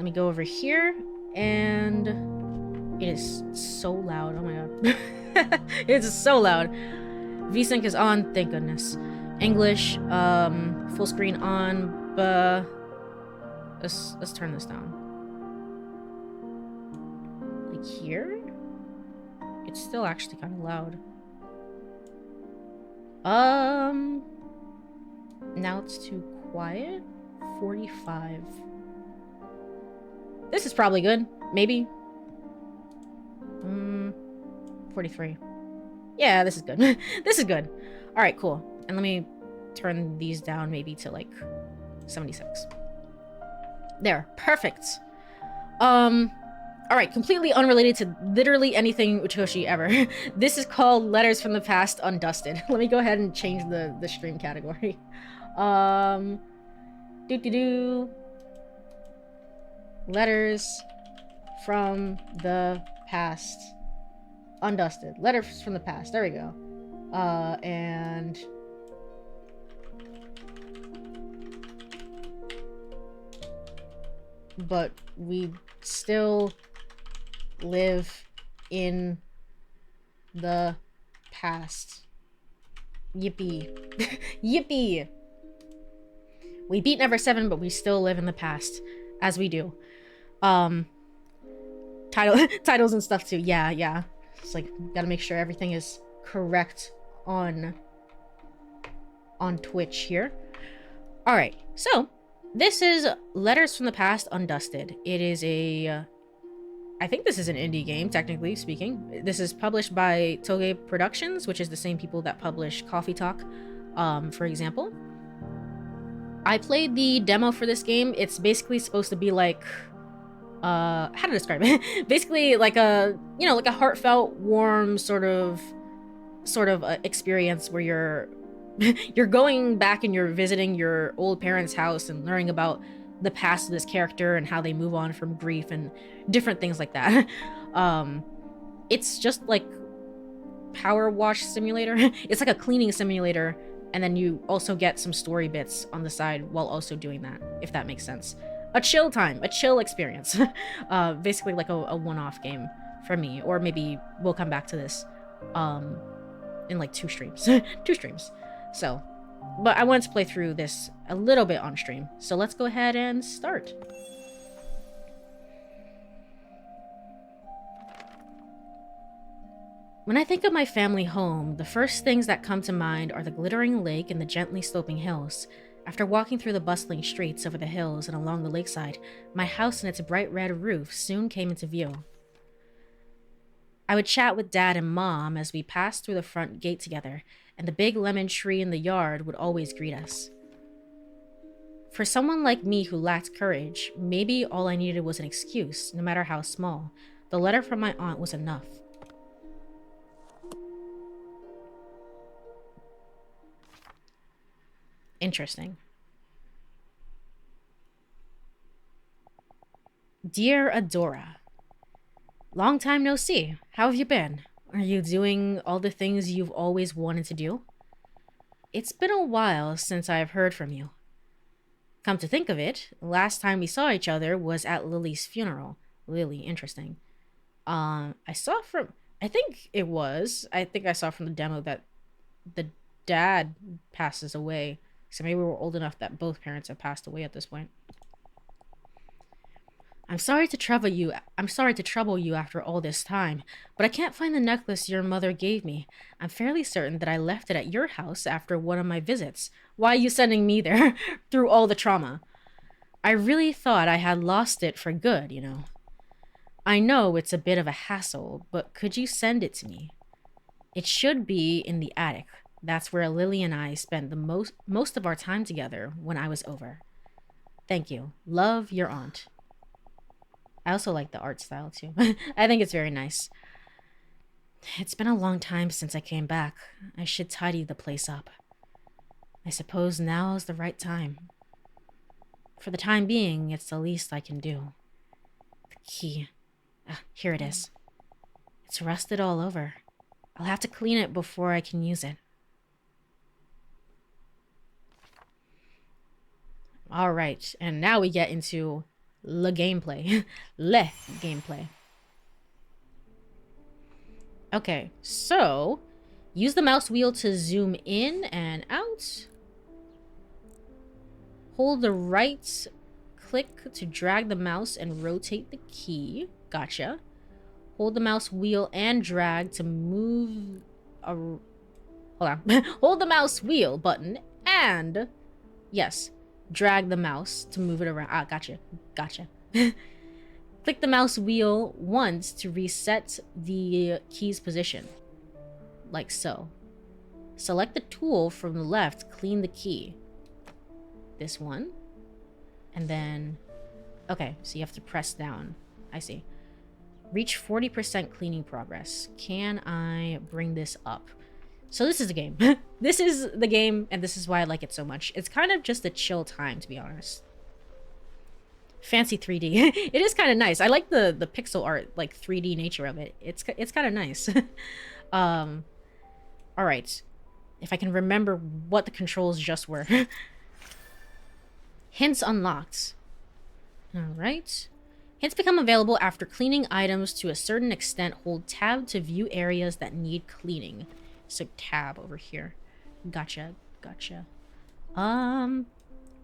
Let me go over here, and it is so loud. Oh my god. It's so loud. VSync is on, thank goodness. English, full screen on, but let's turn this down. Like here? It's still actually kind of loud. Now it's too quiet. 45. This is probably good. Maybe. 43. Yeah, this is good. This is good. Alright, cool. And let me turn these down maybe to like 76. There. Perfect. Alright, completely unrelated to literally anything Utoshi ever. This is called Letters from the Past Undusted. Let me go ahead and change the stream category. Letters from the Past Undusted. Letters from the Past. There we go. And but we still live in the past. Yippee. Yippee! We beat number 7, but we still live in the past. As we do. Titles and stuff too. Yeah. It's like, gotta make sure everything is correct on Twitch here. Alright, so this is Letters from the Past Undusted. It is a... I think this is an indie game, technically speaking. This is published by TogeProductions, which is the same people that publish Coffee Talk, for example. I played the demo for this game. It's basically supposed to be like... how to describe it? Basically like a, you know, like a heartfelt, warm sort of experience where you're going back and you're visiting your old parents' house and learning about the past of this character and how they move on from grief and different things like that. It's just like power wash simulator. It's like a cleaning simulator, and then you also get some story bits on the side while also doing that, if that makes sense. A chill time, a chill experience. Basically like a one-off game for me, or maybe we'll come back to this in like 2 streams. 2 streams. So, but I wanted to play through this a little bit on stream. So let's go ahead and start. When I think of my family home, the first things that come to mind are the glittering lake and the gently sloping hills. After walking through the bustling streets over the hills and along the lakeside, my house and its bright red roof soon came into view. I would chat with Dad and Mom as we passed through the front gate together, and the big lemon tree in the yard would always greet us. For someone like me who lacked courage, maybe all I needed was an excuse, no matter how small. The letter from my aunt was enough. Interesting. Dear Adora, long time no see. How have you been? Are you doing all the things you've always wanted to do? It's been a while since I've heard from you. Come to think of it, last time we saw each other was at Lily's funeral. Lily, interesting. I saw from the demo that the dad passes away. So maybe we're old enough that both parents have passed away at this point. I'm sorry to trouble you after all this time, but I can't find the necklace your mother gave me. I'm fairly certain that I left it at your house after one of my visits. Why are you sending me there through all the trauma? I really thought I had lost it for good, you know. I know it's a bit of a hassle, but could you send it to me? It should be in the attic. That's where Lily and I spent the most of our time together when I was over. Thank you. Love, your aunt. I also like the art style too. I think it's very nice. It's been a long time since I came back. I should tidy the place up. I suppose now is the right time. For the time being, it's the least I can do. The key. Here it is. It's rusted all over. I'll have to clean it before I can use it. All right, and now we get into Le gameplay. Le gameplay. Okay, so use the mouse wheel to zoom in and out. Hold the right click to drag the mouse and rotate the key. Gotcha. Hold the mouse wheel and drag to move a... Hold on. Hold the mouse wheel button and... Yes. Drag the mouse to move it around. Ah, gotcha. Gotcha. Click the mouse wheel once to reset the key's position. Like so. Select the tool from the left, clean the key. This one. And then... Okay, so you have to press down. I see. Reach 40% cleaning progress. Can I bring this up? So this is the game. This is the game, and this is why I like it so much. It's kind of just a chill time, to be honest. Fancy 3D. It is kind of nice. I like the pixel art, like 3D nature of it. It's kind of nice. All right. If I can remember what the controls just were. Hints unlocked. All right. Hints become available after cleaning items to a certain extent. Hold tab to view areas that need cleaning. So tab over here. Gotcha. Gotcha. We're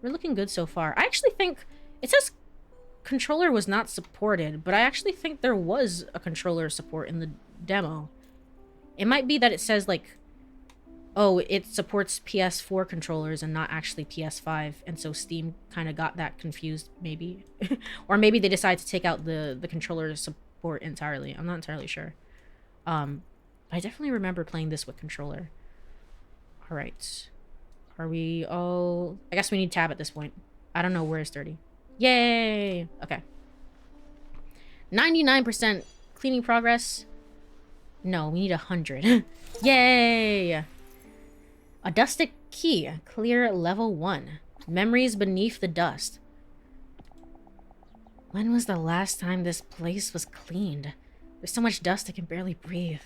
looking good so far. I actually think it says controller was not supported, but I actually think there was a controller support in the demo. It might be that it says like, oh, it supports PS4 controllers and not actually PS5, and so Steam kind of got that confused, maybe. Or maybe they decided to take out the controller support entirely. I'm not entirely sure. I definitely remember playing this with controller. All right. Are we all... I guess we need tab at this point. I don't know where it's 30. Yay! Okay. 99% cleaning progress. No, we need 100. Yay! A dusted key. Clear level 1. Memories beneath the dust. When was the last time this place was cleaned? There's so much dust I can barely breathe.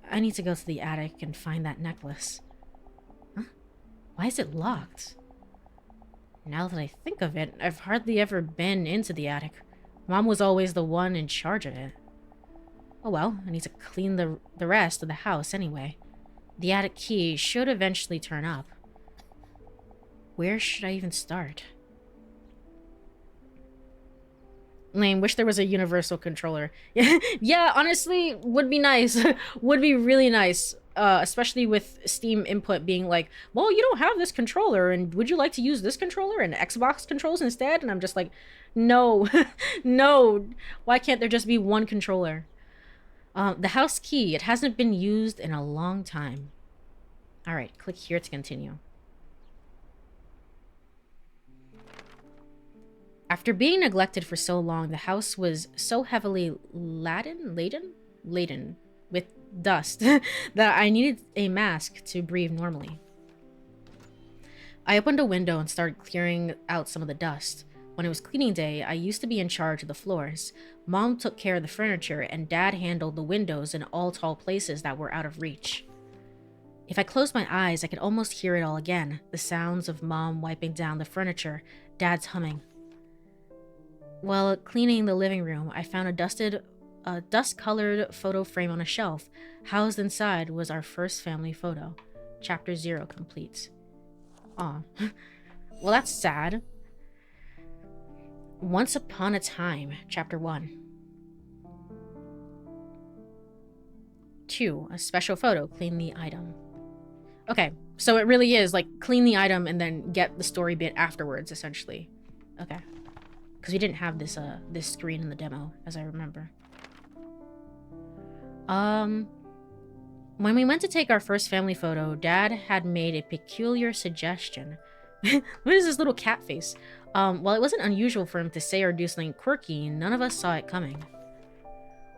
I need to go to the attic and find that necklace. Huh? Why is it locked? Now that I think of it, I've hardly ever been into the attic. Mom was always the one in charge of it. Oh well, I need to clean the rest of the house anyway. The attic key should eventually turn up. Where should I even start? Lame, wish there was a universal controller. Yeah, honestly, would be nice. Would be really nice. Especially with Steam input being like, well, you don't have this controller, and would you like to use this controller and Xbox controls instead? And I'm just like, no. No. Why can't there just be one controller? The house key. It hasn't been used in a long time. Alright, click here to continue. After being neglected for so long, the house was so heavily laden with dust that I needed a mask to breathe normally. I opened a window and started clearing out some of the dust. When it was cleaning day, I used to be in charge of the floors. Mom took care of the furniture, and Dad handled the windows and all tall places that were out of reach. If I closed my eyes, I could almost hear it all again. The sounds of Mom wiping down the furniture, Dad's humming. While cleaning the living room, I found a dust-colored photo frame on a shelf. Housed inside was our first family photo. Chapter 0 complete. Aw. Well, that's sad. Once Upon a Time, Chapter 1. 2. A special photo. Clean the item. Okay, so it really is, like, clean the item and then get the story bit afterwards, essentially. Okay. Because we didn't have this screen in the demo, as I remember. When we went to take our first family photo, Dad had made a peculiar suggestion. What is this little cat face? While it wasn't unusual for him to say or do something quirky, none of us saw it coming.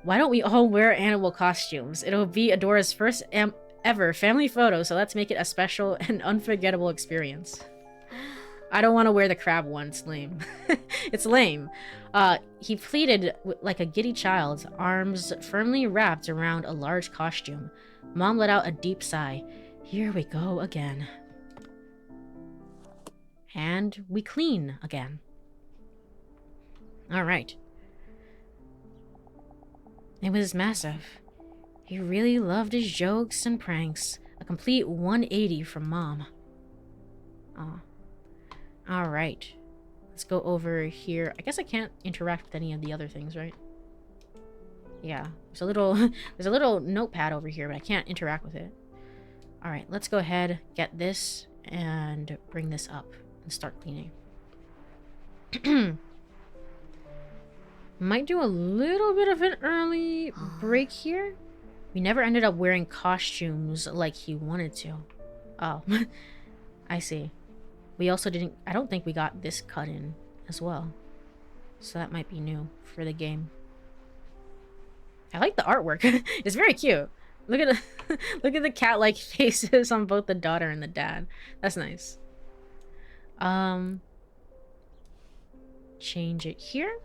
Why don't we all wear animal costumes? It'll be Adora's first ever family photo, so let's make it a special and unforgettable experience. I don't want to wear the crab one. It's lame. It's lame. He pleaded like a giddy child, arms firmly wrapped around a large costume. Mom let out a deep sigh. Here we go again. And we clean again. Alright. It was massive. He really loved his jokes and pranks. A complete 180 from Mom. Oh. Alright. Let's go over here. I guess I can't interact with any of the other things, right? Yeah. There's a little notepad over here, but I can't interact with it. Alright, let's go ahead, get this, and bring this up and start cleaning. Might do a little bit of an early break here. We never ended up wearing costumes like he wanted to. Oh, I see. We also didn't... I don't think we got this cut in as well. So that might be new for the game. I like the artwork. It's very cute. Look at the look at the cat-like faces on both the daughter and the dad. That's nice. Change it here.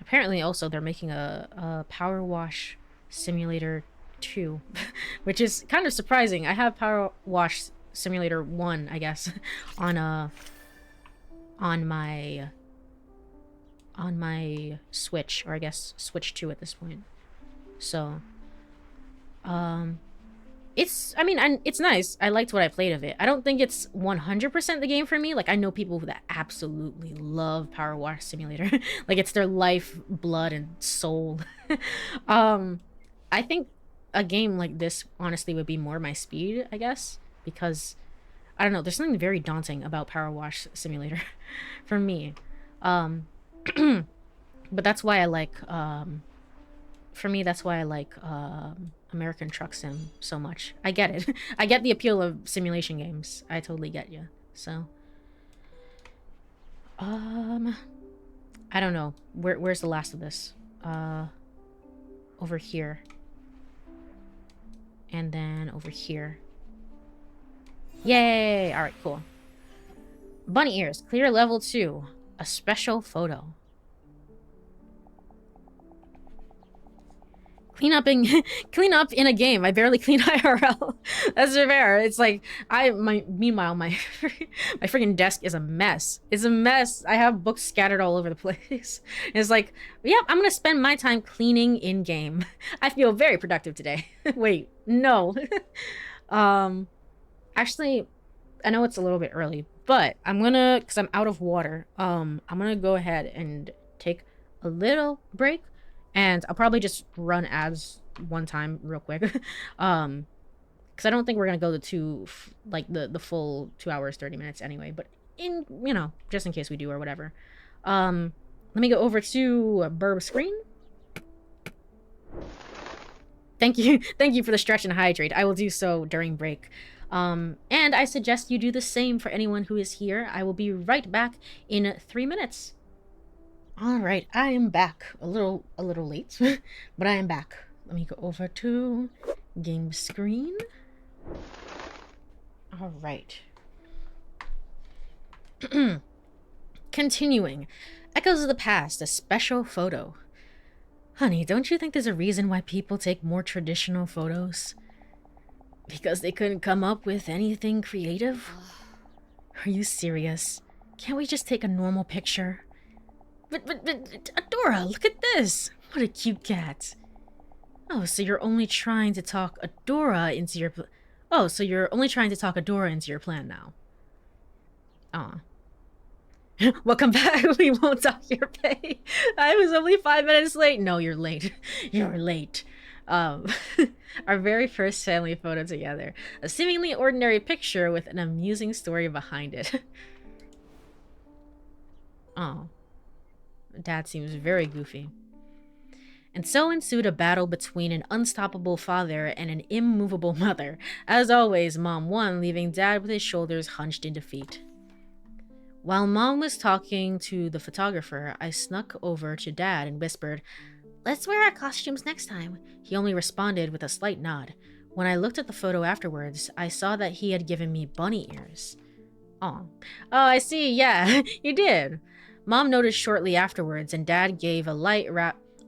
Apparently also they're making a Power Wash Simulator 2, which is kind of surprising. I have Power Wash Simulator 1, I guess, on my Switch, or I guess Switch 2 at this point. So, it's nice. I liked what I played of it. I don't think it's 100% the game for me. Like, I know people that absolutely love Power Wash Simulator. Like, it's their life, blood, and soul. I think a game like this, honestly, would be more my speed, I guess. Because, I don't know, there's something very daunting about Power Wash Simulator for me. But that's why I like, for me, that's why I like, American Truck Sim so much. I get it. I get the appeal of simulation games. I totally get you. So, I don't know. Where's the last of this? Over here. And then over here. Yay! Alright, cool. Bunny ears. Clear level 2. A special photo. Clean up in a game. I barely clean IRL. That's fair. It's like meanwhile my freaking desk is a mess. It's a mess. I have books scattered all over the place. It's like, yep, I'm gonna spend my time cleaning in game. I feel very productive today. Wait, no. Actually, I know it's a little bit early, but I'm gonna, because I'm out of water, I'm gonna go ahead and take a little break. And I'll probably just run ads one time real quick. Because I don't think we're going to go to the full 2 hours, 30 minutes anyway. But just in case we do or whatever. Let me go over to Burb Screen. Thank you. Thank you for the stretch and hydrate. I will do so during break. And I suggest you do the same for anyone who is here. I will be right back in 3 minutes. Alright, I am back. A little late, but I am back. Let me go over to game screen. Alright. Continuing. Echoes of the past, a special photo. Honey, don't you think there's a reason why people take more traditional photos? Because they couldn't come up with anything creative? Are you serious? Can't we just take a normal picture? But, Adora, look at this! What a cute cat. Oh, so you're only trying to talk Adora into your plan now. Aw. Welcome back. We won't dock your pay. I was only 5 minutes late. No, you're late. You're late. Our very first family photo together. A seemingly ordinary picture with an amusing story behind it. Oh. Dad seems very goofy. And so ensued a battle between an unstoppable father and an immovable mother. As always, Mom won, leaving Dad with his shoulders hunched in defeat. While Mom was talking to the photographer, I snuck over to Dad and whispered, "Let's wear our costumes next time." He only responded with a slight nod. When I looked at the photo afterwards, I saw that he had given me bunny ears. Oh, I see, yeah, you did. Mom noticed shortly afterwards, and Dad gave a light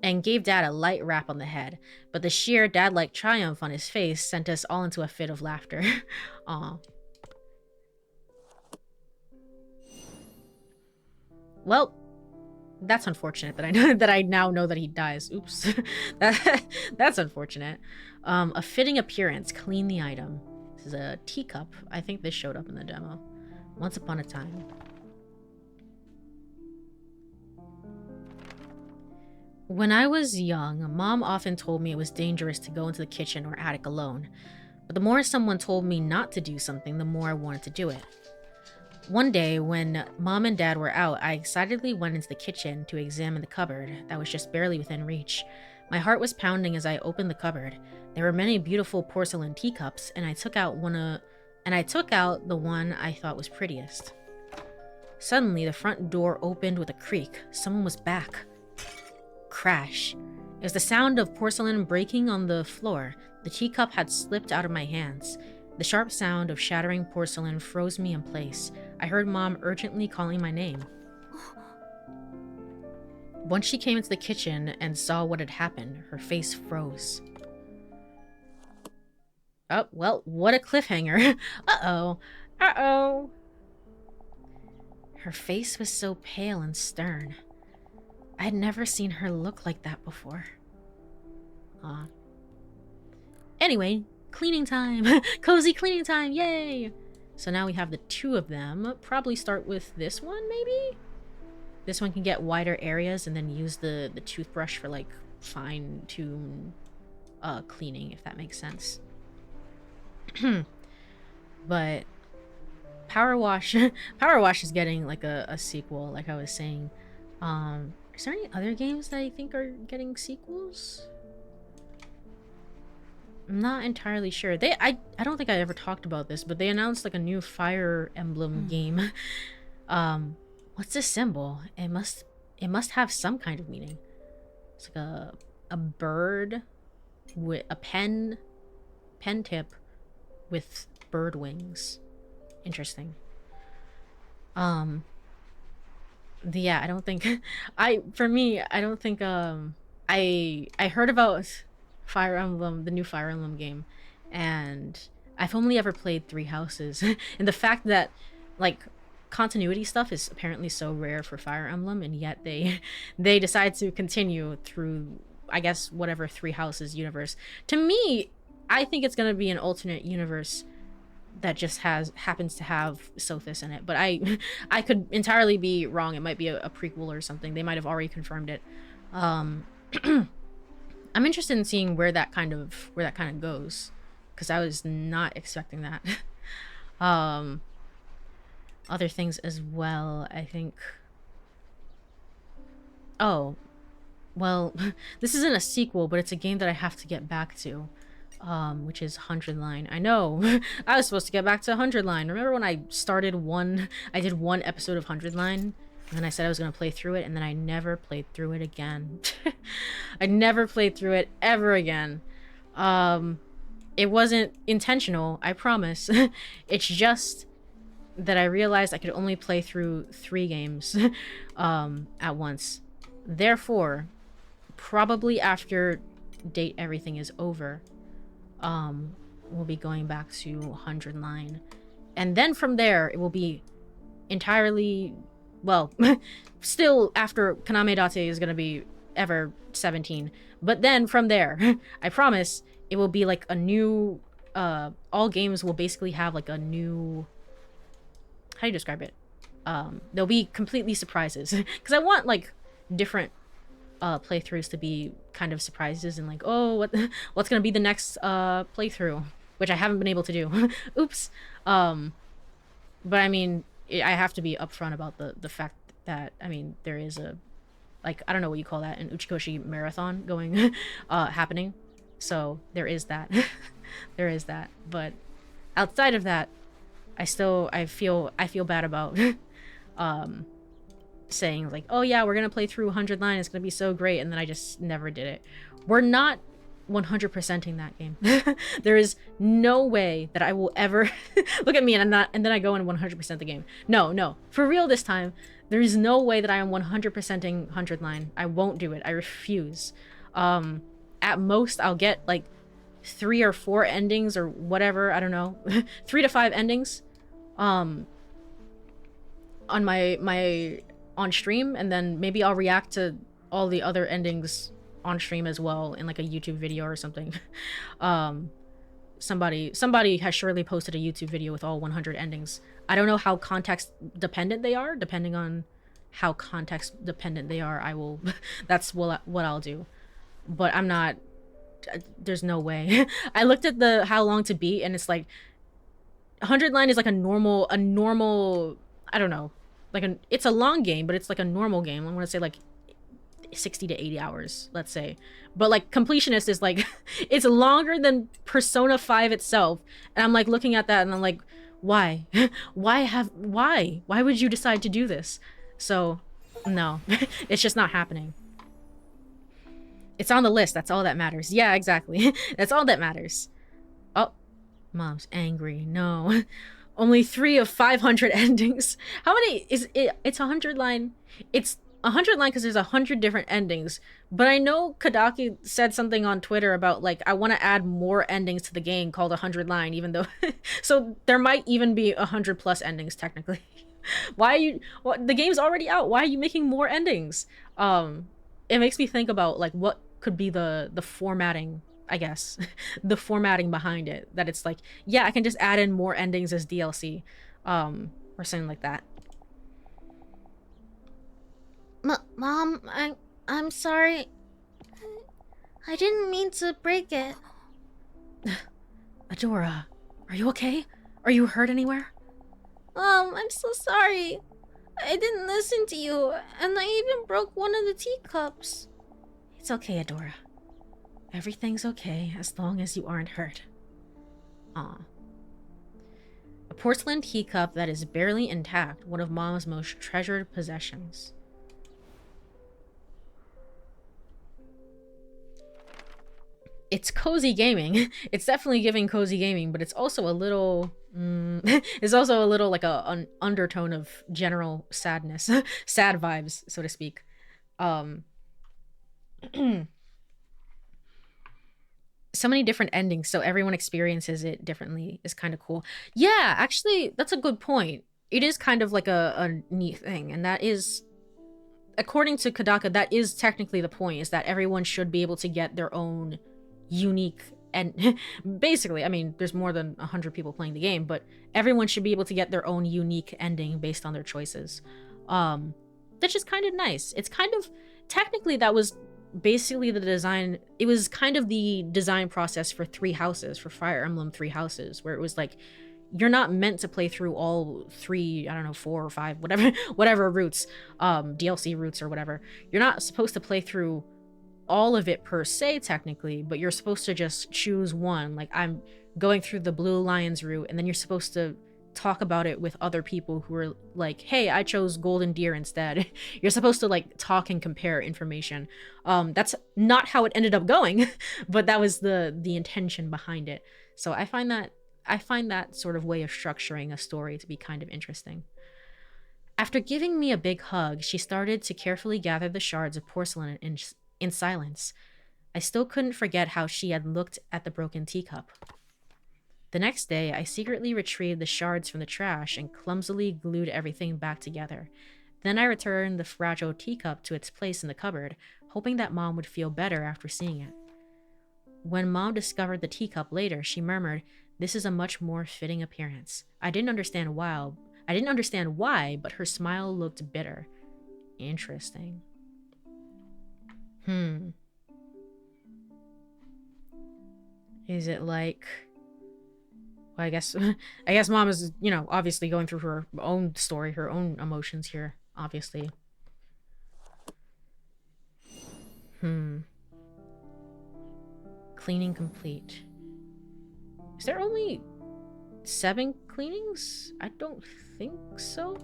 and gave Dad a light rap on the head, but the sheer dad-like triumph on his face sent us all into a fit of laughter. Aw. Well, that's unfortunate that I know that I now know that he dies. Oops. That's unfortunate. A fitting appearance. Clean the item. This is a teacup. I think this showed up in the demo. Once upon a time. When I was young, Mom often told me it was dangerous to go into the kitchen or attic alone. But the more someone told me not to do something, the more I wanted to do it. One day, when Mom and Dad were out, I excitedly went into the kitchen to examine the cupboard that was just barely within reach. My heart was pounding as I opened the cupboard. There were many beautiful porcelain teacups, and I took out the one I thought was prettiest. Suddenly, the front door opened with a creak. Someone was back. Crash. It was the sound of porcelain breaking on the floor. The teacup had slipped out of my hands. The sharp sound of shattering porcelain froze me in place. I heard Mom urgently calling my name. Once she came into the kitchen and saw what had happened, her face froze. Oh, well, what a cliffhanger. Uh-oh. Uh-oh. Her face was so pale and stern. I had never seen her look like that before. Anyway, cleaning time. Cozy cleaning time, yay! So now we have the two of them. Probably start with this one, maybe? This one can get wider areas and then use the toothbrush for, like, fine-tune cleaning, if that makes sense. But Power Wash is getting, like, a sequel, like I was saying. Is there any other games that I think are getting sequels? I'm not entirely sure. I don't think I ever talked about this, but they announced like a new Fire Emblem game. What's this symbol? It must have some kind of meaning. It's like a bird with a pen tip with bird wings. Interesting. Yeah, I don't think I don't think I heard about Fire Emblem, the new Fire Emblem game, and I've only ever played 3 houses. And the fact that like continuity stuff is apparently so rare for Fire Emblem, and yet they decide to continue through, I guess, whatever 3 houses universe. To me, I think it's gonna be an alternate universe that just happens to have Sothis in it, but I could entirely be wrong. It might be a prequel or something. They might have already confirmed it. I'm interested in seeing where that kind of goes, because I was not expecting that. Other things as well, I think. Oh, well, this isn't a sequel, but it's a game that I have to get back to. Which is 100 Line. I know. I was supposed to get back to 100 Line. Remember when I did one episode of 100 Line, and then I said I was going to play through it, and then I never played through it again. I never played through it ever again. It wasn't intentional, I promise. It's just that I realized I could only play through 3 games at once. Therefore, probably after Date Everything is over, we'll be going back to 100 Line, and then from there it will be entirely, well, still after Kaname Date is gonna be ever 17, but then from there, I promise, it will be like a new, all games will basically have like a new, how do you describe it? They'll be completely surprises, because I want like different playthroughs to be kind of surprises, and like, oh, what's gonna be the next playthrough, which I haven't been able to do. Oops. But I mean, I have to be upfront about the fact that, I mean, there is a, like, I don't know what you call that, an Uchikoshi marathon going happening, so there is that. There is that. But outside of that, I feel bad about saying like, oh yeah, we're gonna play through 100 Line, it's gonna be so great, and then I just never did it. We're not 100%ing that game. There is no way that I will ever look at me and then I go and 100% the game. No, for real this time. There is no way that I am 100%ing 100 line. I won't do it. I refuse. At most I'll get like 3 or 4 endings or whatever. I don't know. 3 to 5 endings. On my on stream, and then maybe I'll react to all the other endings on stream as well in like a YouTube video or something. Somebody has surely posted a YouTube video with all 100 endings. I don't know how context dependent they are. Depending on how context dependent they are, I will that's what I'll do. But I'm not, there's no way. I looked at the how long to beat, and it's like 100 line is like a normal I don't know, like it's a long game, but it's like a normal game. I want to say like 60 to 80 hours, let's say. But like completionist is like it's longer than Persona 5 itself, and I'm like looking at that and I'm like, why? why would you decide to do this? So no. It's just not happening. It's on the list, that's all that matters. Yeah, exactly. That's all that matters. Oh, mom's angry. No. Only 3 of 500 endings. How many is it? It's 100 line. It's 100 line because there's 100 different endings. But I know Kadaki said something on Twitter about like, I want to add more endings to the game called 100 line, even though so there might even be 100 plus endings technically. Why are you, the game's already out, why are you making more endings? It makes me think about like what could be the formatting, I guess. The formatting behind it, that it's like, yeah, I can just add in more endings as DLC, or something like that. Mom, I'm sorry. I didn't mean to break it. Adora, are you okay? Are you hurt anywhere? I'm so sorry. I didn't listen to you, and I even broke one of the teacups. It's okay, Adora. Everything's okay as long as you aren't hurt. Aw. A porcelain teacup that is barely intact, one of Mom's most treasured possessions. It's cozy gaming. It's definitely giving cozy gaming, but it's also a little it's also a little like an undertone of general sadness. Sad vibes, so to speak. So many different endings, so everyone experiences it differently is kind of cool. Yeah, actually, that's a good point. It is kind of like a neat thing, and that is, according to Kadaka, that is technically the point, is that everyone should be able to get their own unique, and basically, I mean, there's more than 100 people playing the game, but everyone should be able to get their own unique ending based on their choices. That's just kind of nice. It's kind of, technically that was basically the design, it was kind of the design process for 3 houses, for Fire Emblem 3 houses, where it was like, you're not meant to play through all 3, I don't know, 4 or 5, whatever routes, DLC routes or whatever. You're not supposed to play through all of it per se, technically, but you're supposed to just choose one. Like, I'm going through the Blue Lions route, and then you're supposed to talk about it with other people who are like, hey, I chose Golden Deer instead. You're supposed to like talk and compare information. That's not how it ended up going, but that was the intention behind it. So I find that sort of way of structuring a story to be kind of interesting. After giving me a big hug, she started to carefully gather the shards of porcelain in silence. I still couldn't forget how she had looked at the broken teacup. The next day, I secretly retrieved the shards from the trash and clumsily glued everything back together. Then I returned the fragile teacup to its place in the cupboard, hoping that Mom would feel better after seeing it. When Mom discovered the teacup later, she murmured, "This is a much more fitting appearance." I didn't understand why, but her smile looked bitter. Interesting. Is it like... Well, I guess Mom is, you know, obviously going through her own story, her own emotions here, obviously. Cleaning complete. Is there only 7 cleanings? I don't think so.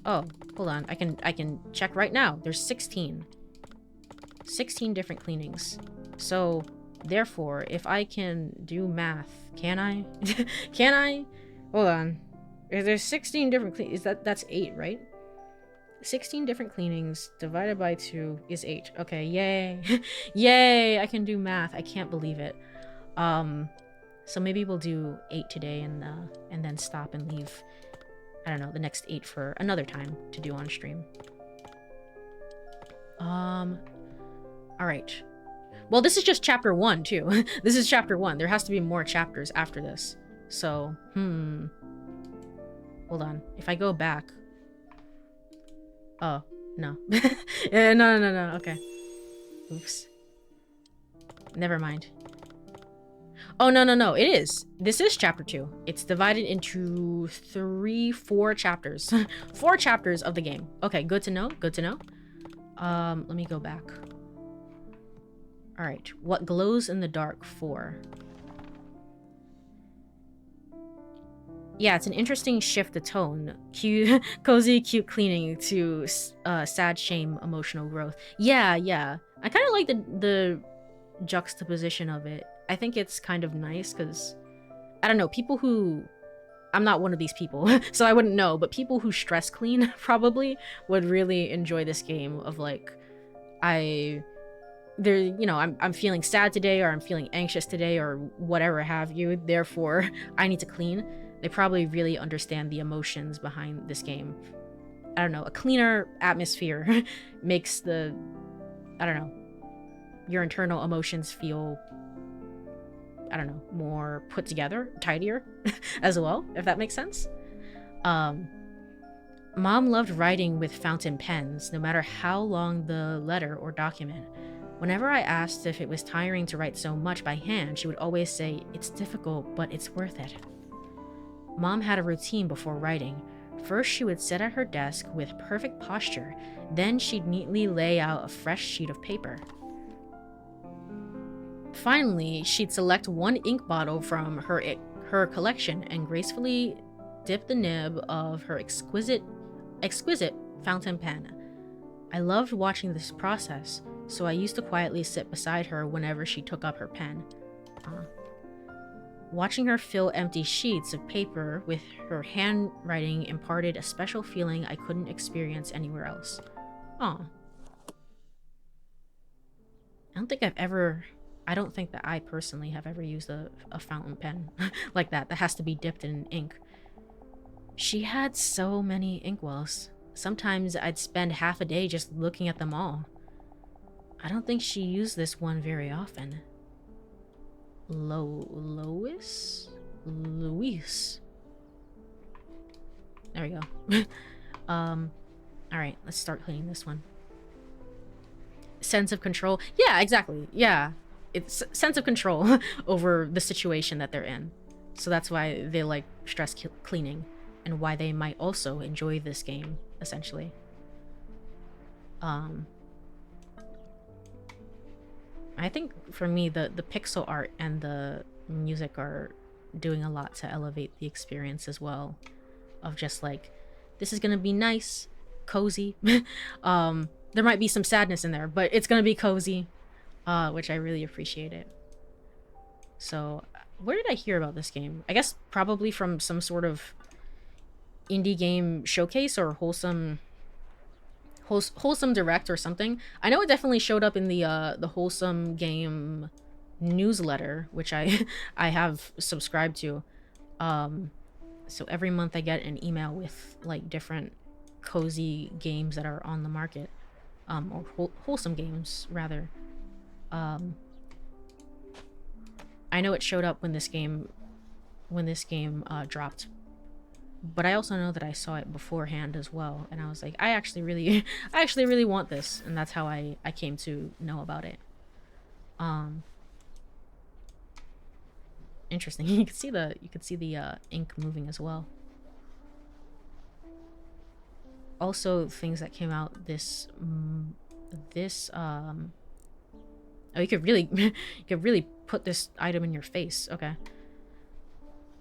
Oh, hold on. I can check right now. There's 16. 16 different cleanings. So, therefore, if I can do math, can I? Can I? Hold on. If there's 16 different that's 8, right? 16 different cleanings divided by 2 is 8. Okay, yay. Yay, I can do math. I can't believe it. So maybe we'll do 8 today and then stop and leave, I don't know, the next 8 for another time to do on stream. Alright. Well, this is just chapter 1, too. This is chapter 1. There has to be more chapters after this. So, hold on. If I go back... Oh, no. No. Okay. Oops. Never mind. Oh, no. It is. This is chapter 2. It's divided into 4 chapters. 4 chapters of the game. Okay, good to know. Good to know. Let me go back. Alright. What glows in the dark 4. Yeah, it's an interesting shift of tone. Cute, cozy, cute cleaning to sad, shame, emotional growth. Yeah. I kind of like the juxtaposition of it. I think it's kind of nice because, I don't know, people who... I'm not one of these people, so I wouldn't know, but people who stress clean probably would really enjoy this game of like, I'm feeling sad today, or I'm feeling anxious today, or whatever have you, therefore I need to clean. They probably really understand the emotions behind this game. I don't know, a cleaner atmosphere makes your internal emotions feel, I don't know, more put together, tidier as well, if that makes sense. Mom loved writing with fountain pens, no matter how long the letter or document. Whenever I asked if it was tiring to write so much by hand, she would always say, "It's difficult, but it's worth it." Mom had a routine before writing. First, she would sit at her desk with perfect posture. Then she'd neatly lay out a fresh sheet of paper. Finally, she'd select one ink bottle from her collection and gracefully dip the nib of her exquisite fountain pen. I loved watching this process, so I used to quietly sit beside her whenever she took up her pen. Watching her fill empty sheets of paper with her handwriting imparted a special feeling I couldn't experience anywhere else. Aw. I don't think that I personally have ever used a fountain pen like that has to be dipped in ink. She had so many inkwells. Sometimes I'd spend half a day just looking at them all. I don't think she used this one very often. Louise? There we go. Alright, let's start cleaning this one. Sense of control. Yeah, exactly. Yeah. It's sense of control over the situation that they're in. So that's why they like stress cleaning, and why they might also enjoy this game, essentially. I think for me, the pixel art and the music are doing a lot to elevate the experience as well. Of just like, this is gonna be nice, cozy. There might be some sadness in there, but it's gonna be cozy, which I really appreciate it. So, where did I hear about this game? I guess probably from some sort of indie game showcase or wholesome direct or something. I know it definitely showed up in the wholesome game newsletter, which I have subscribed to. So every month I get an email with like different cozy games that are on the market, or wholesome games rather. I know it showed up when this game dropped. But I also know that I saw it beforehand as well, and I was like, I actually really want this, and that's how I came to know about it. Interesting. You could see the ink moving as well. Also, things that came out oh, you could really put this item in your face. Okay.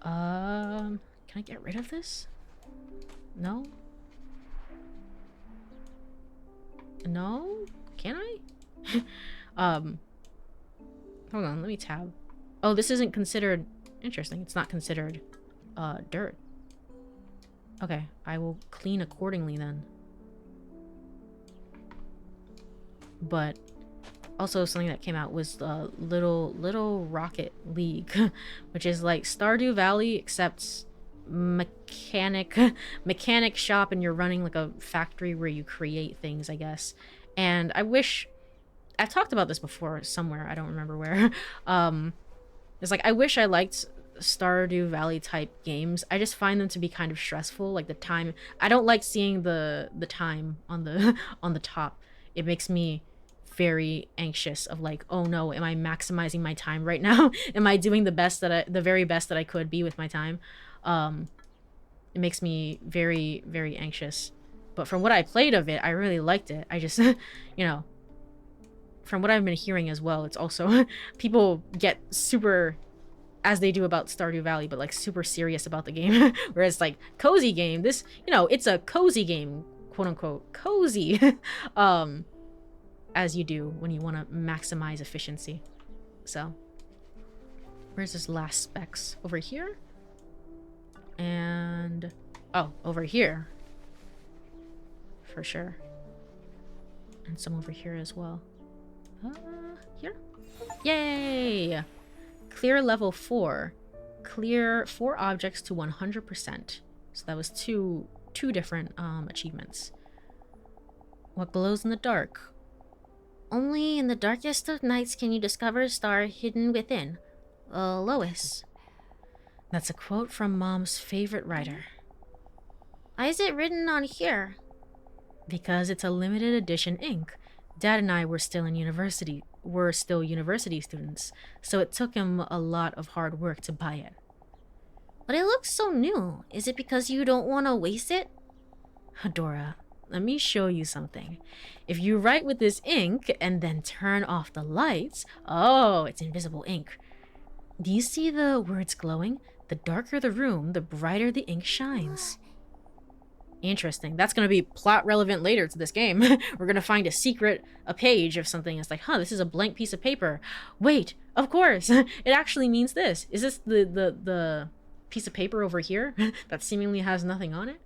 Can I get rid of this? No? No? Can I? Hold on, let me tab. Oh, this isn't considered... Interesting. It's not considered dirt. Okay, I will clean accordingly then. But also something that came out was the Little Rocket League, which is like Stardew Valley except mechanic shop, and you're running like a factory where you create things, I guess. And I wish I've talked about this before somewhere, I don't remember where. It's like I wish I liked Stardew Valley type games. I just find them to be kind of stressful, like the time. I don't like seeing the time on the on the top. It makes me very anxious of like, oh no, am I maximizing my time right now? Am I doing the very best that I could be with my time? It makes me very, very anxious. But from what I played of it, I really liked it. I just, you know, from what I've been hearing as well, it's also people get super, as they do about Stardew Valley, but like super serious about the game. Whereas like cozy game, this, you know, it's a cozy game, quote unquote cozy, as you do when you want to maximize efficiency. So where's this last specs? Over here? And oh, over here for sure, and some over here as well. Here. Yay! Clear level 4. Clear 4 objects to 100%. So that was two different achievements. What glows in the dark? Only in the darkest of nights can you discover a star hidden within. Lois. That's a quote from Mom's favorite writer. Why is it written on here? Because it's a limited edition ink. Dad and I were still university students, so it took him a lot of hard work to buy it. But it looks so new. Is it because you don't want to waste it? Dora, let me show you something. If you write with this ink and then turn off the lights... Oh, it's invisible ink. Do you see the words glowing? The darker the room, the brighter the ink shines. Interesting. That's going to be plot relevant later to this game. We're going to find a page of something. It's like, huh, this is a blank piece of paper. Wait, of course, it actually means this. Is this the piece of paper over here that seemingly has nothing on it?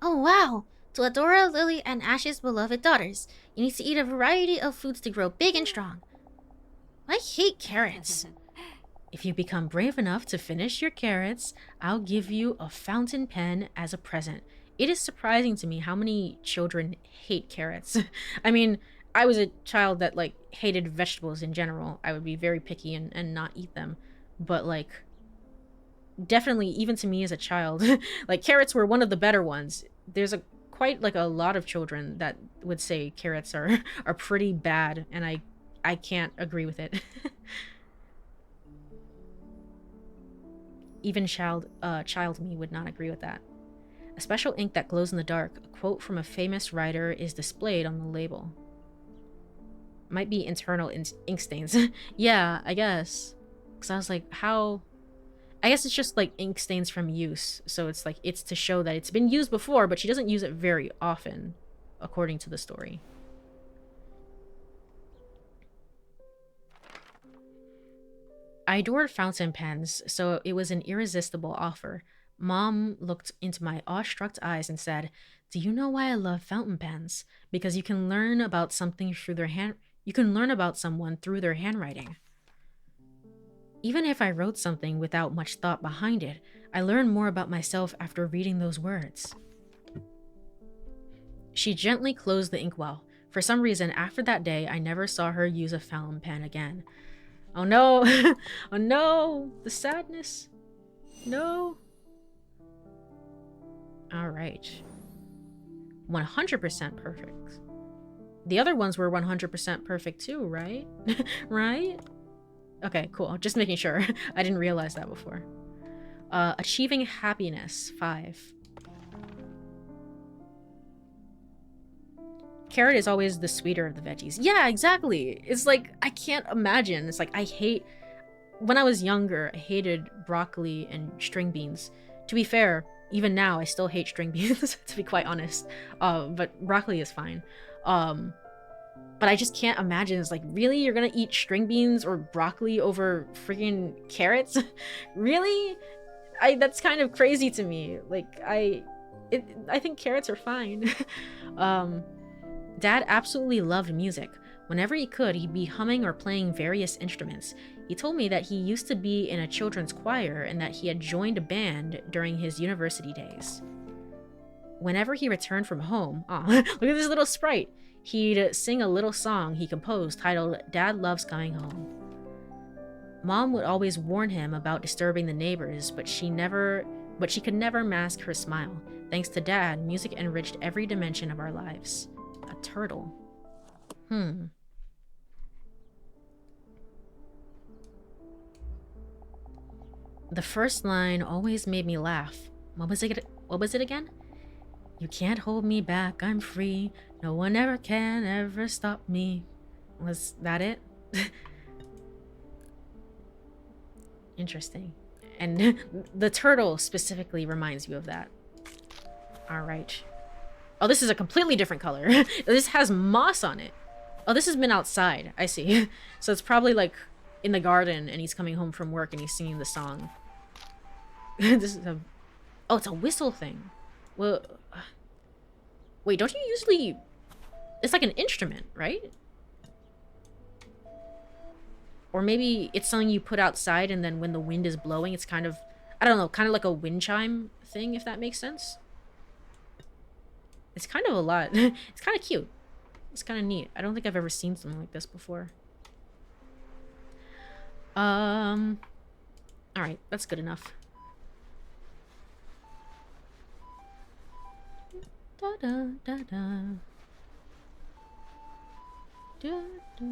Oh, wow. To Adora, Lily, and Ash's beloved daughters, you need to eat a variety of foods to grow big and strong. I hate carrots. If you become brave enough to finish your carrots, I'll give you a fountain pen as a present. It is surprising to me how many children hate carrots. I mean, I was a child that like hated vegetables in general. I would be very picky and not eat them. But like, definitely even to me as a child, like carrots were one of the better ones. There's quite like a lot of children that would say carrots are pretty bad, and I can't agree with it. Even child me would not agree with that. A special ink that glows in the dark, a quote from a famous writer, is displayed on the label. Might be internal ink stains. Yeah, I guess. Because I was like, how... I guess it's just like ink stains from use. So it's like, it's to show that it's been used before, but she doesn't use it very often, according to the story. I adored fountain pens, so it was an irresistible offer. Mom looked into my awestruck eyes and said, "Do you know why I love fountain pens? Because you can learn about something through you can learn about someone through their handwriting. Even if I wrote something without much thought behind it, I learned more about myself after reading those words." She gently closed the inkwell. For some reason, after that day, I never saw her use a fountain pen again. Oh no! Oh no! The sadness! No! Alright. 100% perfect. The other ones were 100% perfect too, right? Right? Okay, cool. Just making sure. I didn't realize that before. Achieving happiness, 5. Carrot is always the sweeter of the veggies. Yeah, exactly. It's like, I can't imagine. It's like, when I was younger, I hated broccoli and string beans. To be fair, even now, I still hate string beans, to be quite honest. But broccoli is fine. But I just can't imagine. It's like, really? You're gonna eat string beans or broccoli over freaking carrots? Really? That's kind of crazy to me. Like, I think carrots are fine. Dad absolutely loved music. Whenever he could, he'd be humming or playing various instruments. He told me that he used to be in a children's choir and that he had joined a band during his university days. Whenever he returned from home, look at this little sprite, he'd sing a little song he composed titled Dad Loves Coming Home. Mom would always warn him about disturbing the neighbors, but she could never mask her smile. Thanks to Dad, music enriched every dimension of our lives. A turtle. The first line always made me laugh. What was it again? You can't hold me back, I'm free. No one ever can ever stop me. Was that it? Interesting. And the turtle specifically reminds you of that. Alright. Oh, this is a completely different color. This has moss on it. Oh, this has been outside. I see. So it's probably like in the garden and he's coming home from work and he's singing the song. This is a... Oh, it's a whistle thing. Well... Wait, don't you usually... It's like an instrument, right? Or maybe it's something you put outside and then when the wind is blowing, it's kind of... I don't know, kind of like a wind chime thing, if that makes sense. It's kind of a lot. It's kind of cute. It's kind of neat. I don't think I've ever seen something like this before. Alright, that's good enough. Da da da da. Da da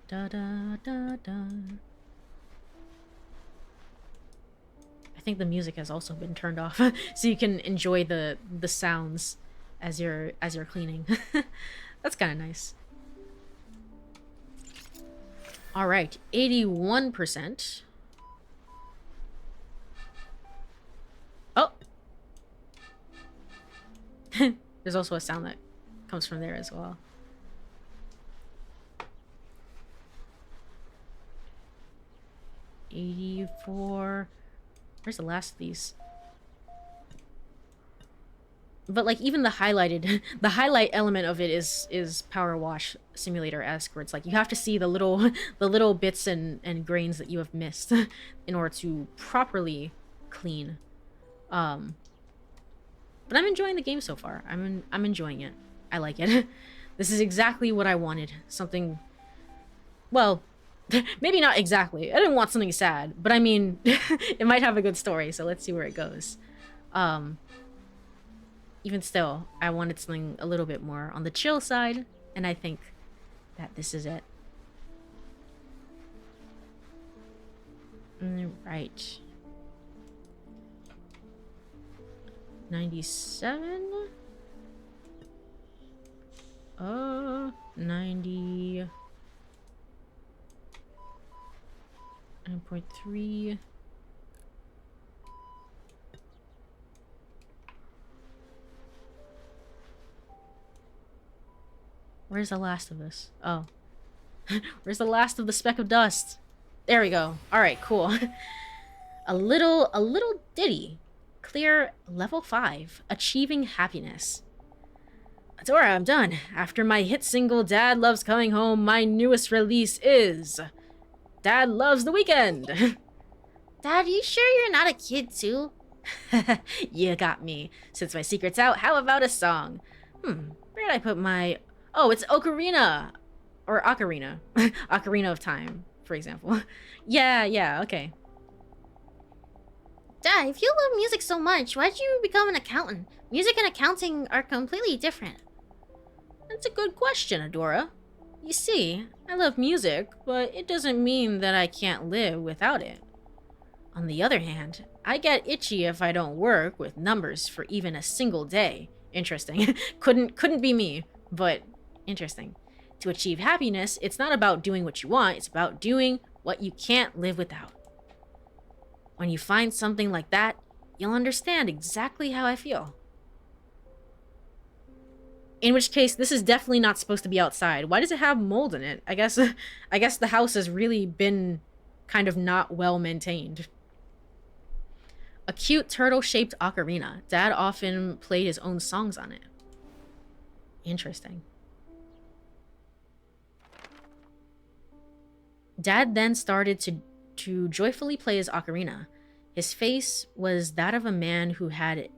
da da da da. I think the music has also been turned off, so you can enjoy the sounds as you're cleaning. That's kind of nice. All right, 81%. Oh. There's also a sound that comes from there as well. $84. Where's the last of these? But like even the highlighted, the highlight element of it is Power Wash Simulator-esque, where it's like you have to see the little bits and grains that you have missed in order to properly clean. But I'm enjoying the game so far. I'm enjoying it. I like it. This is exactly what I wanted. Something, well, maybe not exactly. I didn't want something sad, but I mean, it might have a good story, so let's see where it goes. Even still, I wanted something a little bit more on the chill side, and I think that this is it. Right. 97? 90... 9.3... Where's the last of this? Oh. Where's the last of the speck of dust? There we go. Alright, cool. A little ditty. Clear level 5. Achieving happiness. Adora, I'm done. After my hit single Dad Loves Coming Home, my newest release is... Dad Loves the Weekend! Dad, you sure you're not a kid too? You got me. Since my secret's out, how about a song? Where did I put my... Oh, it's Ocarina! Or Ocarina. Ocarina of Time, for example. Yeah, okay. Dad, if you love music so much, why'd you become an accountant? Music and accounting are completely different. That's a good question, Adora. You see, I love music, but it doesn't mean that I can't live without it. On the other hand, I get itchy if I don't work with numbers for even a single day. Interesting. couldn't be me, but interesting. To achieve happiness, it's not about doing what you want, it's about doing what you can't live without. When you find something like that, you'll understand exactly how I feel. In which case, this is definitely not supposed to be outside. Why does it have mold in it? I guess the house has really been kind of not well maintained. A cute turtle-shaped ocarina. Dad often played his own songs on it. Interesting. Dad then started to joyfully play his ocarina. His face was that of a man who had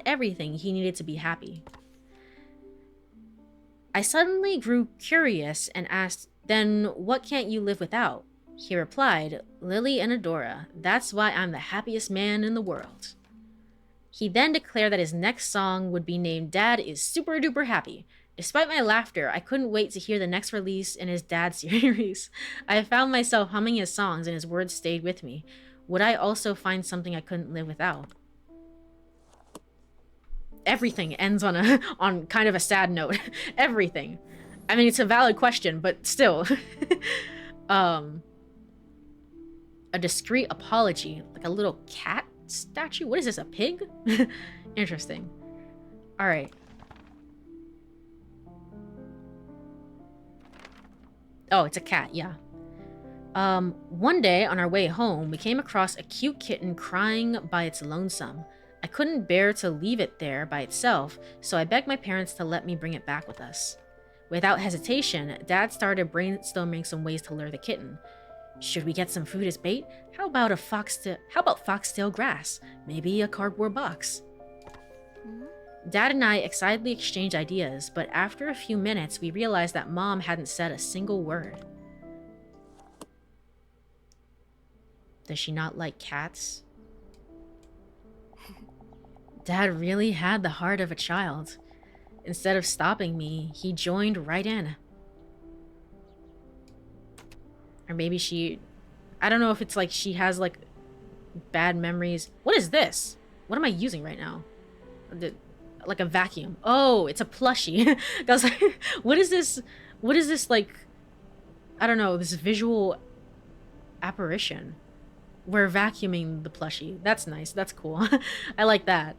everything he needed to be happy. I suddenly grew curious and asked, "Then what can't you live without?" He replied, "Lily and Adora, that's why I'm the happiest man in the world." He then declared that his next song would be named Dad is Super Duper Happy. Despite my laughter, I couldn't wait to hear the next release in his Dad series. I found myself humming his songs and his words stayed with me. Would I also find something I couldn't live without? Everything ends on on kind of a sad note. Everything. I mean, it's a valid question, but still. A discreet apology, like a little cat statue. What is this, a pig? Interesting. All right. Oh, it's a cat, yeah. One day on our way home, we came across a cute kitten crying by its lonesome. I couldn't bear to leave it there by itself, so I begged my parents to let me bring it back with us. Without hesitation, Dad started brainstorming some ways to lure the kitten. Should we get some food as bait? How about foxtail grass? Maybe a cardboard box? Dad and I excitedly exchanged ideas, but after a few minutes, we realized that Mom hadn't said a single word. Does she not like cats? Dad really had the heart of a child. Instead of stopping me, he joined right in. Or maybe I don't know if it's like she has like bad memories. What is this? What am I using right now? Like a vacuum. Oh, it's a plushie. I was like, what is this? What is this, like, I don't know, this visual apparition? We're vacuuming the plushie. That's nice. That's cool. I like that.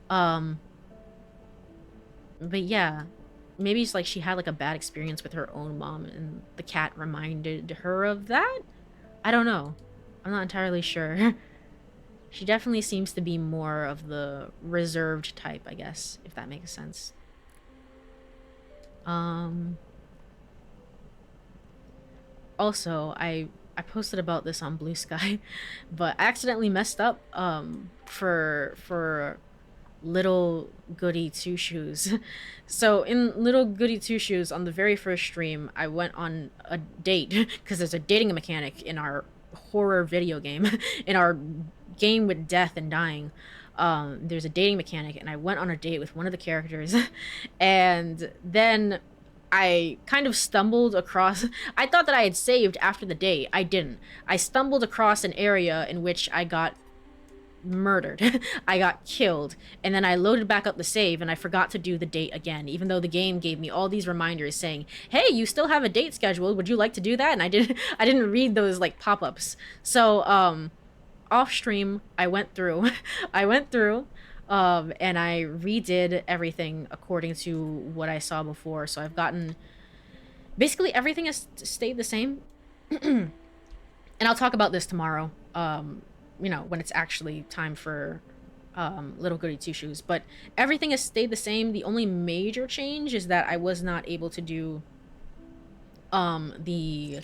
But yeah, maybe it's like she had like a bad experience with her own mom and the cat reminded her of that? I don't know. I'm not entirely sure. She definitely seems to be more of the reserved type, I guess, if that makes sense. Also, I posted about this on Blue Sky, but I accidentally messed up for Little Goody Two Shoes. So in Little Goody Two Shoes, on the very first stream, I went on a date because there's a dating mechanic in our horror video game, in our game with death and dying. There's a dating mechanic, and I went on a date with one of the characters, and then I kind of stumbled across. I thought that I had saved after the date. I didn't. I stumbled across an area in which I got murdered. I got killed, and then I loaded back up the save and I forgot to do the date again, even though the game gave me all these reminders saying, hey, you still have a date scheduled, would you like to do that? And I didn't read those like pop-ups. So off stream I went through and I redid everything according to what I saw before. So I've gotten basically everything has stayed the same. And I'll talk about this tomorrow, you know, when it's actually time for Little Goody Two Shoes. But everything has stayed the same. The only major change is that I was not able to do the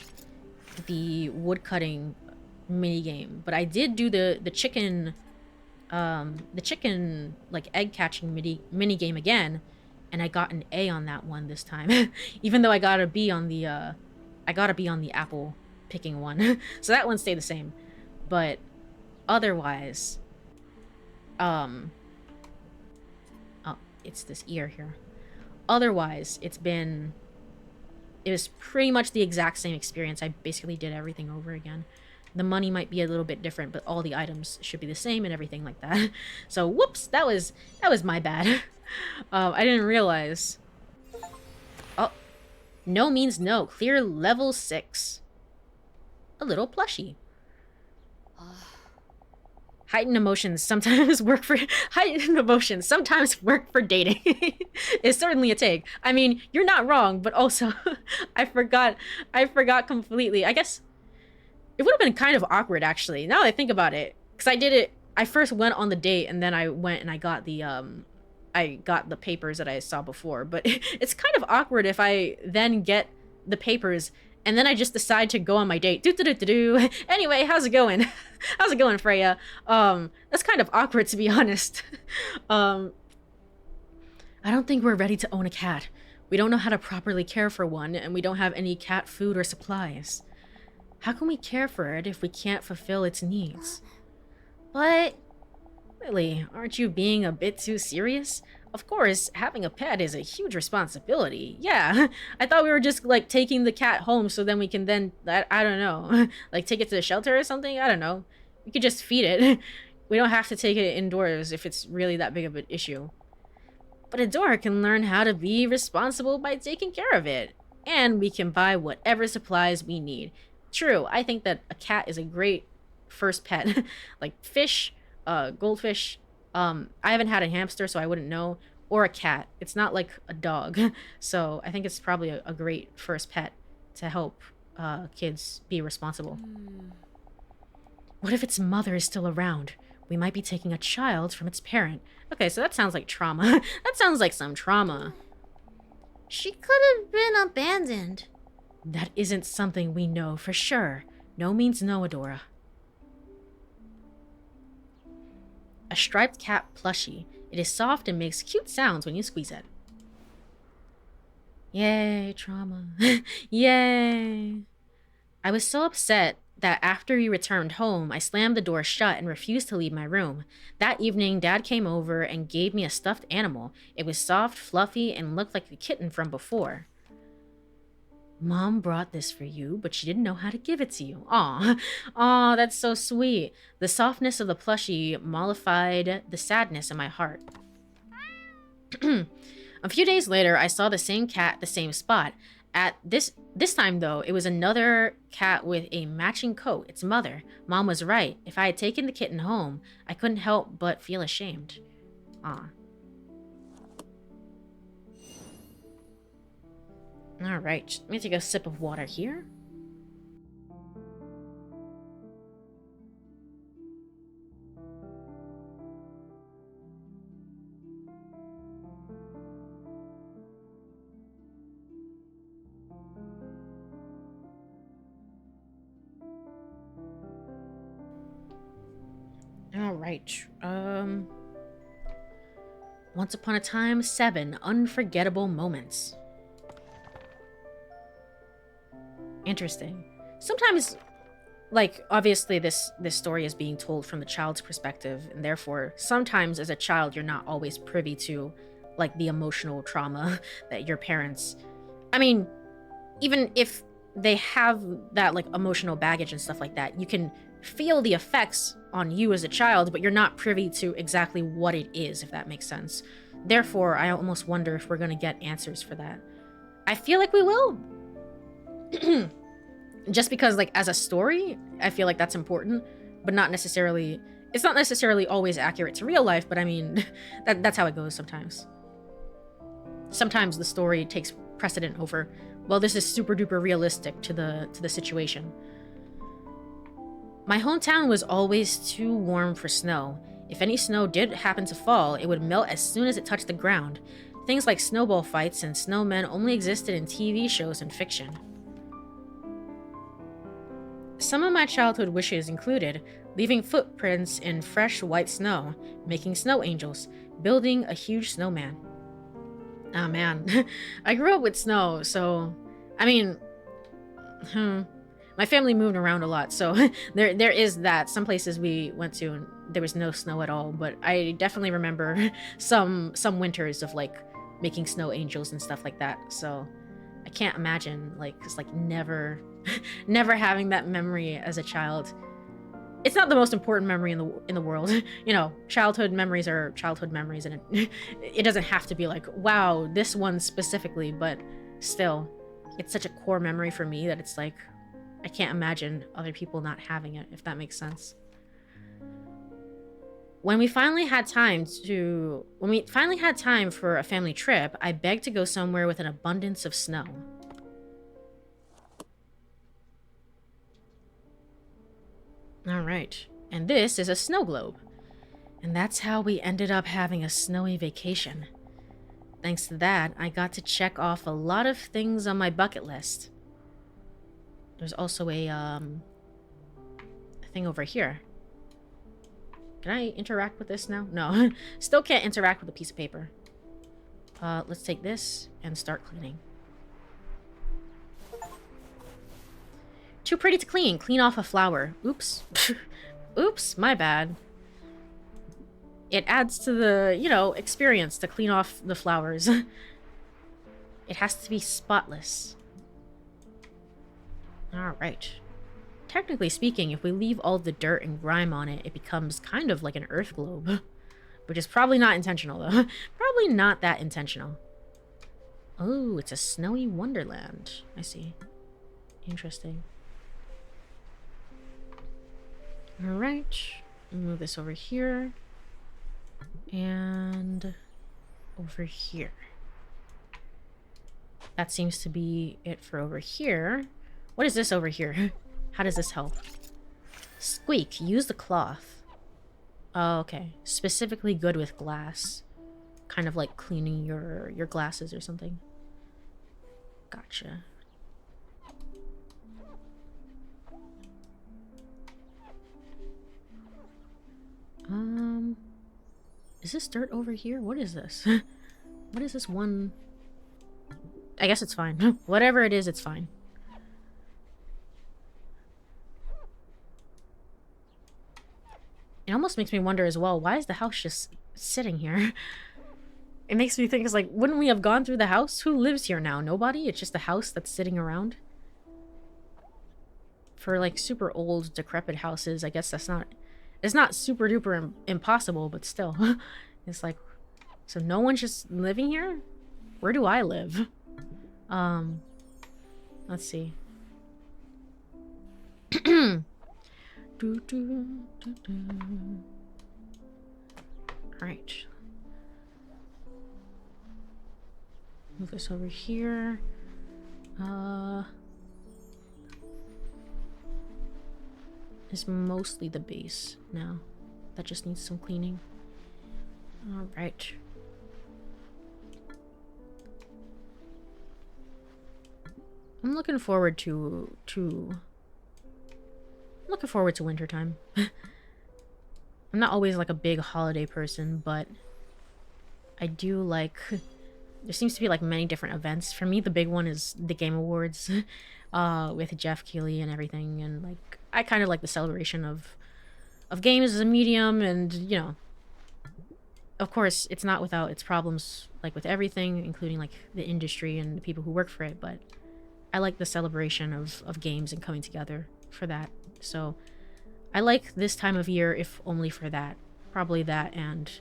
woodcutting mini game, but I did do the chicken like egg catching mini game again, and I got an A on that one this time. Even though I got a B on the apple picking one. So that one stayed the same. But otherwise, oh, it's this ear here. Otherwise, it was pretty much the exact same experience. I basically did everything over again. The money might be a little bit different, but all the items should be the same and everything like that. So, whoops, that was my bad. I didn't realize. Oh, no means no. Clear level 6. A little plushie. Heightened emotions sometimes work for heightened emotions sometimes work for dating. It's certainly a take. I mean, you're not wrong, but also I forgot completely. I guess it would have been kind of awkward actually. Now that I think about it, cuz I first went on the date and then I went and I got the papers that I saw before, but it's kind of awkward if I then get the papers and then I just decide to go on my date. Do do do do do. Anyway, how's it going? How's it going, Freya? That's kind of awkward to be honest. um, I don't think we're ready to own a cat. We don't know how to properly care for one, and we don't have any cat food or supplies. How can we care for it if we can't fulfill its needs? But Lily, aren't you being a bit too serious? Of course, having a pet is a huge responsibility. Yeah, I thought we were just like taking the cat home so then we can I don't know, like take it to the shelter or something. I don't know. We could just feed it. We don't have to take it indoors if it's really that big of an issue. But Adora can learn how to be responsible by taking care of it. And we can buy whatever supplies we need. True, I think that a cat is a great first pet. Like fish, goldfish. I haven't had a hamster, so I wouldn't know. Or a cat. It's not like a dog. So I think it's probably a great first pet to help kids be responsible. What if its mother is still around? We might be taking a child from its parent. Okay, so that sounds like trauma. That sounds like some trauma. she could have been abandoned. That isn't something we know for sure. No means no, Adora. A striped cat plushie. It is soft and makes cute sounds when you squeeze it. Yay, trauma. Yay. I was so upset that after we returned home, I slammed the door shut and refused to leave my room. That evening, Dad came over and gave me a stuffed animal. It was soft, fluffy, and looked like the kitten from before. Mom brought this for you, but she didn't know how to give it to you. Aw, aw, that's so sweet. The softness of the plushie mollified the sadness in my heart. A few days later, I saw the same cat at the same spot. At this time, though, it was another cat with a matching coat, its mother. Mom was right. If I had taken the kitten home, I couldn't help but feel ashamed. Aw. Alright, let me take a sip of water here. Alright, Once Upon a Time, 7 Unforgettable Moments. Interesting. Sometimes, like, obviously this story is being told from the child's perspective, and therefore, sometimes as a child, you're not always privy to, like, the emotional trauma that your parents... I mean, even if they have that, like, emotional baggage and stuff like that, you can feel the effects on you as a child, but you're not privy to exactly what it is, if that makes sense. Therefore, I almost wonder if we're going to get answers for that. I feel like we will. Just because, like, as a story, I feel like that's important, but not necessarily... It's not necessarily always accurate to real life, but I mean, that's how it goes sometimes. Sometimes the story takes precedent over, well, this is super duper realistic to the situation. My hometown was always too warm for snow. If any snow did happen to fall, it would melt as soon as it touched the ground. Things like snowball fights and snowmen only existed in TV shows and fiction. Some of my childhood wishes included leaving footprints in fresh white snow, making snow angels, building a huge snowman. Ah, man. I grew up with snow, so... I mean... My family moved around a lot, so there is that. Some places we went to, and there was no snow at all, but I definitely remember some winters of, like, making snow angels and stuff like that, so I can't imagine, like, just, like, never having that memory as a child. It's not the most important memory in the world. You know, childhood memories are childhood memories, and it doesn't have to be like, wow, this one specifically, but still, it's such a core memory for me that it's like, I can't imagine other people not having it, if that makes sense. When we finally had time for a family trip, I begged to go somewhere with an abundance of snow. Alright, and this is a snow globe. And that's how we ended up having a snowy vacation. Thanks to that, I got to check off a lot of things on my bucket list. There's also a thing over here. Can I interact with this now? No. Still can't interact with a piece of paper. Let's take this and start cleaning. Too pretty to clean. Clean off a flower. Oops. Oops, my bad. It adds to the, you know, experience to clean off the flowers. It has to be spotless. Alright. Technically speaking, if we leave all the dirt and grime on it, it becomes kind of like an earth globe. Which is probably not intentional, though. Probably not that intentional. Oh, it's a snowy wonderland. I see. Interesting. Alright. Move this over here. And over here. That seems to be it for over here. What is this over here? How does this help? Squeak. Use the cloth. Oh, okay. Specifically good with glass. Kind of like cleaning your glasses or something. Gotcha. Is this dirt over here? What is this? What is this one? I guess it's fine. Whatever it is, it's fine. It almost makes me wonder as well, why is the house just sitting here? It makes me think, it's like, wouldn't we have gone through the house? Who lives here now? Nobody? It's just a house that's sitting around? For, like, super old, decrepit houses, I guess that's not... It's not super duper impossible, but still. It's like, so no one's just living here? Where do I live? Let's see. Alright. Move this over here. Is mostly the base now. That just needs some cleaning. Alright. I'm looking forward to wintertime. I'm not always like a big holiday person, but I do like... There seems to be like many different events. For me, the big one is the Game Awards with Jeff Keighley and everything, and like I kind of like the celebration of games as a medium, and you know, of course, it's not without its problems, like with everything, including like the industry and the people who work for it. But I like the celebration of games and coming together for that. So I like this time of year, if only for that. Probably that and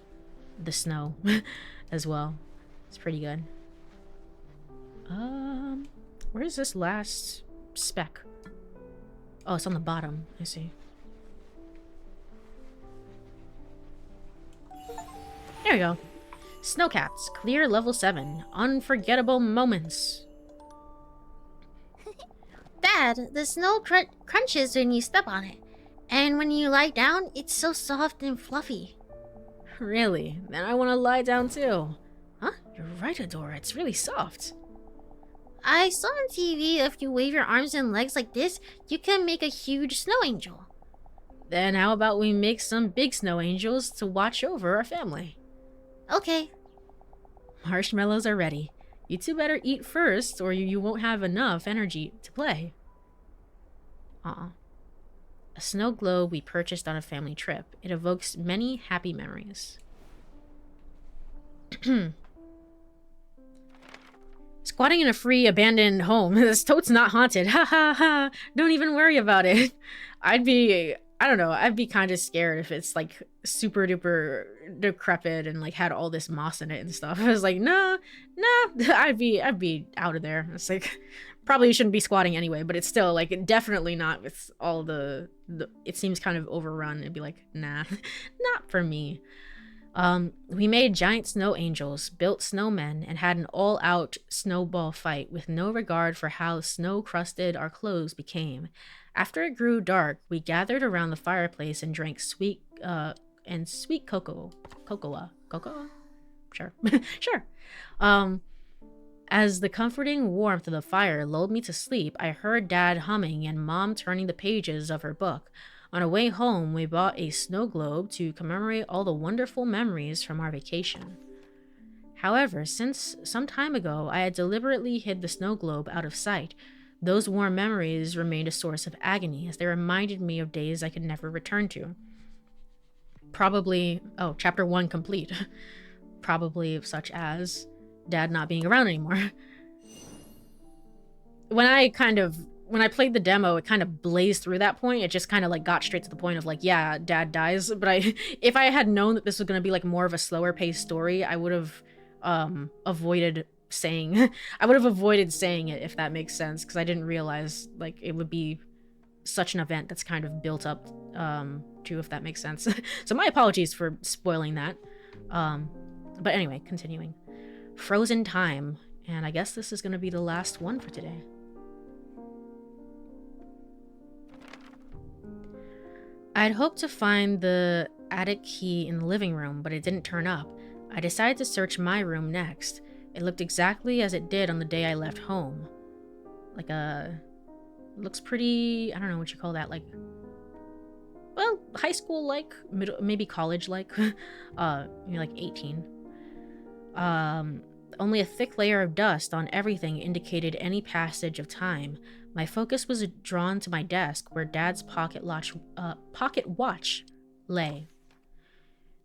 the snow as well. It's pretty good. Where is this last speck? Oh, it's on the bottom. I see. There we go. Snowcaps. Clear level 7. Unforgettable moments. Dad, the snow crunches when you step on it. And when you lie down, it's so soft and fluffy. Really? Then I want to lie down too. Huh? You're right, Adora. It's really soft. I saw on TV if you wave your arms and legs like this, you can make a huge snow angel. Then how about we make some big snow angels to watch over our family? Okay. Marshmallows are ready. You two better eat first, or you won't have enough energy to play. A snow globe we purchased on a family trip. It evokes many happy memories. Squatting in a free, abandoned home. This tote's not haunted. Ha ha ha. Don't even worry about it. I don't know, I'd be kind of scared if it's like super duper decrepit and like had all this moss in it and stuff. I was like, no, I'd be out of there. It's like, probably shouldn't be squatting anyway, but it's still like definitely not with all the it seems kind of overrun. It'd be like, nah, not for me. We made giant snow angels, built snowmen, and had an all-out snowball fight with no regard for how snow-crusted our clothes became. After it grew dark, we gathered around the fireplace and drank sweet cocoa. Sure, sure. As the comforting warmth of the fire lulled me to sleep, I heard Dad humming and Mom turning the pages of her book. On our way home, we bought a snow globe to commemorate all the wonderful memories from our vacation. However, since some time ago, I had deliberately hid the snow globe out of sight. Those warm memories remained a source of agony, as they reminded me of days I could never return to. Chapter 1 complete. Probably such as Dad not being around anymore. When I played the demo, it kind of blazed through that point. It just kind of like got straight to the point of like, yeah, Dad dies. But if I had known that this was going to be like more of a slower paced story, I would have avoided saying it, if that makes sense, because I didn't realize like it would be such an event that's kind of built up to, if that makes sense. So my apologies for spoiling that. But anyway, continuing. Frozen time, and I guess this is going to be the last one for today. I'd hoped to find the attic key in the living room, but it didn't turn up. I decided to search my room next. It looked exactly as it did on the day I left home. Looks pretty, I don't know what you call that, like, well, high school-like, maybe college-like, like 18. Only a thick layer of dust on everything indicated any passage of time. My focus was drawn to my desk, where Dad's pocket watch lay.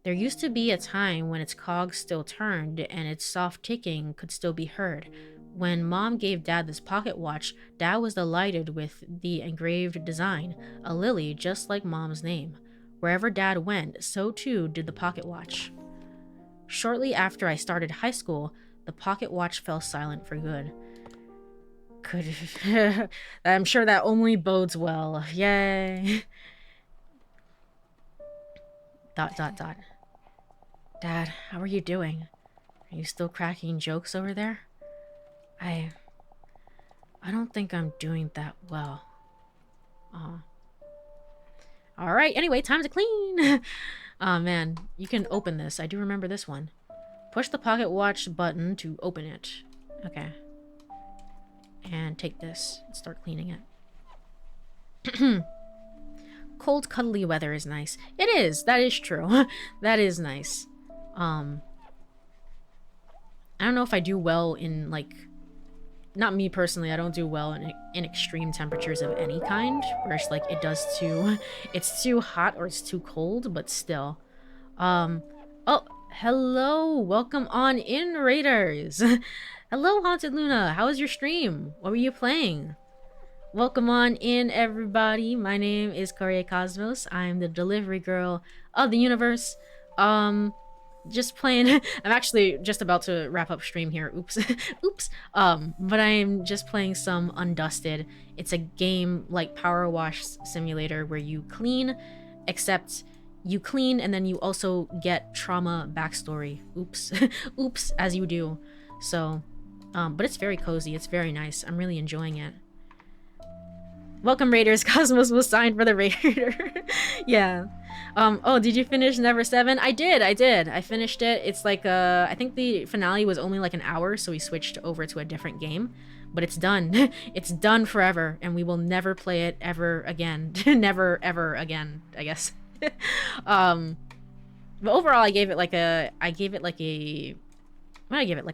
There used to be a time when its cogs still turned and its soft ticking could still be heard. When Mom gave Dad this pocket watch, Dad was delighted with the engraved design, a lily just like Mom's name. Wherever Dad went, so too did the pocket watch. Shortly after I started high school, the pocket watch fell silent for good. I'm sure that only bodes well. Yay. ... Dad, how are you doing? Are you still cracking jokes over there? I don't think I'm doing that well. Alright, anyway, time to clean! Oh man, you can open this. I do remember this one. Push the pocket watch button to open it. Okay. And take this and start cleaning it. Cold, cuddly weather is nice. It is. That is true. That is nice. I don't know if I do well in, like... Not me personally, I don't do well in extreme temperatures of any kind. Where it's like, it's too hot or it's too cold, but still. Oh, hello. Welcome on in, Raiders. Hello, Haunted Luna. How was your stream? What were you playing? Welcome on in, everybody. My name is Courie Cosmos. I'm the delivery girl of the universe. Just playing. I'm actually just about to wrap up stream here. Oops. Oops. But I'm just playing some Undusted. It's a game like Power Wash Simulator where you clean, except you clean and then you also get trauma backstory. Oops. Oops, as you do. So, but it's very cozy. It's very nice. I'm really enjoying it. Welcome, Raiders. Cosmos was signed for the Raider. Yeah. Oh, did you finish Never 7? I did. I finished it. It's like, I think the finale was only like an hour, so we switched over to a different game. But it's done. It's done forever, and we will never play it ever again. Never, ever again, I guess. But overall, I gave it like a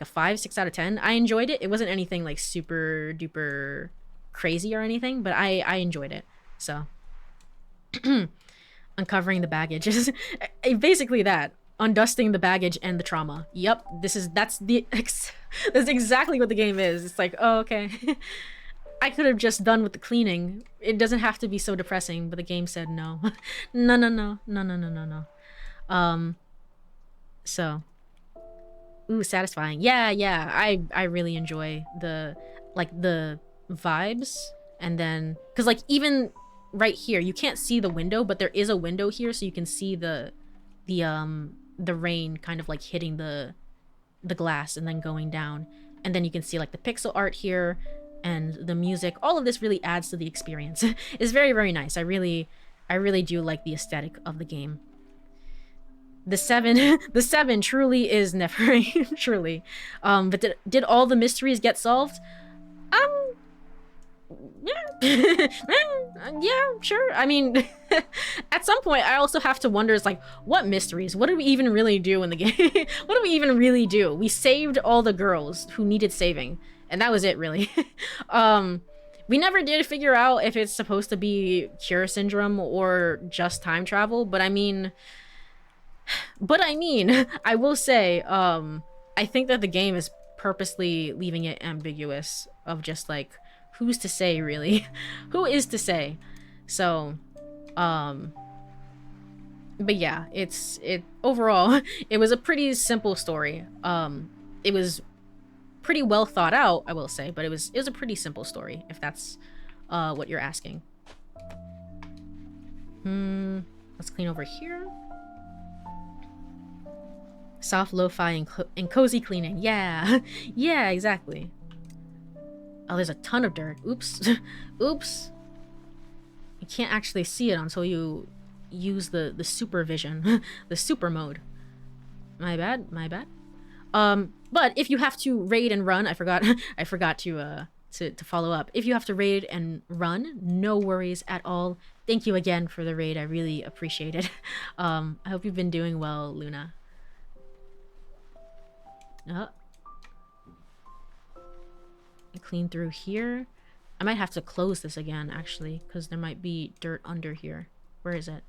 5, 6 out of 10. I enjoyed it. It wasn't anything like super duper crazy or anything, but I enjoyed it. So uncovering the baggage is basically that, undusting the baggage and the trauma. Yep, that's exactly what the game is. It's like, oh, okay. I could have just done with the cleaning. It doesn't have to be so depressing, but the game said no. No. So, ooh, satisfying. Yeah. I really enjoy the vibes, and then because like even right here. You can't see the window, but there is a window here, so you can see the rain kind of like hitting the glass and then going down. And then you can see like the pixel art here and the music. All of this really adds to the experience. It's very, very nice. I really do like the aesthetic of the game. The 7 the 7 truly is never truly. But did all the mysteries get solved? Yeah. Yeah, sure. I mean, at some point I also have to wonder, is like, what mysteries? What did we even really do in the game? What did we even really do? We saved all the girls who needed saving, and that was it, really. We never did figure out if it's supposed to be cure syndrome or just time travel, but I mean, I will say, I think that the game is purposely leaving it ambiguous of just like, who's to say, really? Who is to say? So, but yeah, overall, it was a pretty simple story. It was pretty well thought out, I will say, but it was a pretty simple story, if that's what you're asking. Let's clean over here. Soft lo-fi and cozy cleaning. Yeah. Yeah, exactly. Oh, there's a ton of dirt. Oops. Oops. You can't actually see it until you use the supervision. The super mode. My bad. But if you have to raid and run, I forgot to follow up. If you have to raid and run, no worries at all. Thank you again for the raid. I really appreciate it. I hope you've been doing well, Luna. Clean through here. I might have to close this again, actually, because there might be dirt under here. Where is it?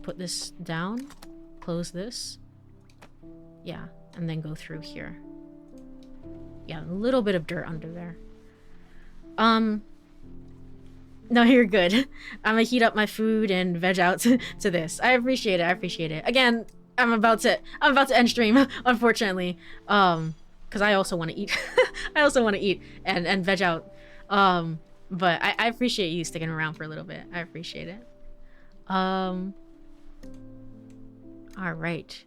Put this down. Close this. Yeah, and then go through here. Yeah, a little bit of dirt under there. No, you're good. I'm gonna heat up my food and veg out to this. I appreciate it. Again, I'm about to end stream, unfortunately. Because I also want to eat. I also want to eat and veg out. But I appreciate you sticking around for a little bit. I appreciate it. All right.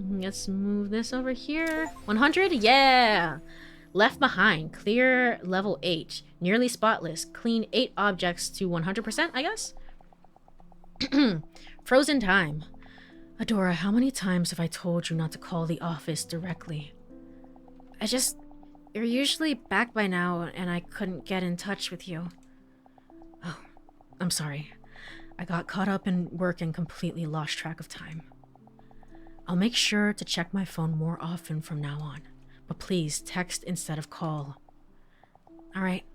Let's move this over here. 100? Yeah! Left behind. Clear level 8. Nearly spotless. Clean 8 objects to 100%, I guess? Frozen time. Adora, how many times have I told you not to call the office directly? You're usually back by now, and I couldn't get in touch with you. Oh, I'm sorry. I got caught up in work and completely lost track of time. I'll make sure to check my phone more often from now on, but please text instead of call. Alright.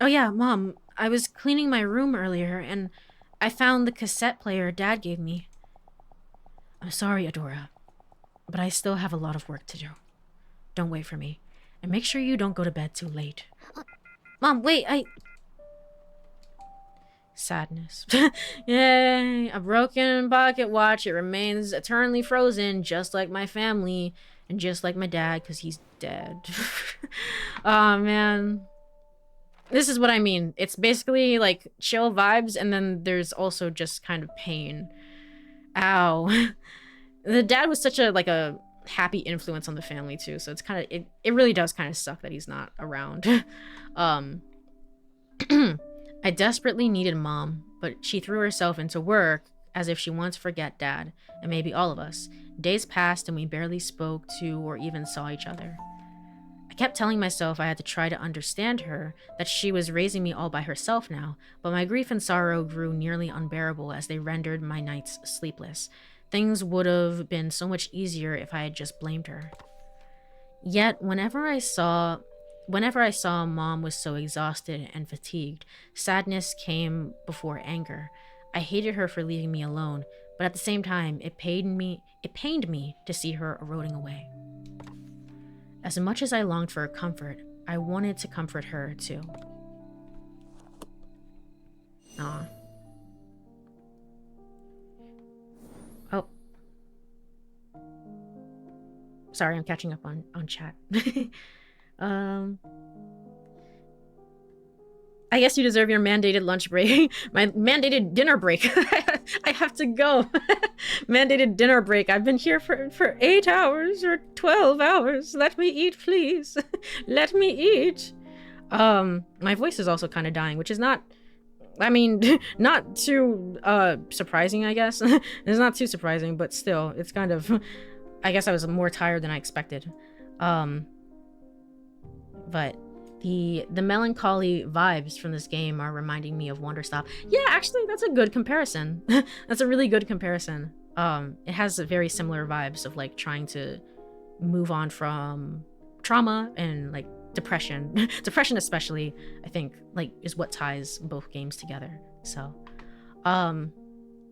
Oh yeah, Mom, I was cleaning my room earlier, and I found the cassette player Dad gave me. I'm sorry, Adora, but I still have a lot of work to do. Don't wait for me, and make sure you don't go to bed too late. Mom, wait, Sadness. Yay, a broken pocket watch. It remains eternally frozen, just like my family, and just like my dad, because he's dead. Oh, man. This is what I mean. It's basically, like, chill vibes, and then there's also just kind of pain. Ow. The dad was such a happy influence on the family too, so it's kind of it really does kind of suck that he's not around. I desperately needed Mom, but she threw herself into work as if she wanted to forget Dad, and maybe all of us. Days passed and we barely spoke to or even saw each other. I kept telling myself I had to try to understand her, that she was raising me all by herself now, but my grief and sorrow grew nearly unbearable as they rendered my nights sleepless. Things would have been so much easier if I had just blamed her. Yet, whenever I saw Mom was so exhausted and fatigued, sadness came before anger. I hated her for leaving me alone, but at the same time, it pained me to see her eroding away. As much as I longed for her comfort, I wanted to comfort her too. Aw. Oh. Sorry, I'm catching up on chat. I guess you deserve your mandated lunch break. My mandated dinner break. I have to go. Mandated dinner break. I've been here for 8 hours or 12 hours. Let me eat, please. Let me eat. My voice is also kind of dying, which is not, I mean, not too surprising, I guess. It's not too surprising, but still, it's kind of, I guess I was more tired than I expected. But the melancholy vibes from this game are reminding me of Wonderstop. Yeah, actually, that's a good comparison. That's a really good comparison. It has very similar vibes of like trying to move on from trauma and like depression. Depression especially, I think, like is what ties both games together. So, but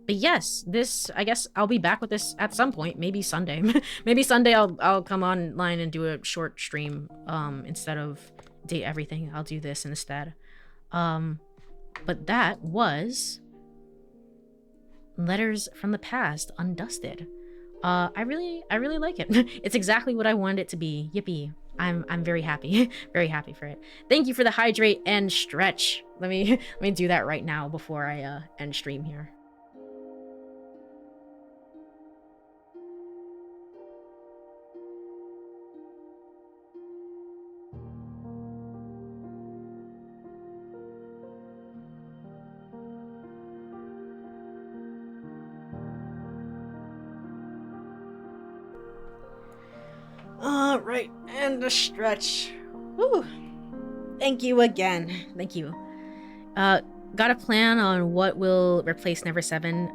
yes, this, I guess I'll be back with this at some point, maybe Sunday. Maybe Sunday I'll come online and do a short stream instead of Date Everything. I'll do this instead. But that was Letters from the Past, Undusted. I really like it. It's exactly what I wanted it to be. Yippee. I'm very happy. Very happy for it. Thank you for the hydrate and stretch. Let me do that right now before I end stream here. Alright, and a stretch. Woo. Thank you again. Thank you. Got a plan on what will replace Never 7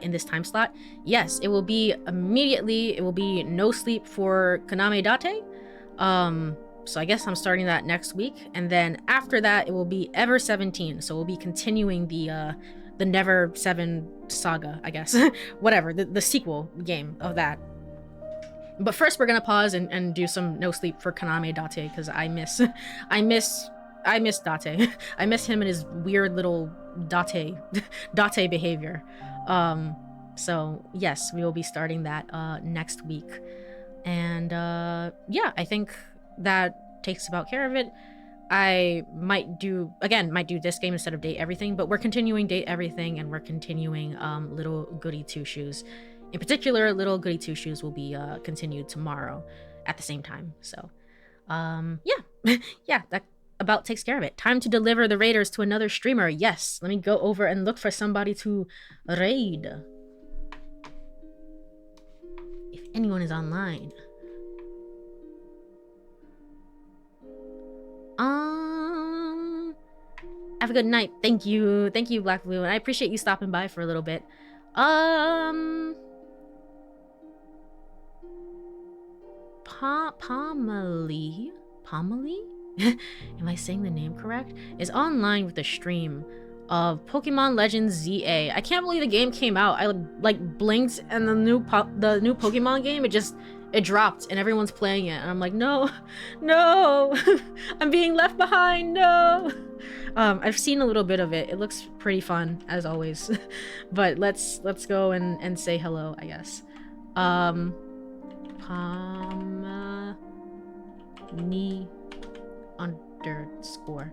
in this time slot? Yes, it will be immediately. It will be No Sleep for Kaname Date. So I guess I'm starting that next week. And then after that, it will be Ever 17. So we'll be continuing the Never 7 saga, I guess. Whatever, the sequel game of that. But first, we're gonna pause and do some No Sleep for Kaname Date because I miss Date. I miss him and his weird little Date behavior. So yes, we will be starting that next week, and yeah, I think that takes about care of it. I might do this game instead of Date Everything, but we're continuing Date Everything and we're continuing Little Goody Two Shoes. In particular, Little Goody Two Shoes will be continued tomorrow at the same time. So, yeah, yeah, that about takes care of it. Time to deliver the raiders to another streamer. Yes, let me go over and look for somebody to raid. If anyone is online. Have a good night. Thank you, Black Blue, and I appreciate you stopping by for a little bit. Pomely? Am I saying the name correct? Is online with the stream of Pokemon Legends ZA. I can't believe the game came out. I like blinked and the new Pokemon game, it dropped and everyone's playing it and I'm like, no, I'm being left behind, no. I've seen a little bit of it. It looks pretty fun as always. But let's go and say hello, I guess. Me underscore.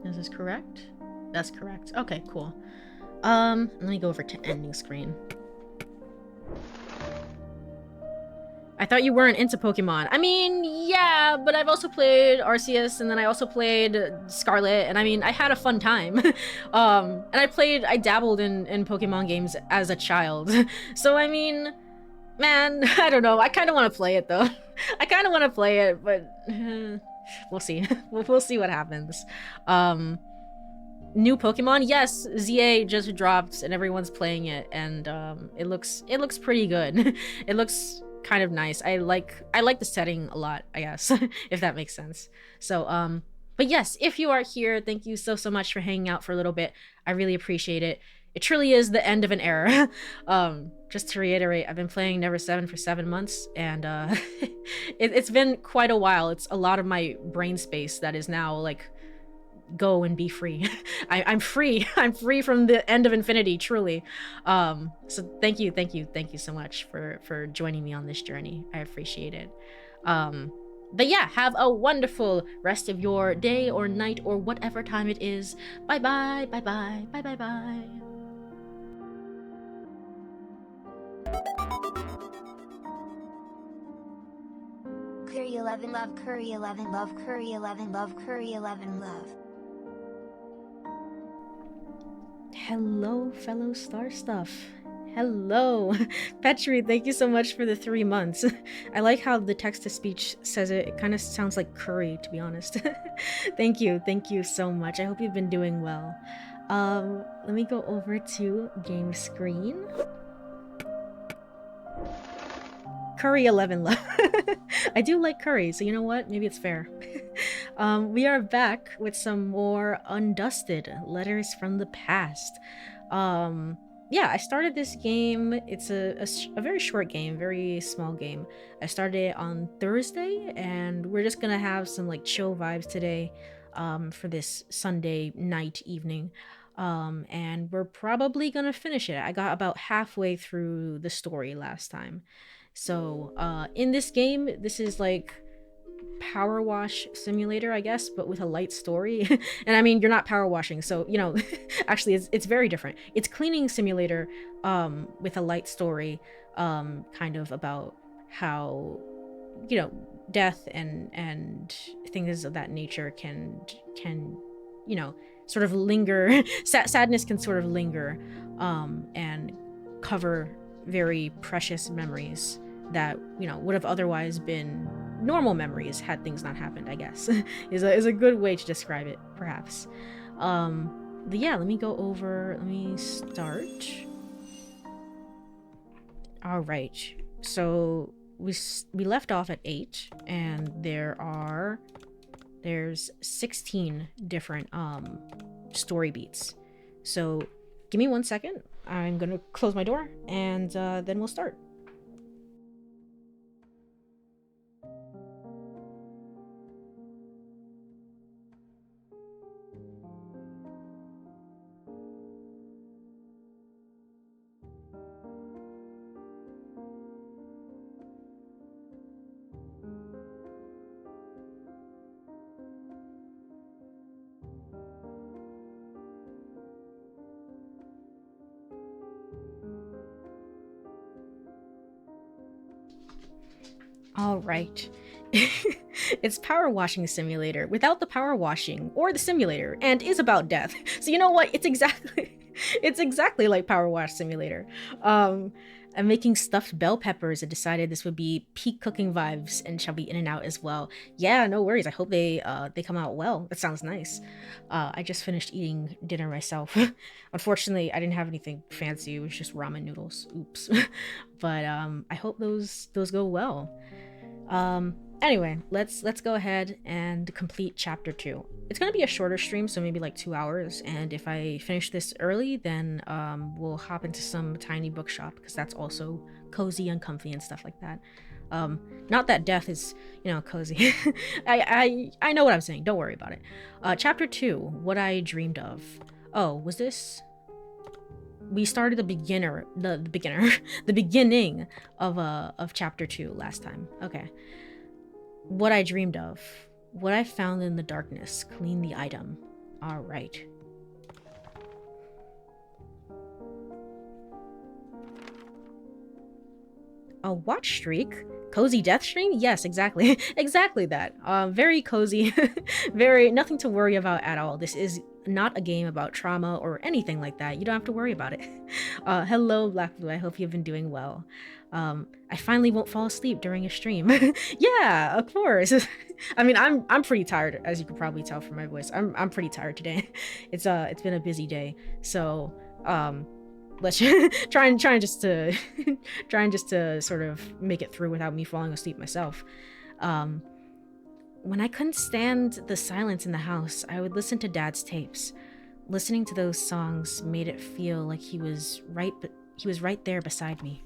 Is this correct? That's correct. Okay, cool. Let me go over to ending screen. I thought you weren't into Pokemon. I mean, yeah, but I've also played Arceus, and then I also played Scarlet, and I mean, I had a fun time. And I dabbled in Pokemon games as a child. So, I mean, man, I don't know. I kind of want to play it, though. I kind of want to play it, but we'll see. We'll see what happens. New Pokemon? Yes, ZA just dropped, and everyone's playing it, and it looks pretty good. It looks kind of nice. I like the setting a lot, I guess, if that makes sense. So but yes, if you are here, thank you so much for hanging out for a little bit. I really appreciate it. It truly is the end of an era. Just to reiterate, I've been playing Never 7 for 7 months, and it's been quite a while. It's a lot of my brain space that is now like, go and be free. I'm free. I'm free from the end of infinity, truly. So thank you so much for joining me on this journey. I appreciate it. But yeah, have a wonderful rest of your day or night or whatever time it is. Bye bye, bye bye, bye bye bye. Courie 11 love, Courie 11 love, Courie 11 love, Courie 11 love. Hello, fellow star stuff. Hello. Petri, thank you so much for the 3 months. I like how the text-to-speech says it. It kind of sounds like curry, to be honest. Thank you so much. I hope you've been doing well. Let me go over to game screen. Curry 11 love. I do like curry, so you know what? Maybe it's fair. We are back with some more Undusted Letters from the Past. Yeah, I started this game. It's a very short game, very small game. I started it on Thursday, and we're just gonna have some like chill vibes today for this Sunday night evening. And we're probably gonna finish it. I got about halfway through the story last time. So in this game, this is like power wash simulator, I guess, but with a light story. And I mean, you're not power washing, so you know, actually it's very different. It's cleaning simulator with a light story, kind of about how, you know, death and things of that nature can you know, sort of linger. Sadness can sort of linger and cover very precious memories that, you know, would have otherwise been normal memories had things not happened, I guess. is a good way to describe it, perhaps. But yeah, let me start. All right, so we left off at 8, and there's 16 different story beats. So give me 1 second. I'm gonna close my door, and then we'll start. All right. It's power washing simulator without the power washing or the simulator, and is about death. So you know what? It's exactly like power wash simulator. I'm making stuffed bell peppers and decided this would be peak cooking vibes and shall be in and out as well. Yeah, no worries. I hope they come out well. That sounds nice. I just finished eating dinner myself. Unfortunately, I didn't have anything fancy. It was just ramen noodles. Oops. But I hope those go well. Anyway, let's go ahead and complete chapter 2. It's gonna be a shorter stream, so maybe like 2 hours, and if I finish this early, then we'll hop into some tiny bookshop, because that's also cozy and comfy and stuff like that. Not that death is, you know, cozy. I know what I'm saying, don't worry about it. Chapter 2, What I Dreamed of. Oh, was this? We started the beginning of chapter 2 last time. Okay. What I dreamed of. What I found in the darkness. Clean the item. All right. A watch streak? Cozy death stream? Yes, exactly. Exactly that. Very cozy. Very nothing to worry about at all. This is not a game about trauma or anything like that. You don't have to worry about it. Hello, Black Blue. I hope you've been doing well. I finally won't fall asleep during a stream. Yeah, of course. I mean, I'm pretty tired, as you can probably tell from my voice. I'm pretty tired today. It's been a busy day. So, let's trying just to sort of make it through without me falling asleep myself. When I couldn't stand the silence in the house, I would listen to Dad's tapes. Listening to those songs made it feel like he was right there beside me.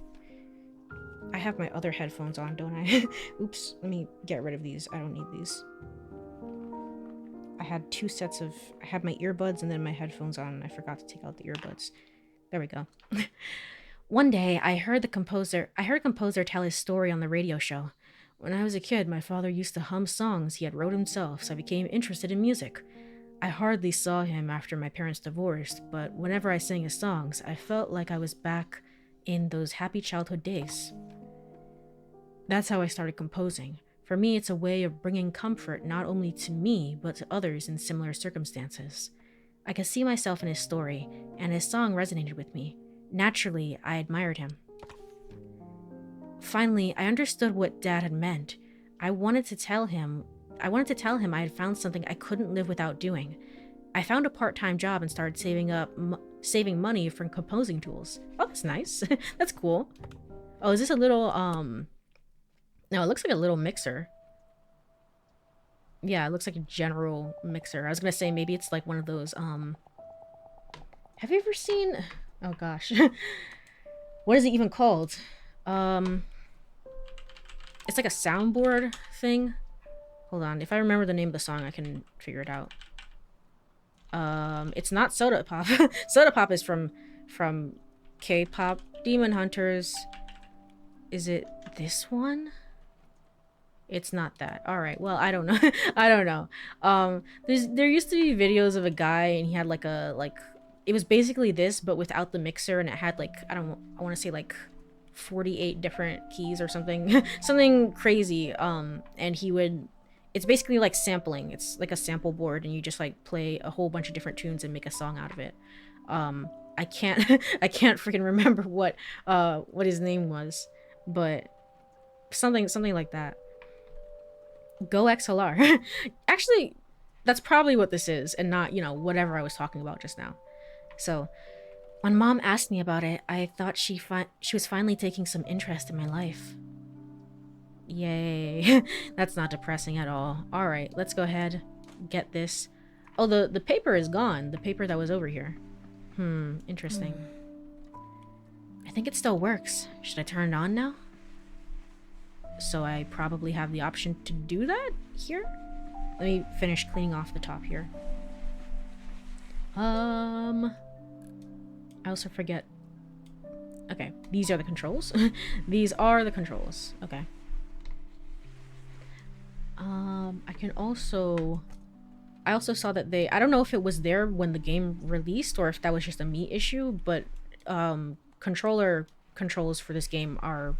I have my other headphones on, don't I? Oops, let me get rid of these. I don't need these. I had I had my earbuds and then my headphones on, and I forgot to take out the earbuds. There we go. One day, I heard composer tell his story on the radio show. When I was a kid, my father used to hum songs he had wrote himself, so I became interested in music. I hardly saw him after my parents divorced, but whenever I sang his songs, I felt like I was back in those happy childhood days. That's how I started composing. For me, it's a way of bringing comfort not only to me, but to others in similar circumstances. I could see myself in his story, and his song resonated with me. Naturally, I admired him. Finally, I understood what Dad had meant. I wanted to tell him I had found something I couldn't live without doing. I found a part-time job and started saving money from composing tools. Oh, that's nice. That's cool. Oh, is this a little no, it looks like a little mixer. Yeah, it looks like a general mixer. I was gonna say maybe it's like one of those have you ever seen, oh gosh. What is it even called? It's like a soundboard thing. Hold on, if I remember the name of the song, I can figure it out. It's not Soda Pop. Soda Pop is from K-pop. Demon Hunters. Is it this one? It's not that. All right. Well, I don't know. I don't know. There used to be videos of a guy and he had like it was basically this but without the mixer, and it had like I want to say like 48 different keys or something. Something crazy. And it's basically like sampling. It's like a sample board and you just like play a whole bunch of different tunes and make a song out of it. I can't I can't freaking remember what his name was, but something like that. Go XLR. Actually, that's probably what this is and not, whatever I was talking about just now. So, when Mom asked me about it, I thought she was finally taking some interest in my life. Yay. That's not depressing at all. All right, let's go ahead, get this. Oh, the paper is gone. The paper that was over here. Interesting. I think it still works. Should I turn it on now? So I probably have the option to do that here. Let me finish cleaning off the top here. I also forget. Okay, these are the controls. These are the controls. Okay. I also saw that I don't know if it was there when the game released or if that was just a me issue, but controller controls for this game are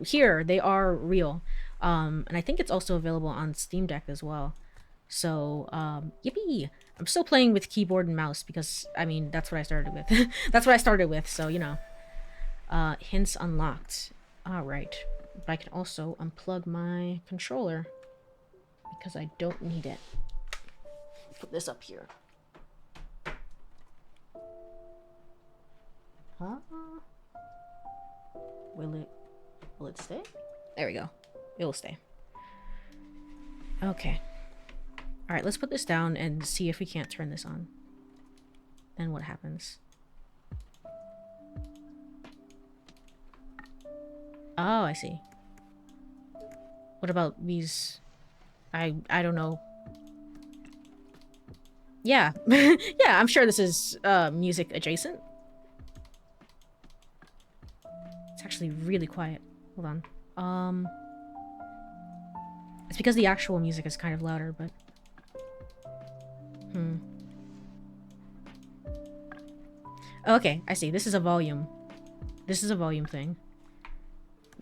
here. They are real. And I think it's also available on Steam Deck as well. So, yippee! I'm still playing with keyboard and mouse because, I mean, that's what I started with. That's what I started with, so, hints unlocked. Alright. But I can also unplug my controller because I don't need it. Put this up here. Huh? Will it stay? There we go. It will stay. Okay. Alright, let's put this down and see if we can't turn this on. Then what happens? Oh, I see. What about these? I don't know. Yeah. Yeah, I'm sure this is music adjacent. It's actually really quiet. Hold on. It's because the actual music is kind of louder, but okay, I see. This is a volume. This is a volume thing.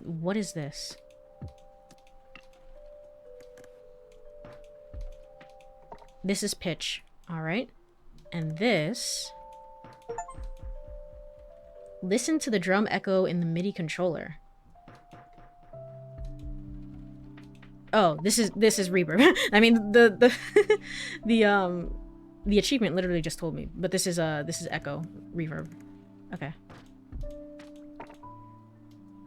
What is this? This is pitch. Alright. And this... Listen to the drum echo in the MIDI controller. Oh, this is reverb. I mean, the achievement literally just told me, but this is echo reverb. Okay.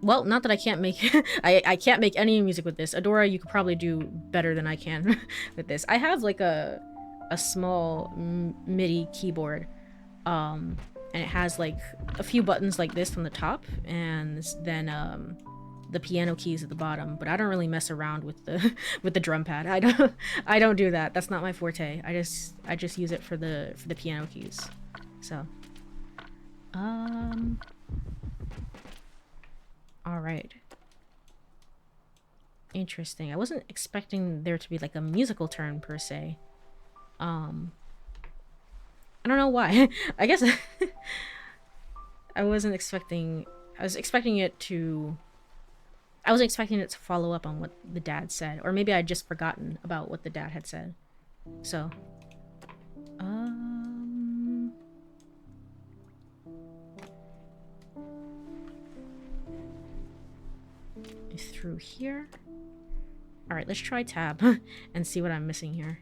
Well, not that I can't make I can't make any music with this. Adora, you could probably do better than I can with this. I have like a small MIDI keyboard, and it has like a few buttons like this on the top, and then the piano keys at the bottom. But I don't really mess around with the drum pad. I don't do that. That's not my forte. I just use it for the piano keys. So, all right. Interesting. I wasn't expecting there to be like a musical turn per se. I don't know why. I guess I wasn't expecting. I was expecting it to. I was expecting it to follow up on what the dad said, or maybe I'd just forgotten about what the dad had said. So, through here. All right, let's try tab and see what I'm missing here.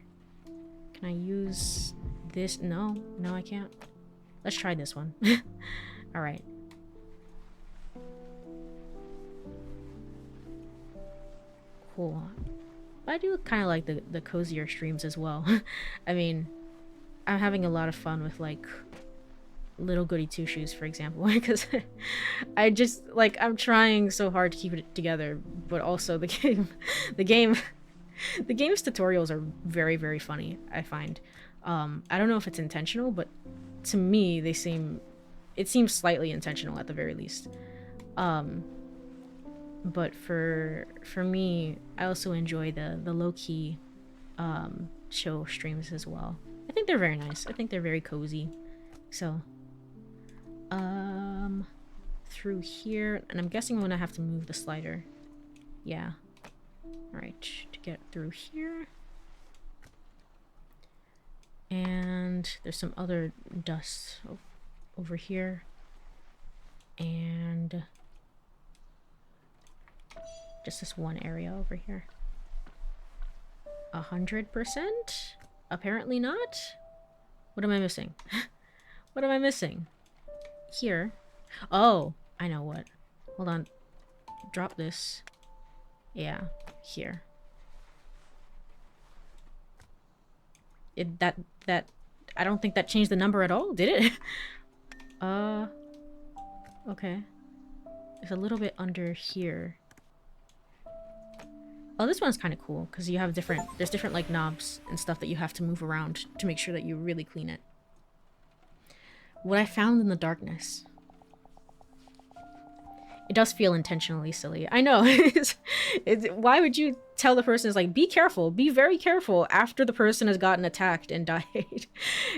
Can I use this? No, I can't. Let's try this one. All right. Cool. I do kind of like the cozier streams as well. I mean, I'm having a lot of fun with like Little Goody Two Shoes, for example, because I just like I'm trying so hard to keep it together, but also the game's tutorials are very, very funny. I find. I don't know if it's intentional, but to me it seems slightly intentional at the very least. But for me, I also enjoy the low-key show streams as well. I think they're very nice. I think they're very cozy. So through here, and I'm guessing I'm gonna have to move the slider. Yeah. Alright, to get through here. And there's some other dust over here. And just this one area over here. 100%? Apparently not? What am I missing? What am I missing? Here. Oh, I know what. Hold on. Drop this. Yeah, here. That I don't think that changed the number at all, did it? Okay. It's a little bit under here. Oh, this one's kind of cool because you have there's different like knobs and stuff that you have to move around to make sure that you really clean it. What I found in the darkness. It does feel intentionally silly. I know. Why would you tell the person, it's like, be careful, be very careful after the person has gotten attacked and died?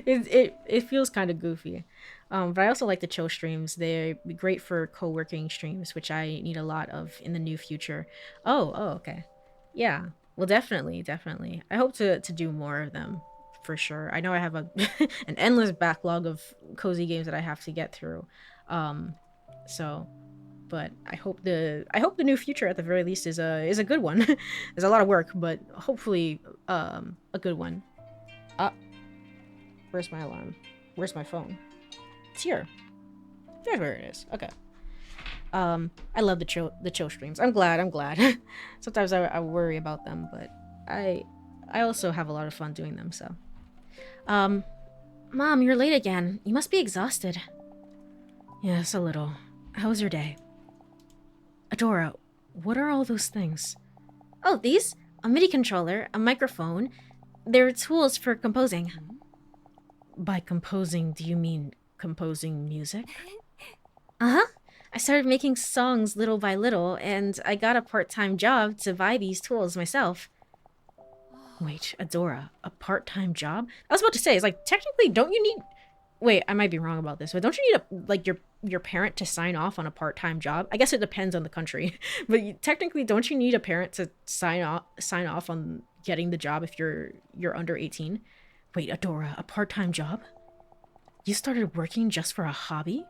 It feels kind of goofy. But I also like the chill streams. They're great for co-working streams, which I need a lot of in the new future. Oh, okay. Yeah. Well, definitely. I hope to do more of them, for sure. I know I have an endless backlog of cozy games that I have to get through. But I hope the new future at the very least is a good one. There's a lot of work, but hopefully a good one. Where's my alarm? Where's my phone? It's here. There's where it is. Okay. I love the chill streams. I'm glad. Sometimes I worry about them, but I also have a lot of fun doing them, so. Mom, you're late again. You must be exhausted. Yes, a little. How was your day? Adora, what are all those things? Oh, these? A MIDI controller, a microphone. They're tools for composing. By composing, do you mean composing music? Uh-huh. I started making songs little by little, and I got a part-time job to buy these tools myself. Wait, Adora, a part-time job? I was about to say, it's like, technically, don't you need... Wait, I might be wrong about this, but don't you need your parent to sign off on a part-time job? I guess it depends on the country, but technically, don't you need a parent to sign off on getting the job if you're under 18? Wait, Adora, a part-time job? You started working just for a hobby?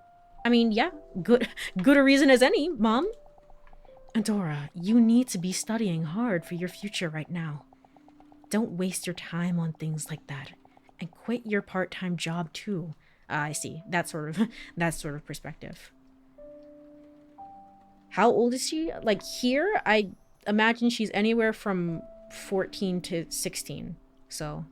I mean, yeah, good a reason as any, Mom. Adora, you need to be studying hard for your future right now. Don't waste your time on things like that. And quit your part-time job too. I see. That sort of perspective. How old is she? Like here, I imagine she's anywhere from 14 to 16. So,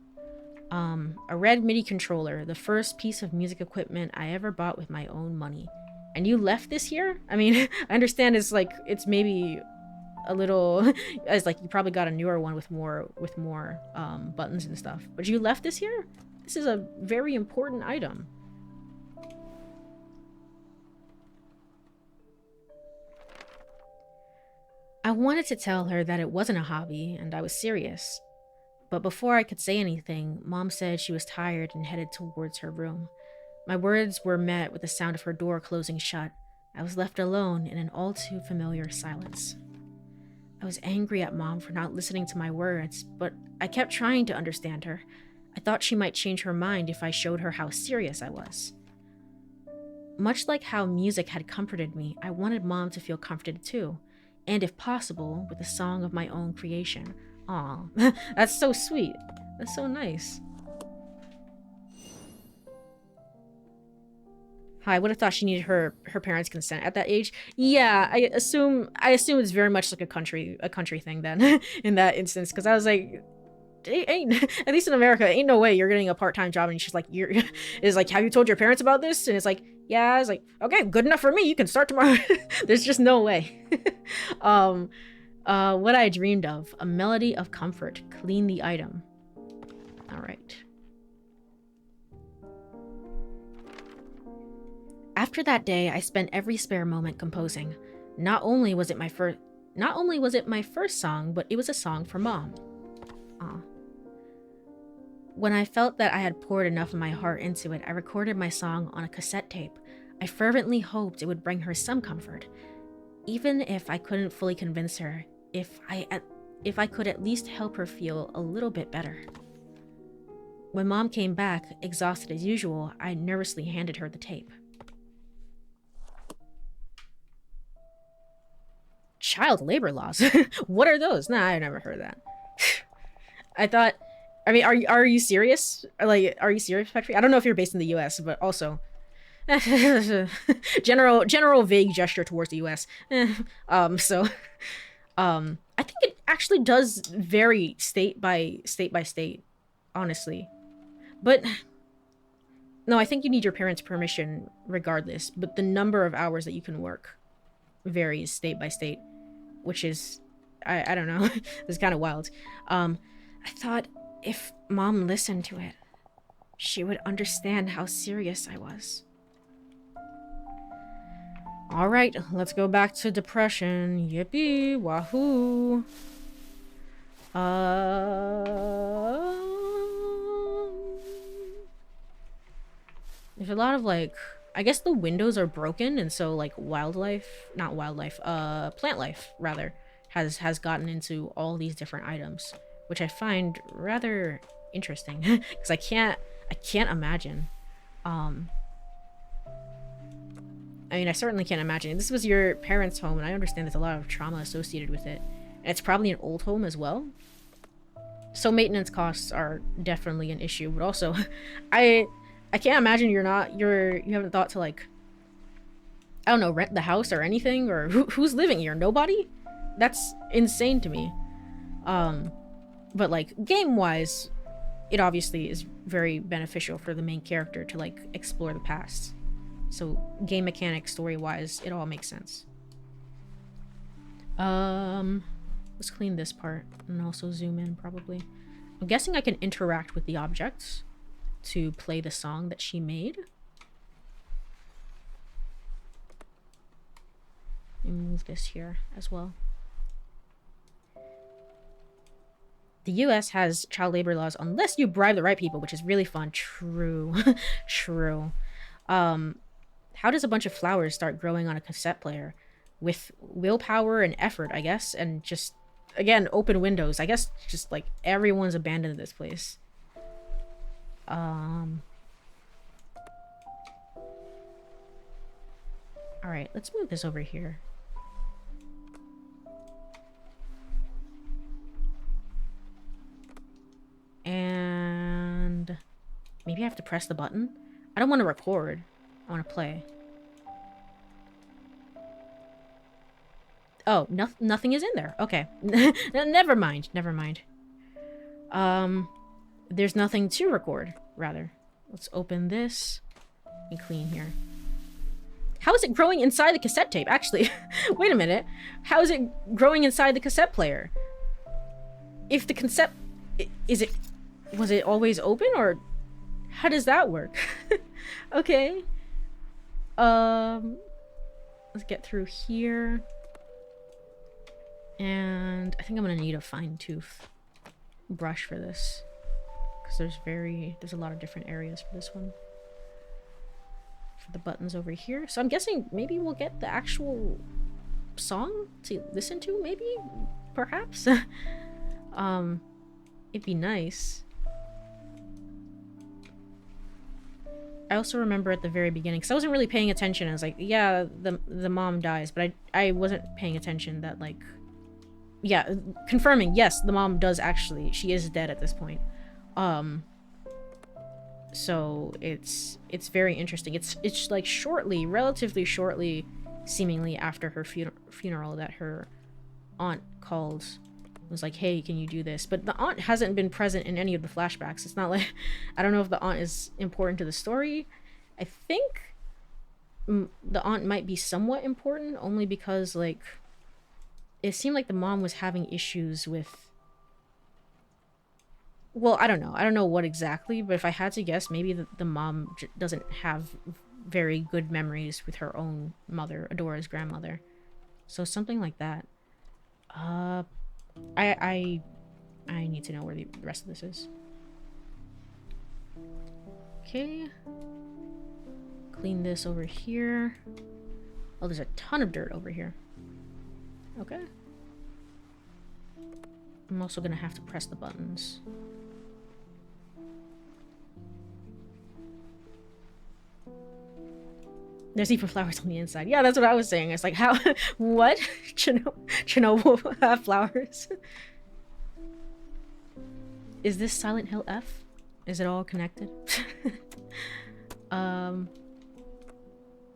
a red MIDI controller, the first piece of music equipment I ever bought with my own money. And you left this here? I mean, I understand it's maybe a little, it's like you probably got a newer one with more buttons and stuff. But you left this here? This is a very important item. I wanted to tell her that it wasn't a hobby and I was serious. But before I could say anything, Mom said she was tired and headed towards her room. My words were met with the sound of her door closing shut. I was left alone in an all too familiar silence. I was angry at Mom for not listening to my words, but I kept trying to understand her. I thought she might change her mind if I showed her how serious I was. Much like how music had comforted me, I wanted Mom to feel comforted too, and if possible, with a song of my own creation. Aw, that's so sweet. That's so nice. I would have thought she needed her parents' consent at that age. Yeah, I assume it's very much like a country thing then in that instance, because I was like, ain't at least in America, ain't no way you're getting a part-time job and she's like, is like, have you told your parents about this? And it's like, yeah. I was like, okay, good enough for me. You can start tomorrow. There's just no way. What I dreamed of, a melody of comfort. Clean the item. All right. After that day, I spent every spare moment composing. Not only was it my first song, but it was a song for Mom. Aw. When I felt that I had poured enough of my heart into it, I recorded my song on a cassette tape. I fervently hoped it would bring her some comfort. Even if I couldn't fully convince her, if I could at least help her feel a little bit better. When Mom came back, exhausted as usual, I nervously handed her the tape. Child labor laws? What are those? Nah, I never heard that. Are you serious? Like, are you serious, Petri? I don't know if you're based in the US, but also... general vague gesture towards the US. I think it actually does vary state by state, honestly. But no, I think you need your parents' permission regardless, but the number of hours that you can work varies state by state, which is, I don't know, it's kind of wild. I thought if Mom listened to it, she would understand how serious I was. All right, let's go back to depression. Yippee, wahoo. There's a lot of, like, I guess the windows are broken, and so, like, plant life, rather, has gotten into all these different items, which I find rather interesting, because I can't imagine. I certainly can't imagine. This was your parents' home, and I understand there's a lot of trauma associated with it. And it's probably an old home as well. So maintenance costs are definitely an issue, but also, I can't imagine you haven't thought to, like, I don't know, rent the house or anything, or who's living here? Nobody? That's insane to me. But, like, game-wise, it obviously is very beneficial for the main character to, like, explore the past. So, game mechanics, story-wise, it all makes sense. Let's clean this part and also zoom in, probably. I'm guessing I can interact with the objects to play the song that she made. And move this here as well. The US has child labor laws unless you bribe the right people, which is really fun. True. True. How does a bunch of flowers start growing on a cassette player? With willpower and effort, I guess, and just, again, open windows. I guess just, like, everyone's abandoned this place. Alright, let's move this over here. And maybe I have to press the button? I don't want to record. I want to play. Oh, nothing is in there. Okay. Never mind. Never mind. There's nothing to record, rather. Let's open this and clean here. How is it growing inside the cassette tape? Actually, wait a minute. How is it growing inside the cassette player? If the cassette... Was it always open, or how does that work? Okay. Let's get through here. And I think I'm gonna need a fine tooth brush for this. Because there's a lot of different areas for this one. For the buttons over here. So I'm guessing maybe we'll get the actual song to listen to, maybe? Perhaps? It'd be nice. I also remember at the very beginning, because I wasn't really paying attention. I was like, yeah, the mom dies, but I wasn't paying attention that, like, yeah, confirming, yes, the mom does actually, she is dead at this point. So it's very interesting. It's like relatively shortly, seemingly after her funeral, that her aunt called, was like, hey, can you do this? But the aunt hasn't been present in any of the flashbacks. It's not like, I don't know if the aunt is important to the story. I think the aunt might be somewhat important, only because, like, it seemed like the mom was having issues with, well, I don't know what exactly, but if I had to guess, maybe the mom doesn't have very good memories with her own mother, Adora's grandmother. So something like that. I need to know where the rest of this is. Okay. Clean this over here. Oh, there's a ton of dirt over here. Okay. I'm also gonna have to press the buttons. There's even flowers on the inside. Yeah, that's what I was saying. It's like, how? What? Chernobyl have flowers? Is this Silent Hill F? Is it all connected? Alright.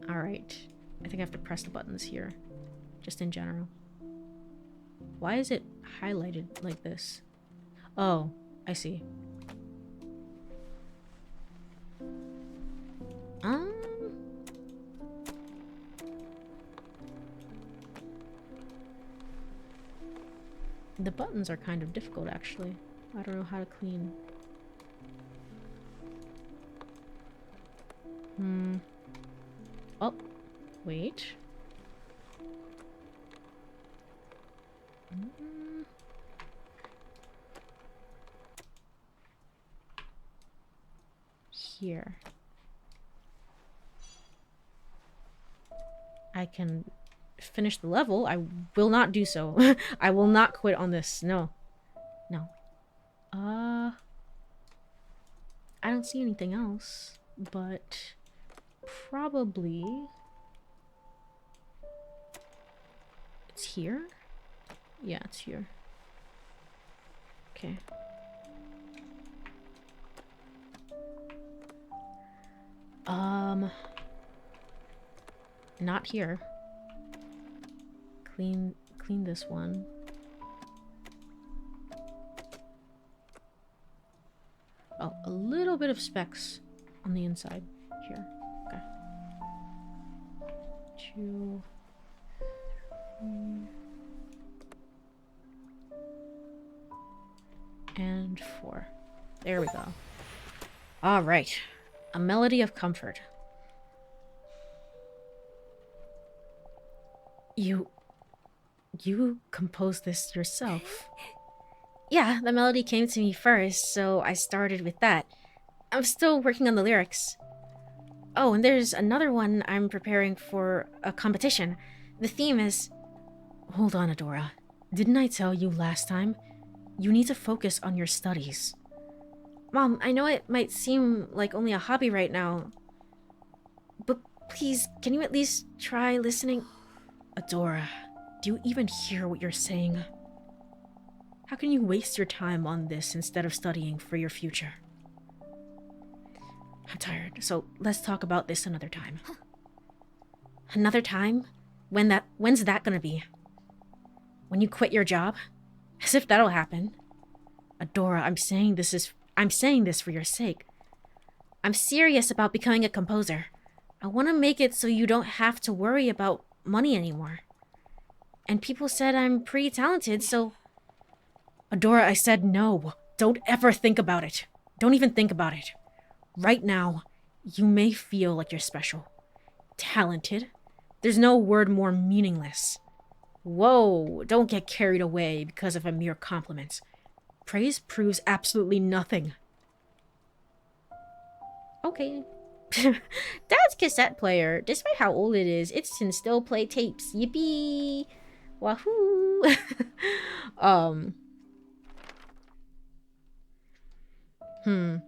I think I have to press the buttons here. Just in general. Why is it highlighted like this? Oh, I see. The buttons are kind of difficult, actually. I don't know how to clean. Oh, wait. Here. I can finish the level. I will not do so. I will not quit on this. No. No. I don't see anything else, but probably it's here? Yeah, it's here. Okay. Not here. Clean this one. Oh, a little bit of specks on the inside here. Okay. 2, 3, and 4. There we go. All right. A melody of comfort. You composed this yourself? Yeah, the melody came to me first, so I started with that. I'm still working on the lyrics. Oh, and there's another one I'm preparing for a competition. The theme is... Hold on, Adora. Didn't I tell you last time? You need to focus on your studies. Mom, I know it might seem like only a hobby right now, but please, can you at least try listening? Adora, do you even hear what you're saying? How can you waste your time on this instead of studying for your future? I'm tired, so let's talk about this another time. Another time? When's that gonna be? When you quit your job? As if that'll happen. Adora, I'm saying this for your sake. I'm serious about becoming a composer. I want to make it so you don't have to worry about money anymore. And people said I'm pretty talented, so... Adora, I said no. Don't ever think about it. Don't even think about it. Right now, you may feel like you're special. Talented? There's no word more meaningless. Whoa, don't get carried away because of a mere compliment. Praise proves absolutely nothing. Okay. Dad's cassette player, despite how old it is, it can still play tapes. Yippee! Wahoo! um. In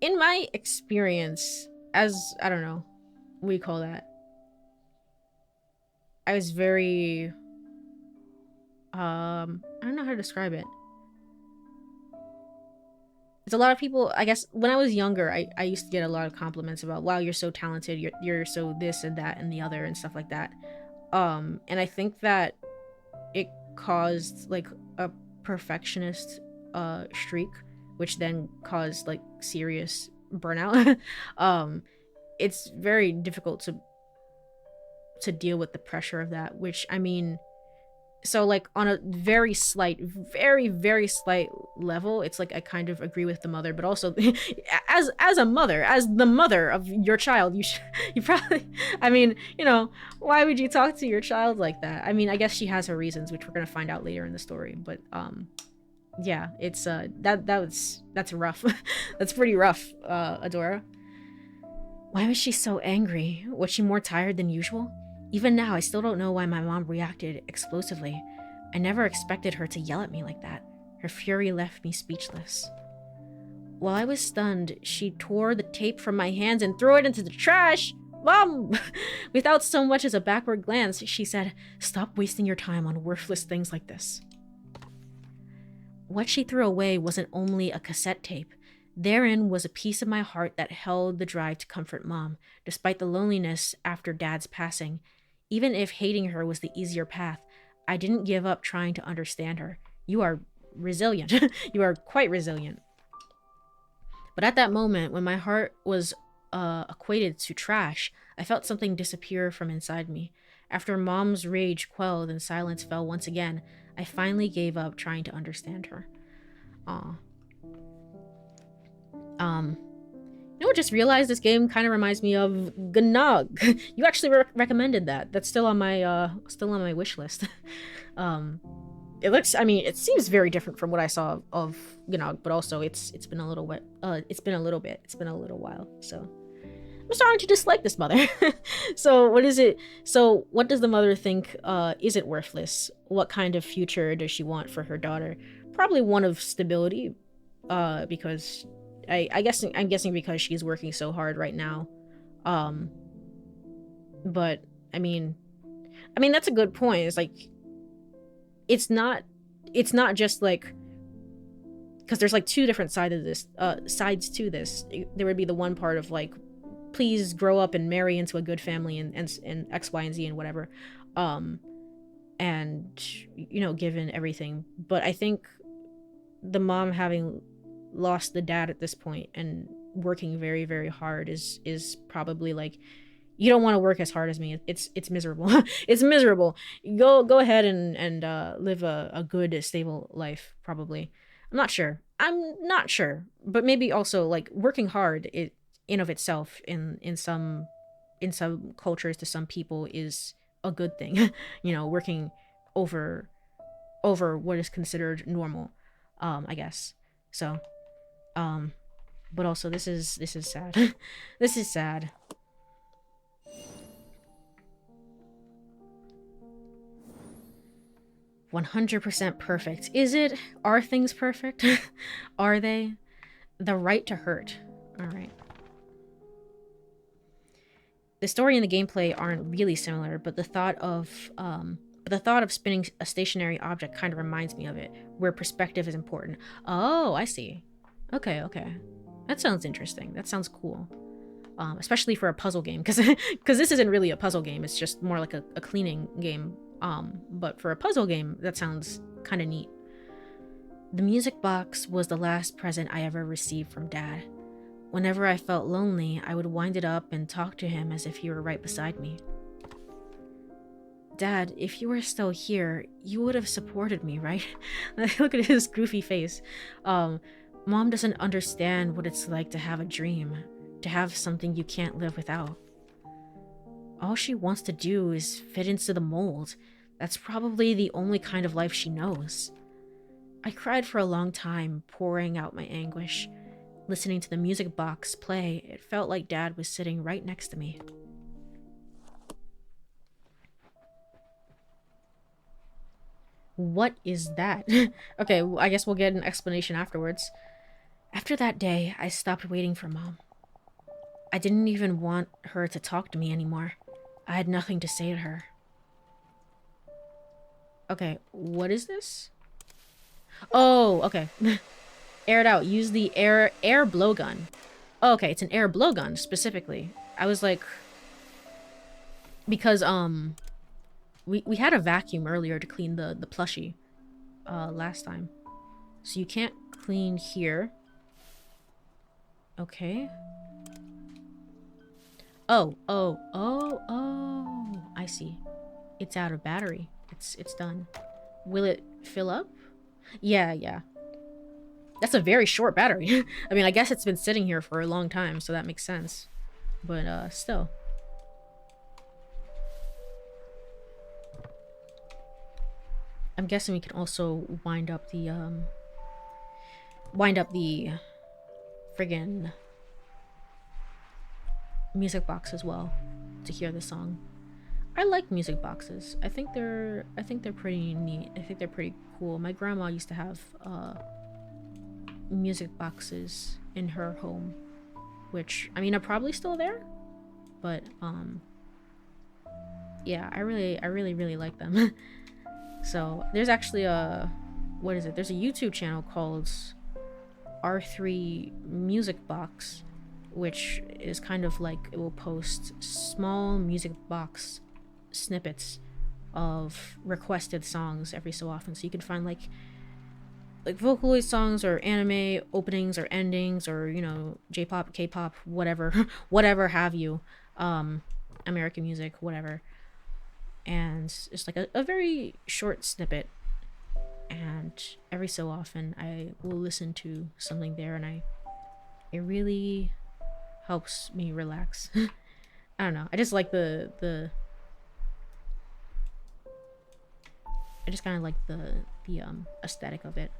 my experience, as, I don't know, what do you call that? I was very, I don't know how to describe it. It's a lot of people, I guess, when I was younger, I used to get a lot of compliments about, wow, you're so talented, you're so this and that and the other and stuff like that. And I think that it caused, like, a perfectionist streak, which then caused, like, serious burnout. It's very difficult to deal with the pressure of that, which, I mean, so, like, on a very slight, very slight level, it's like I kind of agree with the mother, but also as a mother, as the mother of your child, you probably, I mean, you know, why would you talk to your child like that? I mean, I guess she has her reasons, which we're gonna find out later in the story, but yeah, it's that's rough. That's pretty rough, Adora. Why was she so angry? Was she more tired than usual? Even now, I still don't know why my mom reacted explosively. I never expected her to yell at me like that. Her fury left me speechless. While I was stunned, she tore the tape from my hands and threw it into the trash. Mom! Without so much as a backward glance, she said, "Stop wasting your time on worthless things like this." What she threw away wasn't only a cassette tape. Therein was a piece of my heart that held the drive to comfort Mom, despite the loneliness after Dad's passing. Even if hating her was the easier path, I didn't give up trying to understand her. You are resilient. You are quite resilient. But at that moment, when my heart was equated to trash, I felt something disappear from inside me. After Mom's rage quelled and silence fell once again, I finally gave up trying to understand her. Aw. You know, just realized this game kind of reminds me of Gnog. You actually recommended that. That's still on my wish list. It looks, I mean, it seems very different from what I saw of Gnog, but also it's been a little bit. It's been a little while. So I'm starting to dislike this mother. So what is it? So what does the mother think isn't worthless? What kind of future does she want for her daughter? Probably one of stability, because I'm guessing because she's working so hard right now. But I mean that's a good point. It's like it's not just like, because there's like two different sides to this. There would be the one part of like, please grow up and marry into a good family and X, Y, and Z and whatever. And you know, given everything. But I think the mom having lost the dad at this point and working very, very hard is probably like, you don't want to work as hard as me. It's miserable. It's miserable. Go ahead and live a good, stable life, probably. I'm not sure. But maybe also like working hard, it in of itself in some cultures, to some people, is a good thing. You know, working over what is considered normal, I guess. So but also this is sad. This is sad. "100% perfect. Is it? Are things perfect? Are they? The right to hurt." All right. The story and the gameplay aren't really similar, but the thought of spinning a stationary object kind of reminds me of it, where perspective is important. Oh, I see. Okay. That sounds interesting. That sounds cool. Especially for a puzzle game, because this isn't really a puzzle game. It's just more like a cleaning game. But for a puzzle game, that sounds kind of neat. The music box was the last present I ever received from Dad. Whenever I felt lonely, I would wind it up and talk to him as if he were right beside me. "Dad, if you were still here, you would have supported me, right?" Look at his goofy face. Mom doesn't understand what it's like to have a dream, to have something you can't live without. All she wants to do is fit into the mold, That's probably the only kind of life she knows. I cried for a long time, pouring out my anguish. Listening to the music box play, it felt like Dad was sitting right next to me. What is that? Okay, I guess we'll get an explanation afterwards. After that day, I stopped waiting for Mom. I didn't even want her to talk to me anymore. I had nothing to say to her. Okay, what is this? Oh, okay. Air it out. Use the air blowgun. Oh, okay, it's an air blowgun specifically. I was like, because we had a vacuum earlier to clean the plushie last time. So you can't clean here. Okay. Oh, I see. It's out of battery. It's done. Will it fill up? Yeah. That's a very short battery. I mean, I guess it's been sitting here for a long time, so that makes sense. But still. I'm guessing we can also wind up the friggin' music box as well to hear the song. I like music boxes. I think they're pretty neat. I think they're pretty cool. My grandma used to have music boxes in her home, which I mean are probably still there, but yeah, I really like them. So there's actually what is it? There's a YouTube channel called R3 Music Box, which is kind of like it will post small music box snippets of requested songs every so often. So you can find like Vocaloid songs or anime openings or endings or, you know, J-pop, K-pop, whatever, whatever have you, American music, whatever. And it's like a very short snippet, and every so often I will listen to something there, and it really helps me relax. I don't know. I just like the I just kind of like the aesthetic of it.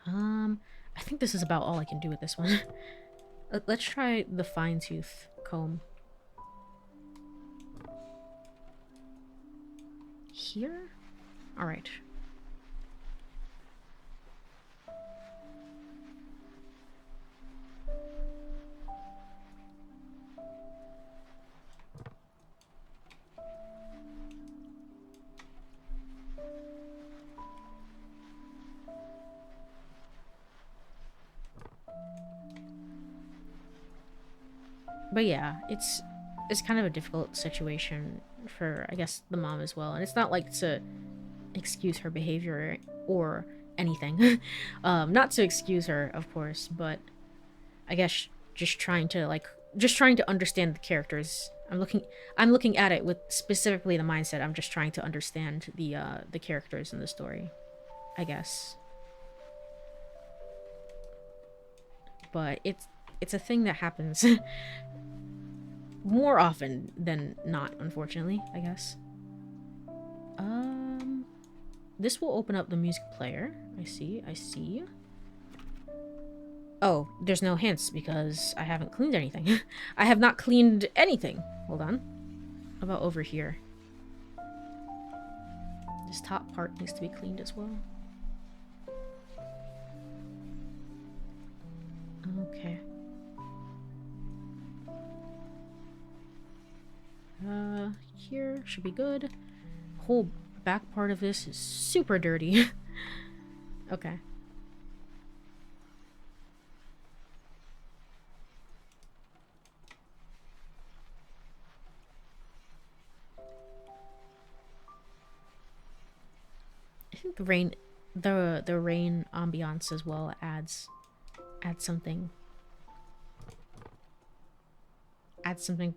I think this is about all I can do with this one. Let's try the fine tooth comb. Here? Alright. But yeah, it's kind of a difficult situation for, I guess, the mom as well. And it's not like to excuse her behavior or anything. Not to excuse her, of course, but I guess just trying to understand the characters. I'm looking at it with specifically the mindset. I'm just trying to understand the characters in the story, I guess. But it's a thing that happens more often than not, unfortunately, I guess. This will open up the music player. I see. Oh, there's no hints because I haven't cleaned anything. I have not cleaned anything. Hold on. How about over here? This top part needs to be cleaned as well. Okay. Here should be good. Whole back part of this is super dirty. Okay. I think the rain ambiance as well adds something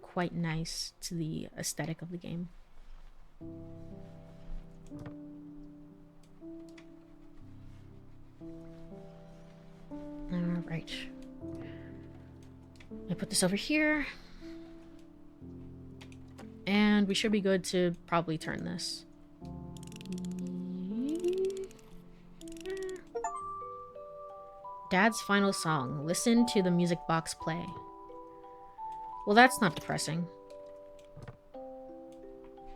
quite nice to the aesthetic of the game. Alright. I put this over here. And we should be good to probably turn this. Dad's final song. Listen to the music box play. Well, that's not depressing.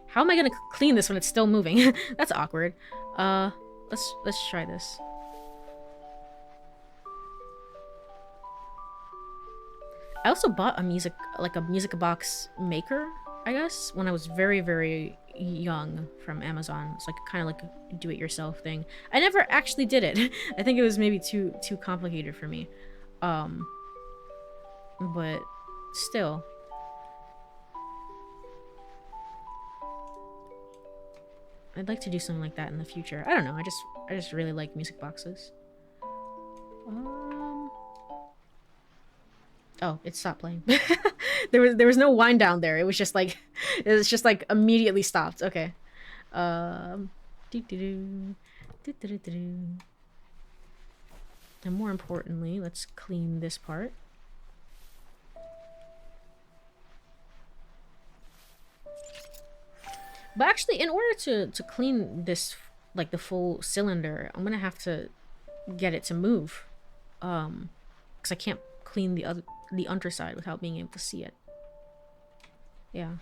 How am I gonna clean this when it's still moving? That's awkward. Let's try this. I also bought a music box maker, I guess, when I was very, very young from Amazon. It's like kind of like a do-it-yourself thing. I never actually did it. I think it was maybe too complicated for me. But still. I'd like to do something like that in the future. I don't know. I just really like music boxes. Oh, it stopped playing. there was no wind down there. It was just like immediately stopped. Okay. And more importantly, let's clean this part. But actually, in order to clean this, like the full cylinder, I'm gonna have to get it to move. Because I can't clean the underside without being able to see it. Yeah.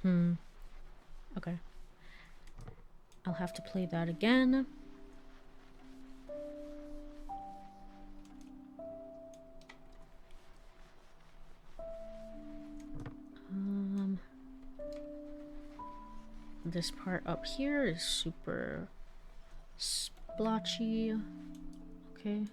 Okay. I'll have to play that again. This part up here is super splotchy. Okay.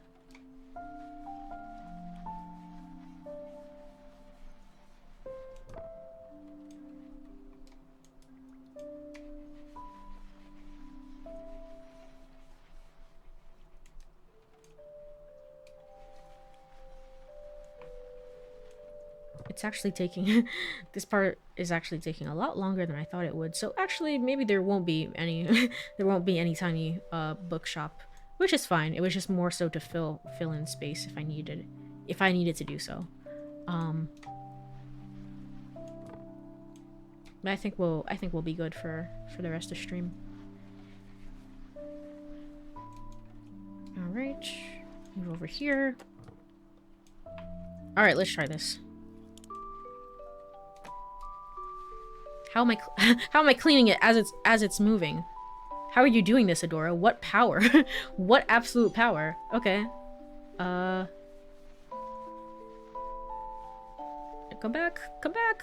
It's actually taking this part is actually taking a lot longer than I thought it would. So actually maybe there won't be any there won't be any tiny bookshop, which is fine. It was just more so to fill in space if I needed to do so. But I think we'll be good for the rest of the stream. All right. Move over here. All right, let's try this. How am I cleaning it as it's moving? How are you doing this, Adora? What power? What absolute power? Okay. Come back. Come back.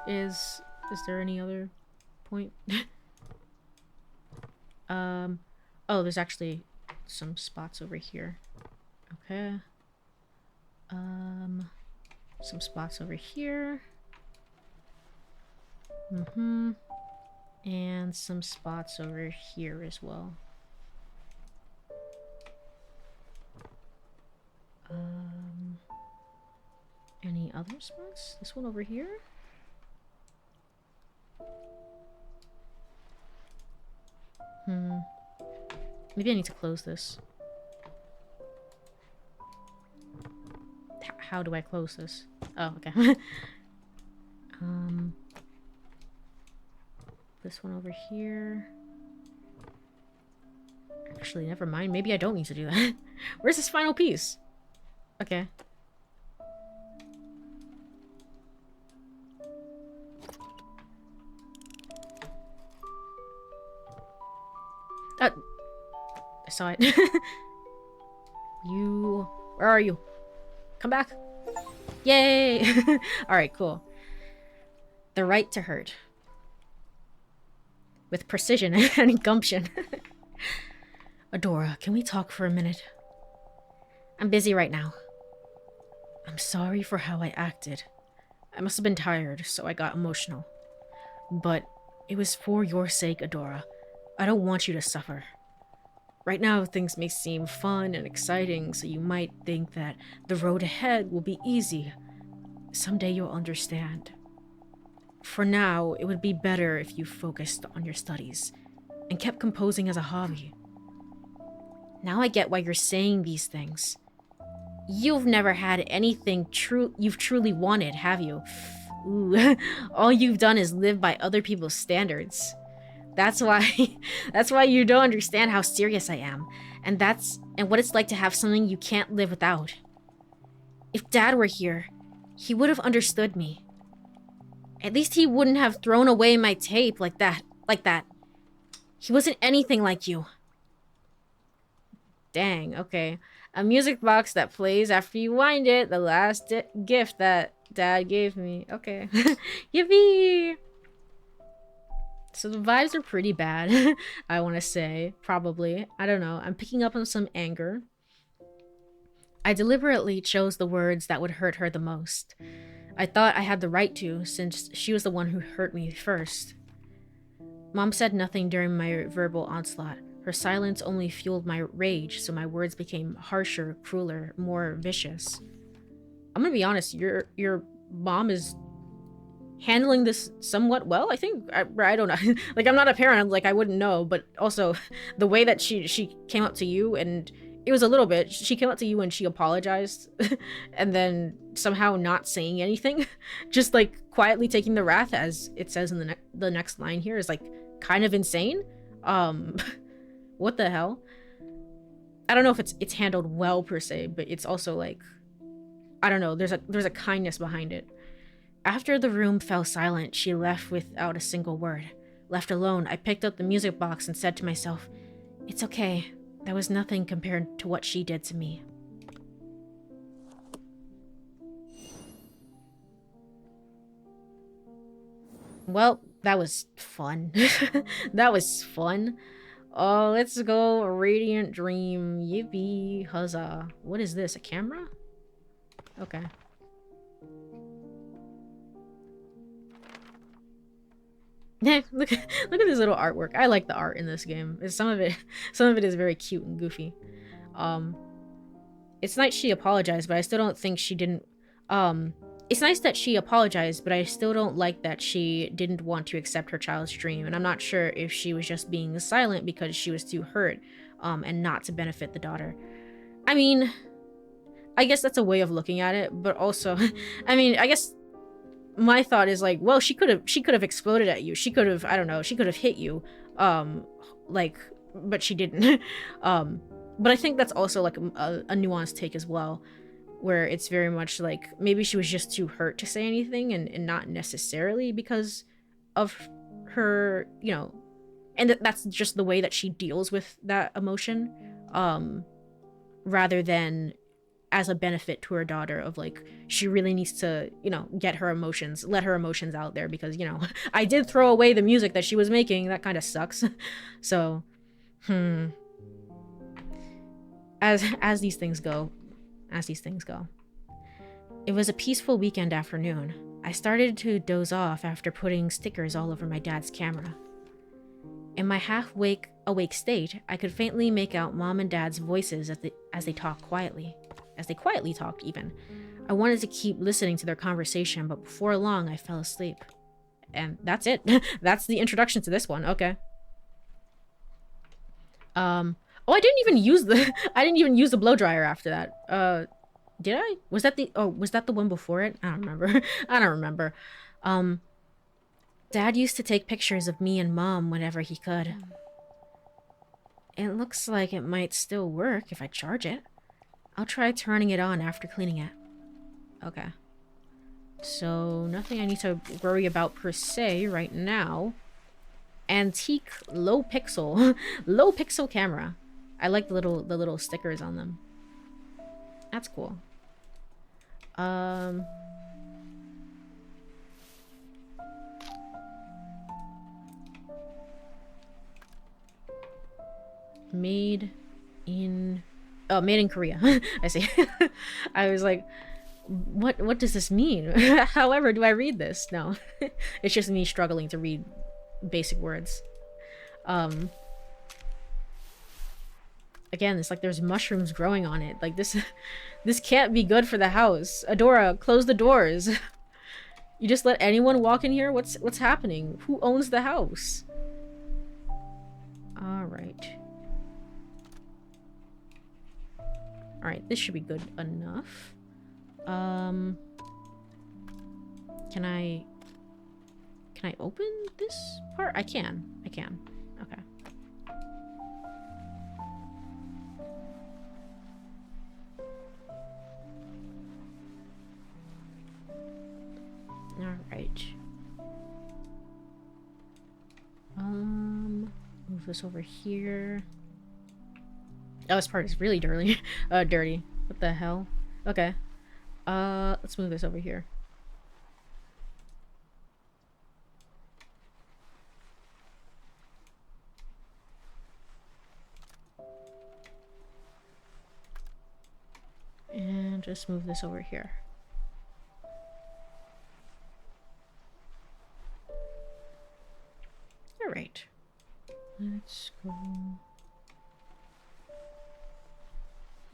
Is there any other point? Oh, there's actually some spots over here. Okay. Some spots over here. And some spots over here as well. Any other spots? This one over here? Maybe I need to close this. How do I close this? Oh, okay. This one over here. Actually, never mind. Maybe I don't need to do that. Where's this final piece? Okay. I saw it. Where are you? Come back. Yay! Alright, cool. The right to hurt. With precision and gumption. Adora, can we talk for a minute? I'm busy right now. I'm sorry for how I acted. I must have been tired, so I got emotional. But it was for your sake, Adora. I don't want you to suffer. Right now, things may seem fun and exciting, so you might think that the road ahead will be easy. Someday you'll understand. For now, it would be better if you focused on your studies and kept composing as a hobby. Now I get why you're saying these things. You've never had anything you've truly wanted, have you? Ooh, all you've done is live by other people's standards. That's why that's why you don't understand how serious I am. And what it's like to have something you can't live without. If Dad were here, he would have understood me. At least he wouldn't have thrown away my tape like that. He wasn't anything like you. Dang, okay. A music box that plays after you wind it. The last gift that Dad gave me. Okay. Yippee! So the vibes are pretty bad, I want to say. Probably. I don't know. I'm picking up on some anger. I deliberately chose the words that would hurt her the most. I thought I had the right to, since she was the one who hurt me first. Mom said nothing during my verbal onslaught. Her silence only fueled my rage, so my words became harsher, crueler, more vicious. I'm gonna be honest, your mom is handling this somewhat well, I think. I don't know. Like, I'm not a parent, like, I wouldn't know, but also the way that she came up to you, and it was a little bit, she came up to you and she apologized and then somehow not saying anything, just like quietly taking the wrath, as it says in the next line here, is like kind of insane. What the hell? I don't know if it's handled well per se, but it's also like, I don't know, there's a kindness behind it. After the room fell silent, she left without a single word. Left alone, I picked up the music box and said to myself, "It's okay. That was nothing compared to what she did to me." Well, that was fun. That was fun. Oh, let's go. Radiant Dream. Yippee. Huzzah. What is this? A camera? Okay. look at this little artwork. I like the art in this game. Some of it is very cute and goofy. It's nice she apologized, but I still don't think she didn't. It's nice that she apologized, but I still don't like that she didn't want to accept her child's dream, and I'm not sure if she was just being silent because she was too hurt, and not to benefit the daughter. I mean, I guess that's a way of looking at it, but also, I mean, I guess my thought is like, well, she could have exploded at you. She could have, I don't know, she could have hit you, like, but she didn't. But I think that's also like a nuanced take as well, where it's very much like maybe she was just too hurt to say anything, and not necessarily because of her, you know, and that's just the way that she deals with that emotion, rather than as a benefit to her daughter, of like, she really needs to, you know, let her emotions out there, because, you know, I did throw away the music that she was making. That kind of sucks. So, as these things go. It was a peaceful weekend afternoon. I started to doze off after putting stickers all over my dad's camera. In my awake state, I could faintly make out Mom and Dad's voices as they talked quietly. As they quietly talked, even. I wanted to keep listening to their conversation, but before long, I fell asleep. And that's it. That's the introduction to this one. Okay. Oh, I didn't even use the blow dryer after that. Did I? Was that the one before it? I don't remember. Dad used to take pictures of me and Mom whenever he could. It looks like it might still work if I charge it. I'll try turning it on after cleaning it. Okay. So, nothing I need to worry about per se right now. Antique low pixel camera. I like the little stickers on them. That's cool. Made in Korea. I see. I was like, what does this mean? However, do I read this? No. It's just me struggling to read basic words. Again, it's like there's mushrooms growing on it. Like, this can't be good for the house. Adora, close the doors. You just let anyone walk in here? What's happening? Who owns the house? All right. Alright, this should be good enough. Can I open this part? I can. Okay. Alright. Move this over here. Oh, this part is really dirty. Dirty. What the hell? Okay. Let's move this over here. And just move this over here. Alright. Let's go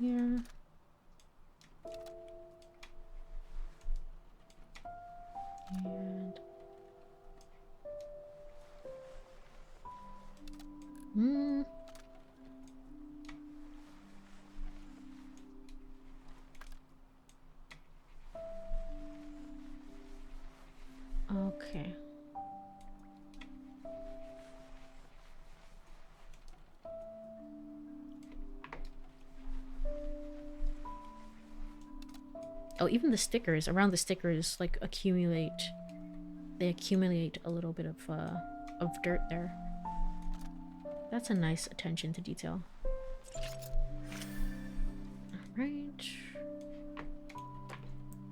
here. And okay. Oh, even the stickers, around the stickers, like, accumulate. They accumulate a little bit of dirt there. That's a nice attention to detail. Alright.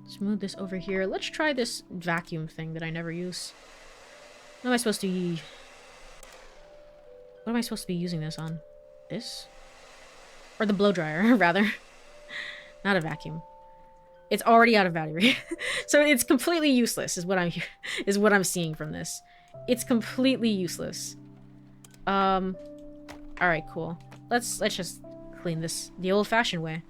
Let's move this over here. Let's try this vacuum thing that I never use. What am I supposed to What am I supposed to be using this on? This? Or the blow dryer, rather. Not a vacuum. It's already out of battery. So it's completely useless is what I'm seeing from this. It's completely useless. Alright, cool. Let's just clean this the old-fashioned way.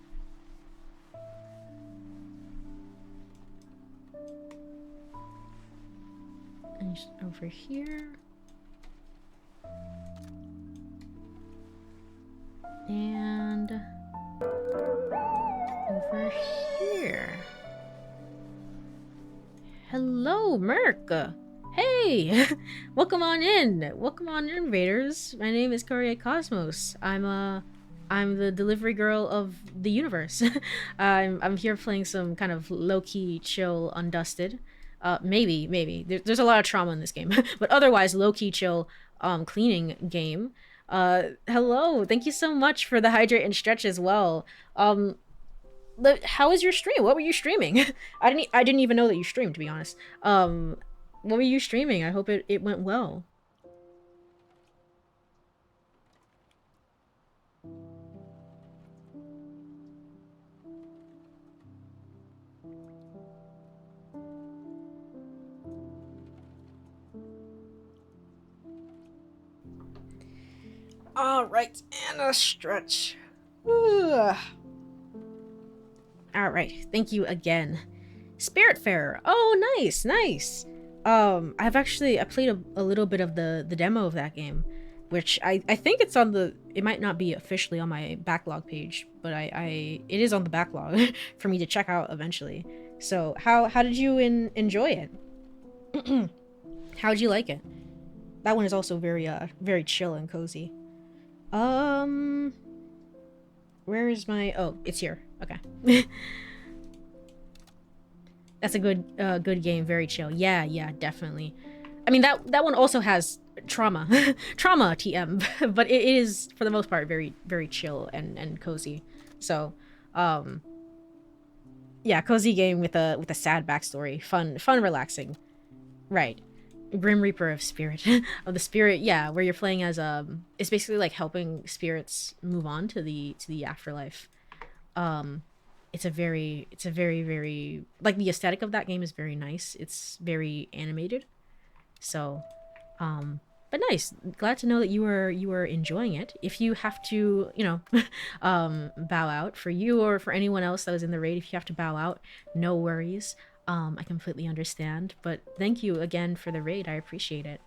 And just over here. And over here. Hello, Merc. Hey, welcome on in. Welcome on in, Raiders. My name is Courie Cosmos. I'm the delivery girl of the universe. I'm here playing some kind of low-key, chill, Undusted. Maybe. There's a lot of trauma in this game, but otherwise low-key, chill, cleaning game. Hello. Thank you so much for the hydrate and stretch as well. How was your stream? What were you streaming? I didn't even know that you streamed, to be honest. What were you streaming? I hope it went well. Alright, and a stretch. Alright, thank you again. Spiritfarer. Oh, nice. I played a little bit of the demo of that game, which I think it's on the, it might not be officially on my backlog page, but it is on the backlog for me to check out eventually. So how did you enjoy it? How'd you like it? That one is also very chill and cozy. Where is my, oh, it's here. Okay. That's a good game, very chill. Yeah, definitely. I mean, that one also has trauma. Trauma TM, but it is for the most part very chill and cozy. So, yeah, cozy game with a sad backstory. Fun, relaxing. Right. Grim Reaper of Spirit. Of the Spirit, yeah, where you're playing as it's basically like helping spirits move on to the afterlife. It's a very like, the aesthetic of that game is very nice. It's very animated. So, but nice. Glad to know that you were enjoying it. If you have to, bow out, for you or for anyone else that was in the raid, if you have to bow out, no worries. I completely understand, but thank you again for the raid. I appreciate it.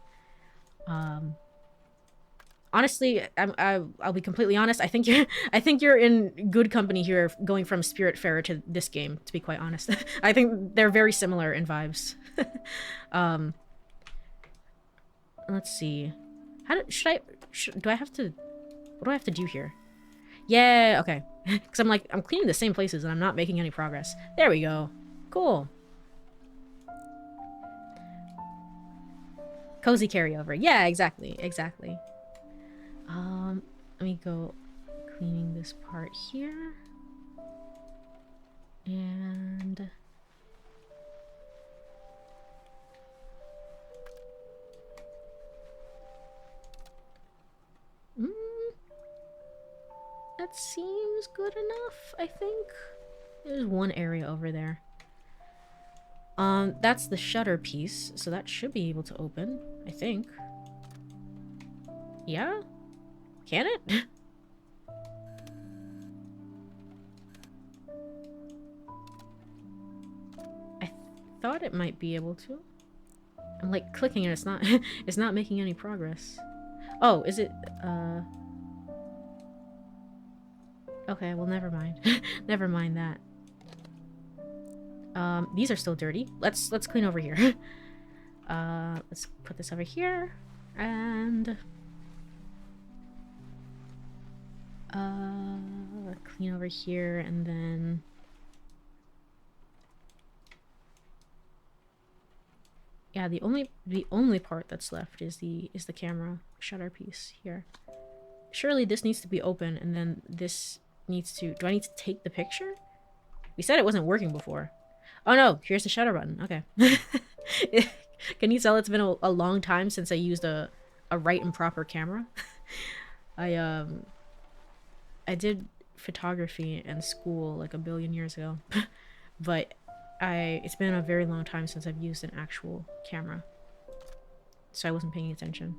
Honestly, I'll be completely honest. I think you're in good company here, going from Spiritfarer to this game. To be quite honest, I think they're very similar in vibes. um, let's see. Do I have to? What do I have to do here? Yeah, okay. Because I'm cleaning the same places and I'm not making any progress. There we go. Cool. Cozy carryover. Yeah, exactly. Exactly. Let me go cleaning this part here. And... that seems good enough, I think. There's one area over there. That's the shutter piece, so that should be able to open, I think. Yeah? Can it? I thought it might be able to. I'm like clicking and it's not it's not making any progress. Oh, is it okay, well never mind. Never mind that. These are still dirty. Let's clean over here. Let's put this over here and clean over here, and then yeah, the only part that's left is the camera shutter piece here. Surely this needs to be open, and then this needs to... Do I need to take the picture? We said it wasn't working before. Oh no, here's the shutter button. Okay. Can you tell it's been a long time since I used a right and proper camera? I did photography in school like a billion years ago. But it's been a very long time since I've used an actual camera. So I wasn't paying attention.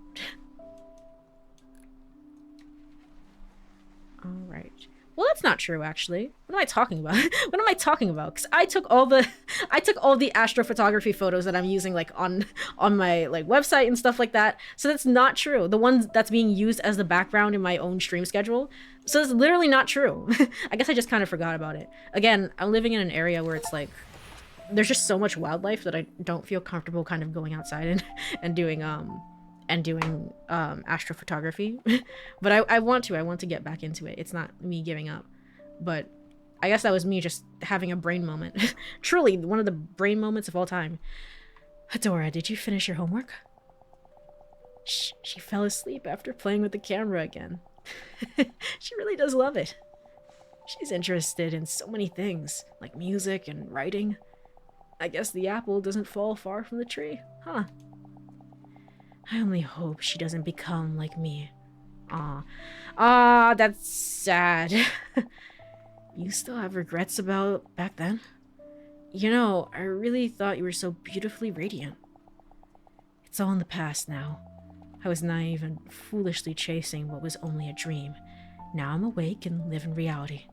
Alright. Well, that's not true, actually. What am I talking about? What am I talking about? Because I took all the astrophotography photos that I'm using like on my like website and stuff like that. So that's not true. The ones that's being used as the background in my own stream schedule. So it's literally not true. I guess I just kind of forgot about it. Again, I'm living in an area where it's like there's just so much wildlife that I don't feel comfortable kind of going outside and doing astrophotography. But I want to get back into it. It's not me giving up, but I guess that was me just having a brain moment. Truly one of the brain moments of all time. Adora, did you finish your homework? Shh, she fell asleep after playing with the camera again. She really does love it. She's interested in so many things, like music and writing. I guess the apple doesn't fall far from the tree, huh? I only hope she doesn't become like me. Aw, that's sad. You still have regrets about back then? You know, I really thought you were so beautifully radiant. It's all in the past now. I was naive and foolishly chasing what was only a dream. Now I'm awake and live in reality.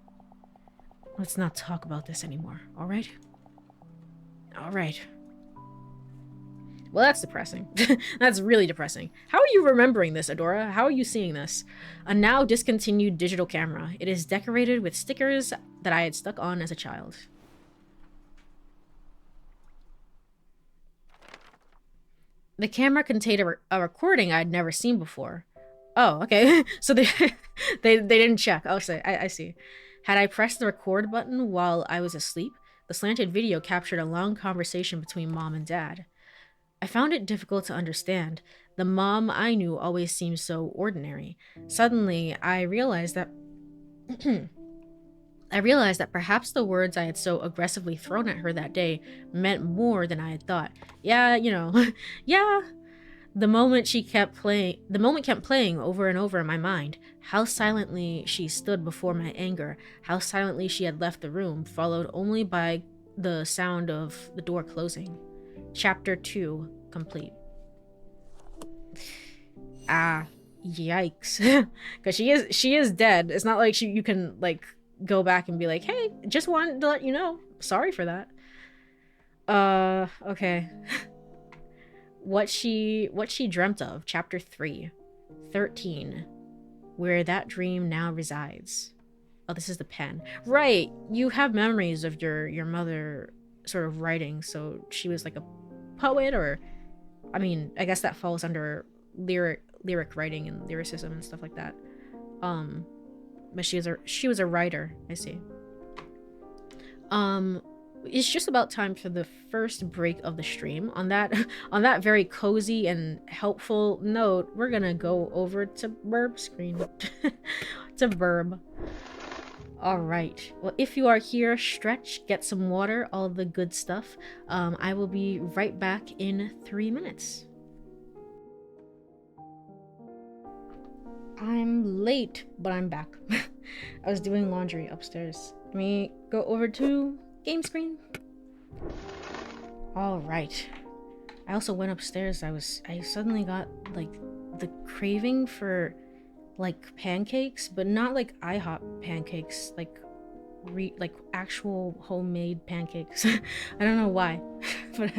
Let's not talk about this anymore, alright? Alright. Well, that's depressing. That's really depressing. How are you remembering this, Adora? How are you seeing this? A now discontinued digital camera. It is decorated with stickers that I had stuck on as a child. The camera contained a recording I'd never seen before. Oh, okay. So they they didn't check. Oh, so I see. Had I pressed the record button while I was asleep, the slanted video captured a long conversation between Mom and Dad. I found it difficult to understand. The Mom I knew always seemed so ordinary. Suddenly, I realized that perhaps the words I had so aggressively thrown at her that day meant more than I had thought. Yeah, you know. Yeah. The moment kept playing over and over in my mind. How silently she stood before my anger, how silently she had left the room, followed only by the sound of the door closing. Chapter 2 complete. Ah, yikes. Because she is dead. It's not like you can like go back and be like, hey, just wanted to let you know. Sorry for that. Okay. What she dreamt of, chapter 3. 13. where that dream now resides. Oh, this is the pen. Right, you have memories of your mother sort of writing, so she was like a poet, or I mean, I guess that falls under lyric writing and lyricism and stuff like that. But she was a writer, I see. It's just about time for the first break of the stream. On that on that very cozy and helpful note, we're gonna go over to Burb screen. To Burb. Alright. Well, if you are here, stretch, get some water, all the good stuff. I will be right back in 3 minutes. I'm late, but I'm back. I was doing laundry upstairs. Let me go over to game screen. Alright. I also went upstairs. I suddenly got like the craving for like pancakes, but not like IHOP pancakes, like actual homemade pancakes. I don't know why, but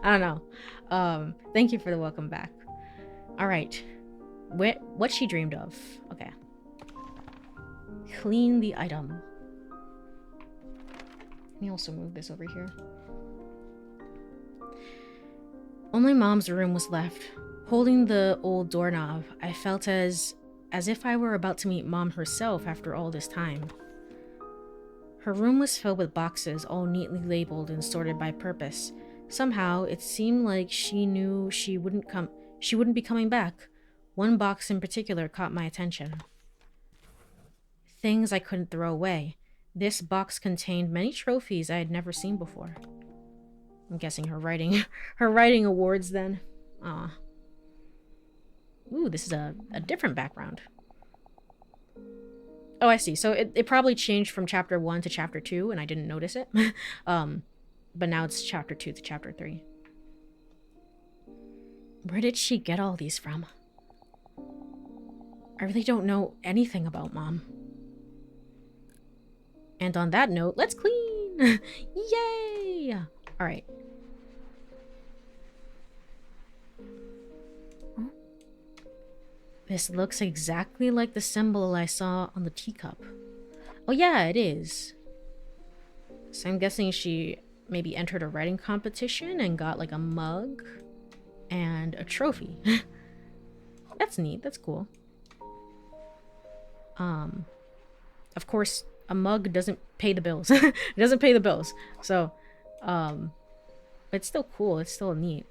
I don't know. Thank you for the welcome back. Alright. What she dreamed of. Okay. Clean the item. Let me also move this over here. Only Mom's room was left. Holding the old doorknob, I felt as if I were about to meet Mom herself after all this time. Her room was filled with boxes, all neatly labeled and sorted by purpose. Somehow, it seemed like she knew she wouldn't be coming back. One box in particular caught my attention. Things I couldn't throw away. This box contained many trophies I had never seen before. I'm guessing her writing awards then. Aw. Ooh, this is a different background. Oh, I see. So it probably changed from chapter 1 to chapter 2 and I didn't notice it. But now it's chapter 2 to chapter 3. Where did she get all these from? I really don't know anything about Mom. And on that note, let's clean! Yay! Alright. This looks exactly like the symbol I saw on the teacup. Oh yeah, it is. So I'm guessing she maybe entered a writing competition and got like a mug and a trophy. That's neat, that's cool. Of course, a mug doesn't pay the bills. It doesn't pay the bills. So, but it's still cool. It's still neat.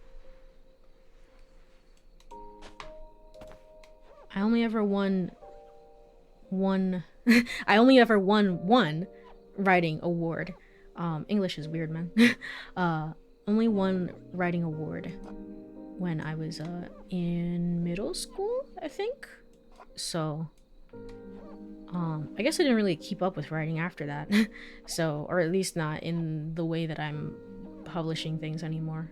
I only ever won one writing award. English is weird, man. Only one writing award when I was in middle school, I think. So I guess I didn't really keep up with writing after that. So, or at least not in the way that I'm publishing things anymore.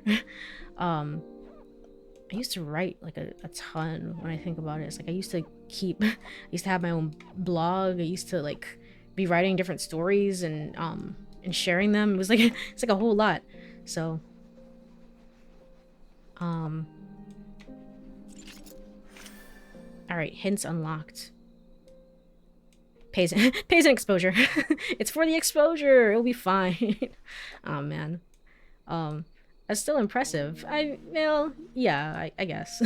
I used to write like a ton when I think about it. It's like I used to have my own blog. I used to like be writing different stories and sharing them. It was like it's like a whole lot. So all right, hints unlocked. Pays an exposure. It's for the exposure. It'll be fine. Oh man. That's still impressive. Well, yeah, I guess.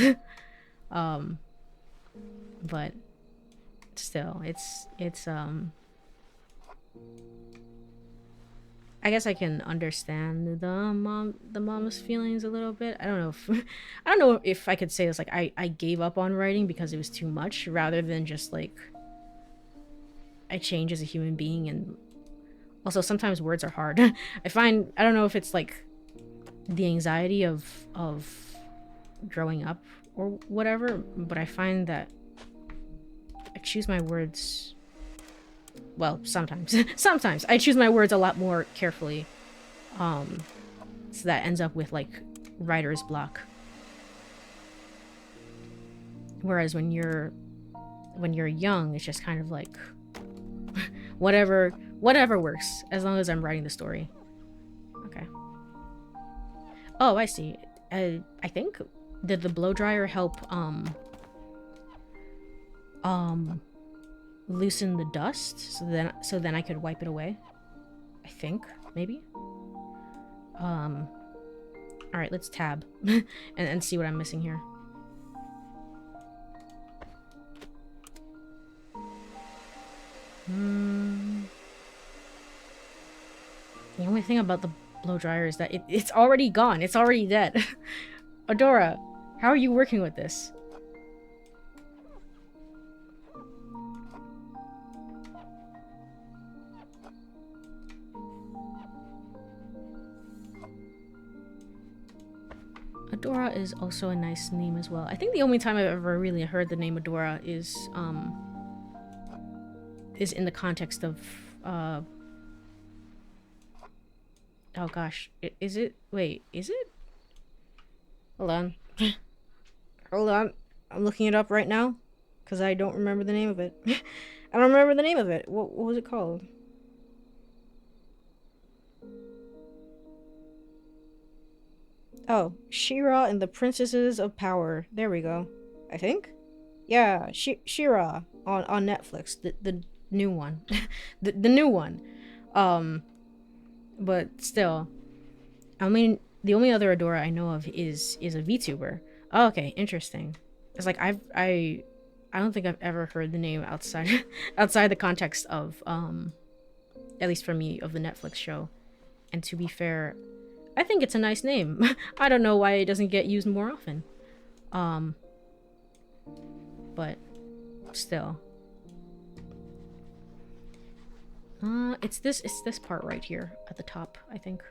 But still, it's I guess I can understand the mom's feelings a little bit. I don't know if I could say this, like I gave up on writing because it was too much, rather than just like I change as a human being. And also sometimes words are hard. I don't know if it's like the anxiety of growing up or whatever, but I find that I choose my words, well, sometimes I choose my words a lot more carefully, so that ends up with like writer's block. Whereas when you're young, it's just kind of like whatever works, as long as I'm writing the story. Okay. Oh, I see. I think, did the blow dryer help loosen the dust so then I could wipe it away. I think, maybe. All right, let's tab and see what I'm missing here. The only thing about the blow dryer is that it's already gone. It's already dead. Adora, how are you working with this? Adora is also a nice name as well. I think the only time I've ever really heard the name Adora is in the context of oh gosh, is it? Wait, is it? Hold on. Hold on. I'm looking it up right now because I don't remember the name of it. I don't remember the name of it. What was it called? Oh, She-Ra and the Princesses of Power. There we go. I think? Yeah, She-Ra on Netflix. The new one. the new one. But still. I mean, the only other Adora I know of is a VTuber. Oh, okay, interesting. It's like I don't think I've ever heard the name outside outside the context of at least for me, of the Netflix show. And to be fair, I think it's a nice name. I don't know why it doesn't get used more often. But still. It's this part right here at the top, I think.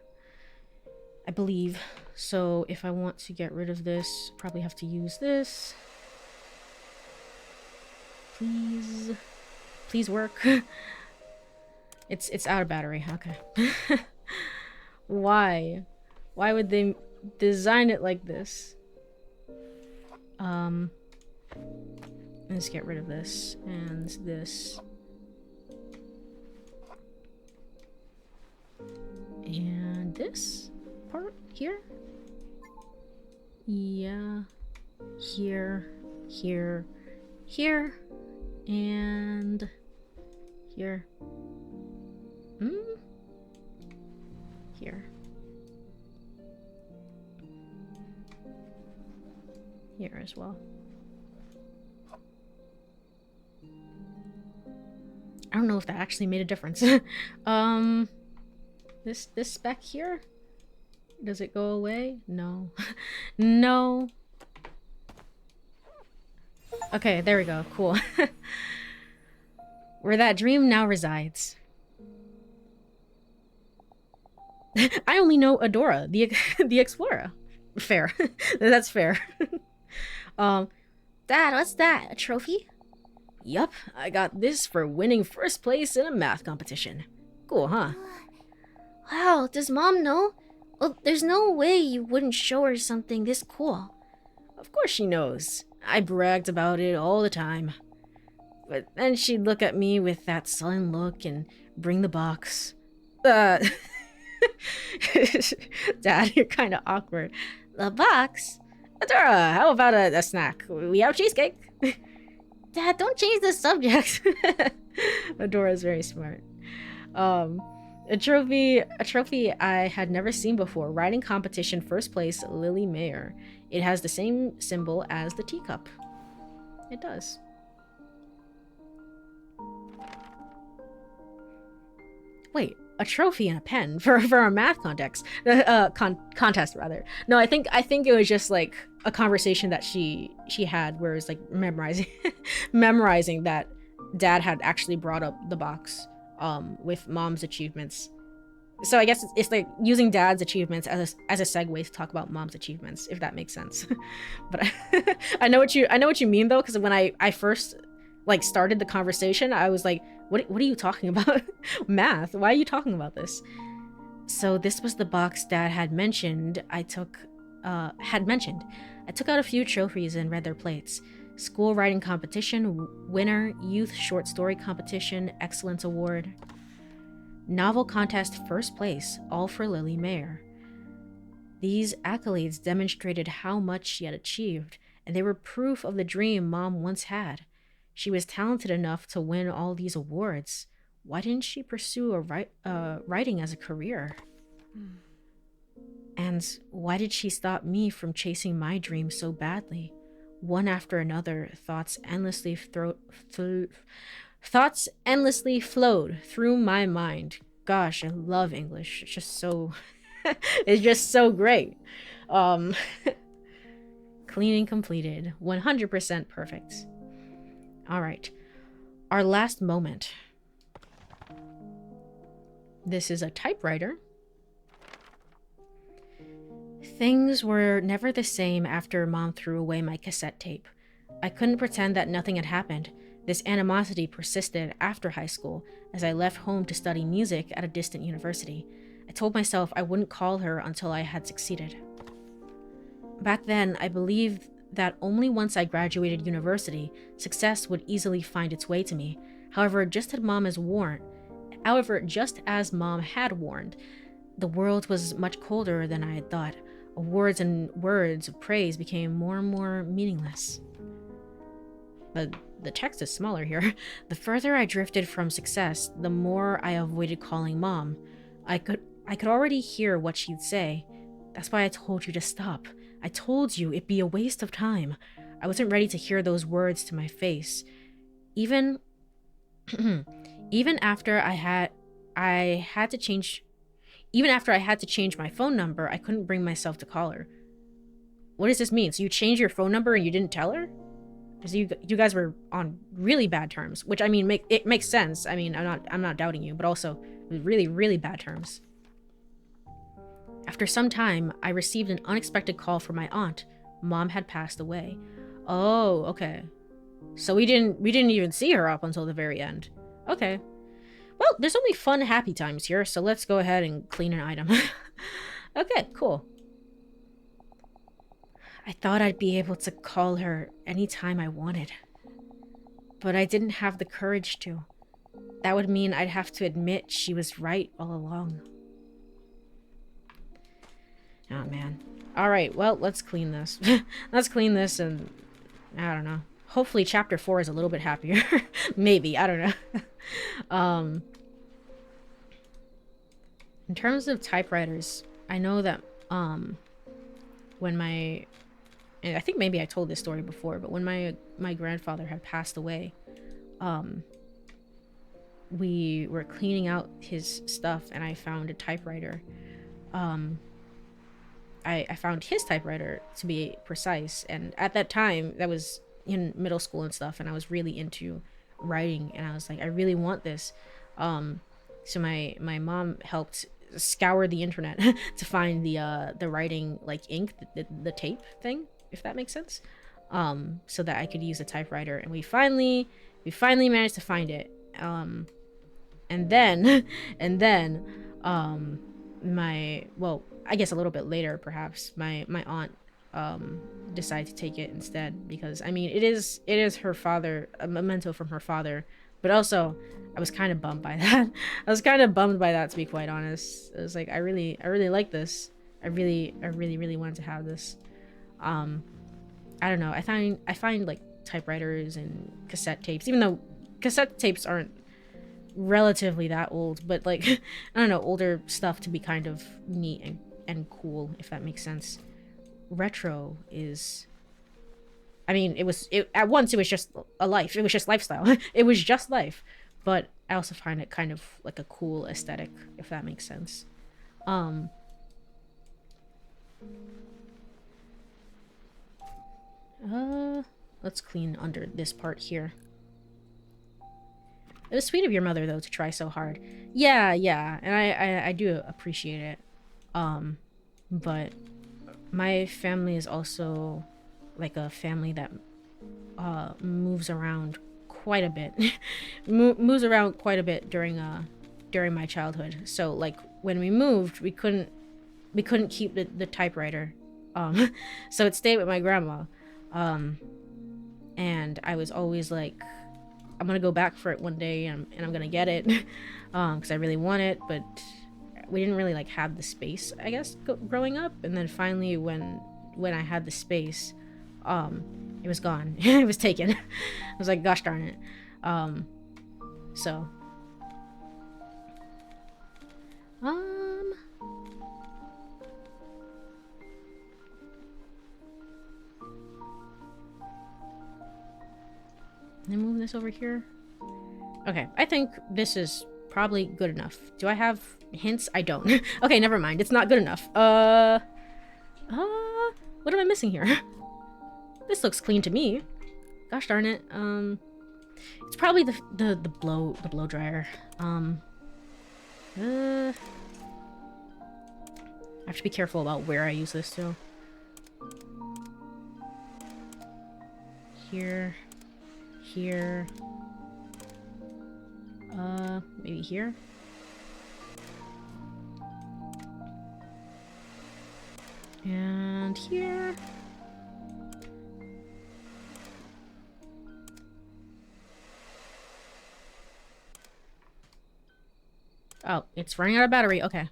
I believe. So if I want to get rid of this, probably have to use this. Please work. It's out of battery. Okay. Why would they design it like this? Let's get rid of this and this. And this part here? Yeah. Here, and here. Here. Here as well. I don't know if that actually made a difference. This speck here? Does it go away? No. No. Okay, there we go. Cool. Where that dream now resides. I only know Adora, the explorer. Fair. That's fair. Dad, what's that? A trophy? Yup, I got this for winning first place in a math competition. Cool, huh? Wow, does Mom know? Well, there's no way you wouldn't show her something this cool. Of course she knows. I bragged about it all the time. But then she'd look at me with that sullen look and bring the box. Dad, you're kind of awkward. The box? Adora, how about a snack? We have cheesecake. Dad, don't change the subject. Adora's very smart. A trophy I had never seen before. Writing competition, first place, Lily Mayer. It has the same symbol as the teacup. It does. Wait, a trophy and a pen for a math contest rather. No, I think it was just like a conversation that she had where it was like memorizing that Dad had actually brought up the box with Mom's achievements. So I guess it's like using Dad's achievements as a segue to talk about Mom's achievements, if that makes sense. But I know what you mean though, because when I first like started the conversation, I was like, what are you talking about? Math? Why are you talking about this? So this was the box Dad had mentioned. I took out a few trophies and read their plates. School writing competition winner, youth short story competition excellence award, novel contest first place, all for Lily Mayer. These accolades demonstrated how much she had achieved, and they were proof of the dream Mom once had. She was talented enough to win all these awards. Why didn't she pursue writing as a career? And why did she stop me from chasing my dreams so badly? One after another, thoughts endlessly flowed through my mind. Gosh, I love English. It's just so it's just so great. Um Cleaning completed. 100% perfect. All right. Our last moment. This is a typewriter. Things were never the same after Mom threw away my cassette tape. I couldn't pretend that nothing had happened. This animosity persisted after high school as I left home to study music at a distant university. I told myself I wouldn't call her until I had succeeded. Back then, I believed that only once I graduated university, success would easily find its way to me. However, just as Mom had warned, the world was much colder than I had thought. Awards and words of praise became more and more meaningless. The text is smaller here. The further I drifted from success, the more I avoided calling Mom. I could already hear what she'd say. That's why I told you to stop. I told you it'd be a waste of time. I wasn't ready to hear those words to my face. Even after I had to change my phone number, I couldn't bring myself to call her. What does this mean? So you changed your phone number and you didn't tell her? Because you guys were on really bad terms, which I mean, it makes sense. I mean, I'm not doubting you, but also really, really bad terms. After some time, I received an unexpected call from my aunt. Mom had passed away. Oh, okay. So we didn't even see her up until the very end. Okay. Well, there's only fun, happy times here, so let's go ahead and clean an item. Okay, cool. I thought I'd be able to call her anytime I wanted. But I didn't have the courage to. That would mean I'd have to admit she was right all along. Oh, man. Alright, well, let's clean this. Let's clean this and... I don't know. Hopefully chapter 4 is a little bit happier. Maybe, I don't know. In terms of typewriters, I know that when my... And I think maybe I told this story before, but when my grandfather had passed away, we were cleaning out his stuff and I found a typewriter. I found his typewriter, to be precise, and at that time, that was in middle school and stuff, and I was really into writing, and I was like, I really want this. So my mom helped scour the internet to find the writing, like, ink, the tape thing, if that makes sense, so that I could use a typewriter, and we finally managed to find it. And then I guess a little bit later, perhaps, my aunt decided to take it instead, because I mean it is her father, a memento from her father, but also I was kind of bummed by that. I was kind of bummed by that, to be quite honest. It was like I really like this. I really wanted to have this. I don't know. I find like typewriters and cassette tapes, even though cassette tapes aren't relatively that old, but like I don't know, older stuff to be kind of neat and cool, if that makes sense. Retro is, I mean, at once it was just a life. It was just lifestyle. It was just life. But I also find it kind of like a cool aesthetic, if that makes sense. Let's clean under this part here. It was sweet of your mother, though, to try so hard. Yeah, and I do appreciate it. But my family is also like a family that moves around quite a bit. Moves around quite a bit during my childhood. So like when we moved, we couldn't keep the typewriter. So it stayed with my grandma. And I was always like, I'm gonna go back for it one day and I'm gonna get it because I really want it, but we didn't really like have the space, I guess, growing up. And then finally when I had the space, it was gone. It was taken. I was like, gosh darn it. So. Then move this over here. Okay, I think this is probably good enough. Do I have hints? I don't. Okay, never mind. It's not good enough. What am I missing here? This looks clean to me. Gosh darn it. It's probably the blow dryer. I have to be careful about where I use this too. Here. Here. Maybe here. And here. Oh, it's running out of battery. Okay.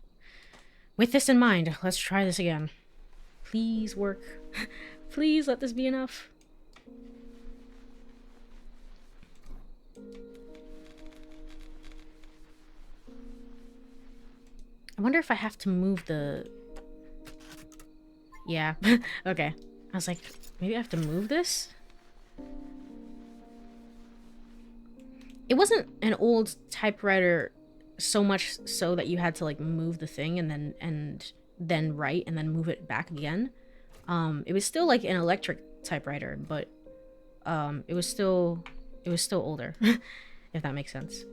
With this in mind, let's try this again. Please work. Please let this be enough. I wonder if I have to move the... Yeah. Okay. I was like, maybe I have to move this? It wasn't an old typewriter so much so that you had to like move the thing and then write and then move it back again. It was still like an electric typewriter, but it was still older, if that makes sense.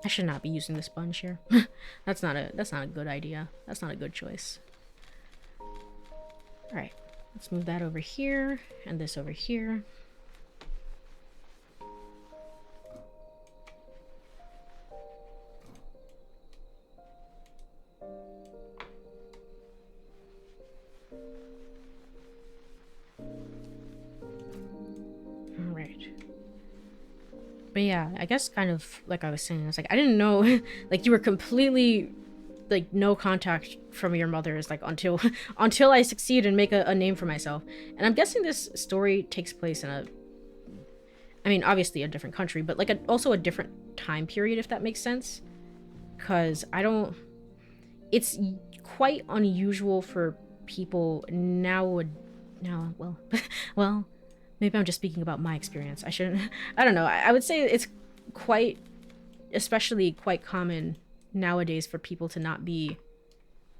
I should not be using the sponge here. That's not a good idea. That's not a good choice. All right, let's move that over here and this over here. But yeah, I guess kind of like I was saying, I was like, I didn't know, like you were completely, like no contact from your mothers, like until I succeed and make a name for myself. And I'm guessing this story takes place in I mean, obviously a different country, but like also a different time period, if that makes sense. Because it's quite unusual for people well, maybe I'm just speaking about my experience. I shouldn't... I don't know. I would say it's especially quite common nowadays for people to not be,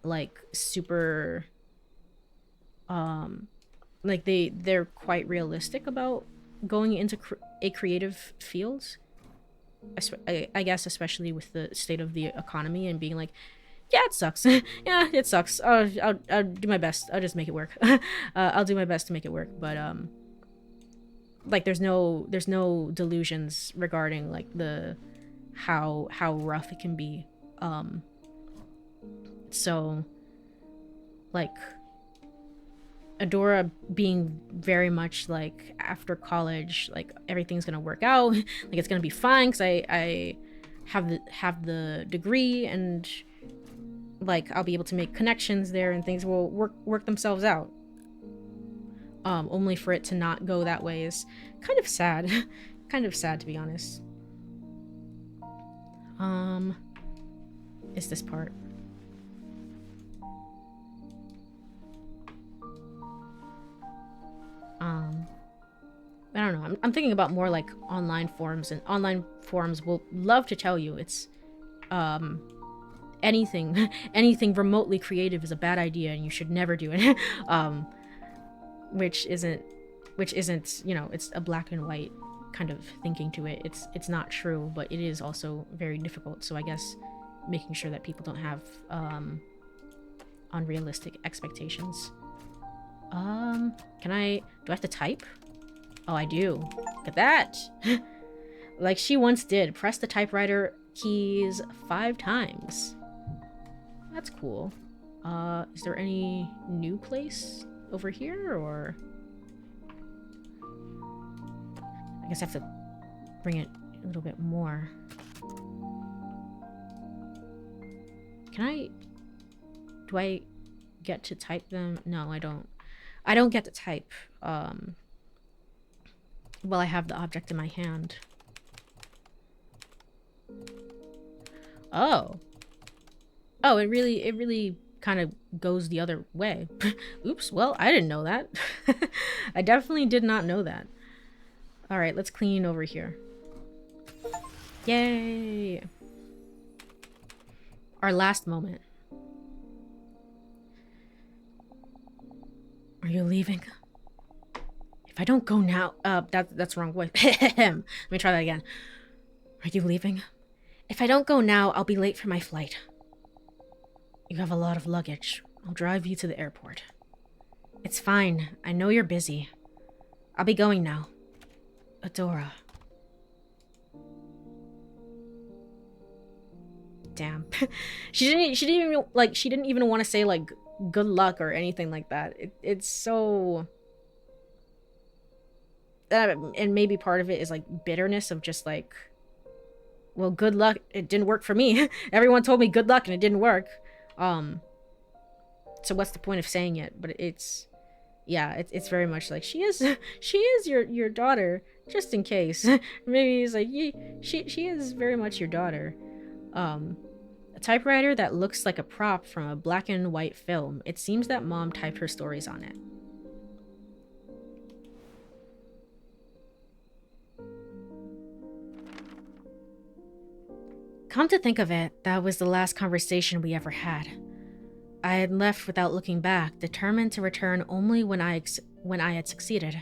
like, super... like, they're quite realistic about going into a creative field. I guess especially with the state of the economy and being like, yeah, it sucks. Yeah, it sucks. I'll do my best. I'll just make it work. I'll do my best to make it work. But, like there's no delusions regarding like how rough it can be. So like Adora being very much like after college, like everything's gonna work out, like it's gonna be fine because I have the degree and like I'll be able to make connections there and things will work themselves out. Only for it to not go that way is kind of sad. Kind of sad, to be honest. Is this part? I don't know. I'm thinking about more like online forums, and online forums will love to tell you it's, anything remotely creative is a bad idea and you should never do it. Which isn't, you know, it's a black and white kind of thinking to it. It's not true, but it is also very difficult. So I guess making sure that people don't have unrealistic expectations. Do I have to type? Oh, I do. Look at that. Like she once did. Press the typewriter keys 5 times. That's cool. Is there any new place over here, or I guess I have to bring it a little bit more. Do I get to type them? No, I don't. I don't get to type while I have the object in my hand. Oh. Oh, it really kind of goes the other way. Oops, well, I didn't know that. I definitely did not know that. All right, let's clean over here. Yay! Our last moment. Are you leaving? If I don't go now, that's wrong way. Let me try that again. Are you leaving? If I don't go now, I'll be late for my flight. You have a lot of luggage. I'll drive you to the airport. It's fine. I know you're busy. I'll be going now. Adora. Damn. she didn't even want to say like good luck or anything like that. It's so and maybe part of it is like bitterness of just like, well, good luck, it didn't work for me. Everyone told me good luck and it didn't work. So what's the point of saying it? But it's it's very much like she is your daughter, just in case. Maybe it's like she is very much your daughter. A typewriter that looks like a prop from a black and white film. It seems that Mom typed her stories on it. Come to think of it, that was the last conversation we ever had. I had left without looking back, determined to return only when I had succeeded.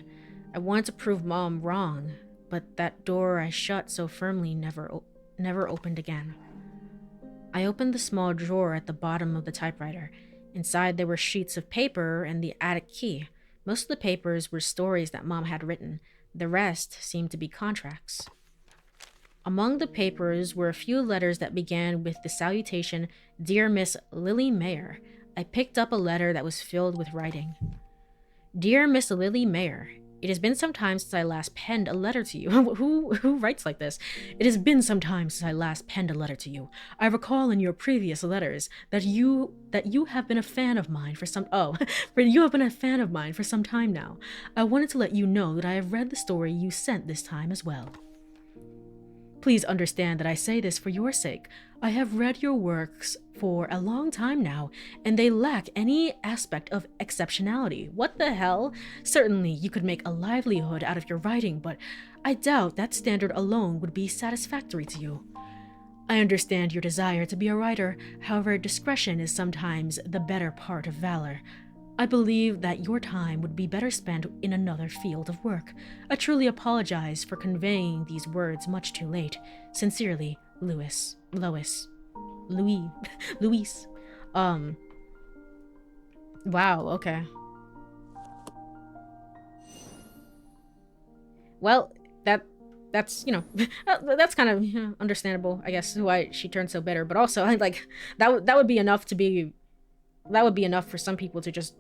I wanted to prove Mom wrong, but that door I shut so firmly never opened again. I opened the small drawer at the bottom of the typewriter. Inside there were sheets of paper and the attic key. Most of the papers were stories that Mom had written. The rest seemed to be contracts. Among the papers were a few letters that began with the salutation, "Dear Miss Lily Mayer." I picked up a letter that was filled with writing. "Dear Miss Lily Mayer, it has been some time since I last penned a letter to you." Who writes like this? "It has been some time since I last penned a letter to you. I recall in your previous letters that you have been a fan of mine for some you have been a fan of mine for some time now. I wanted to let you know that I have read the story you sent this time as well. Please understand that I say this for your sake. I have read your works for a long time now, and they lack any aspect of exceptionality." What the hell? "Certainly, you could make a livelihood out of your writing, but I doubt that standard alone would be satisfactory to you. I understand your desire to be a writer, however, discretion is sometimes the better part of valor. I believe that your time would be better spent in another field of work. I truly apologize for conveying these words much too late. Sincerely, Louis. Wow, okay. Well, that's, that's kind of understandable, I guess, why she turned so bitter, but also, like, that would be enough for some people to just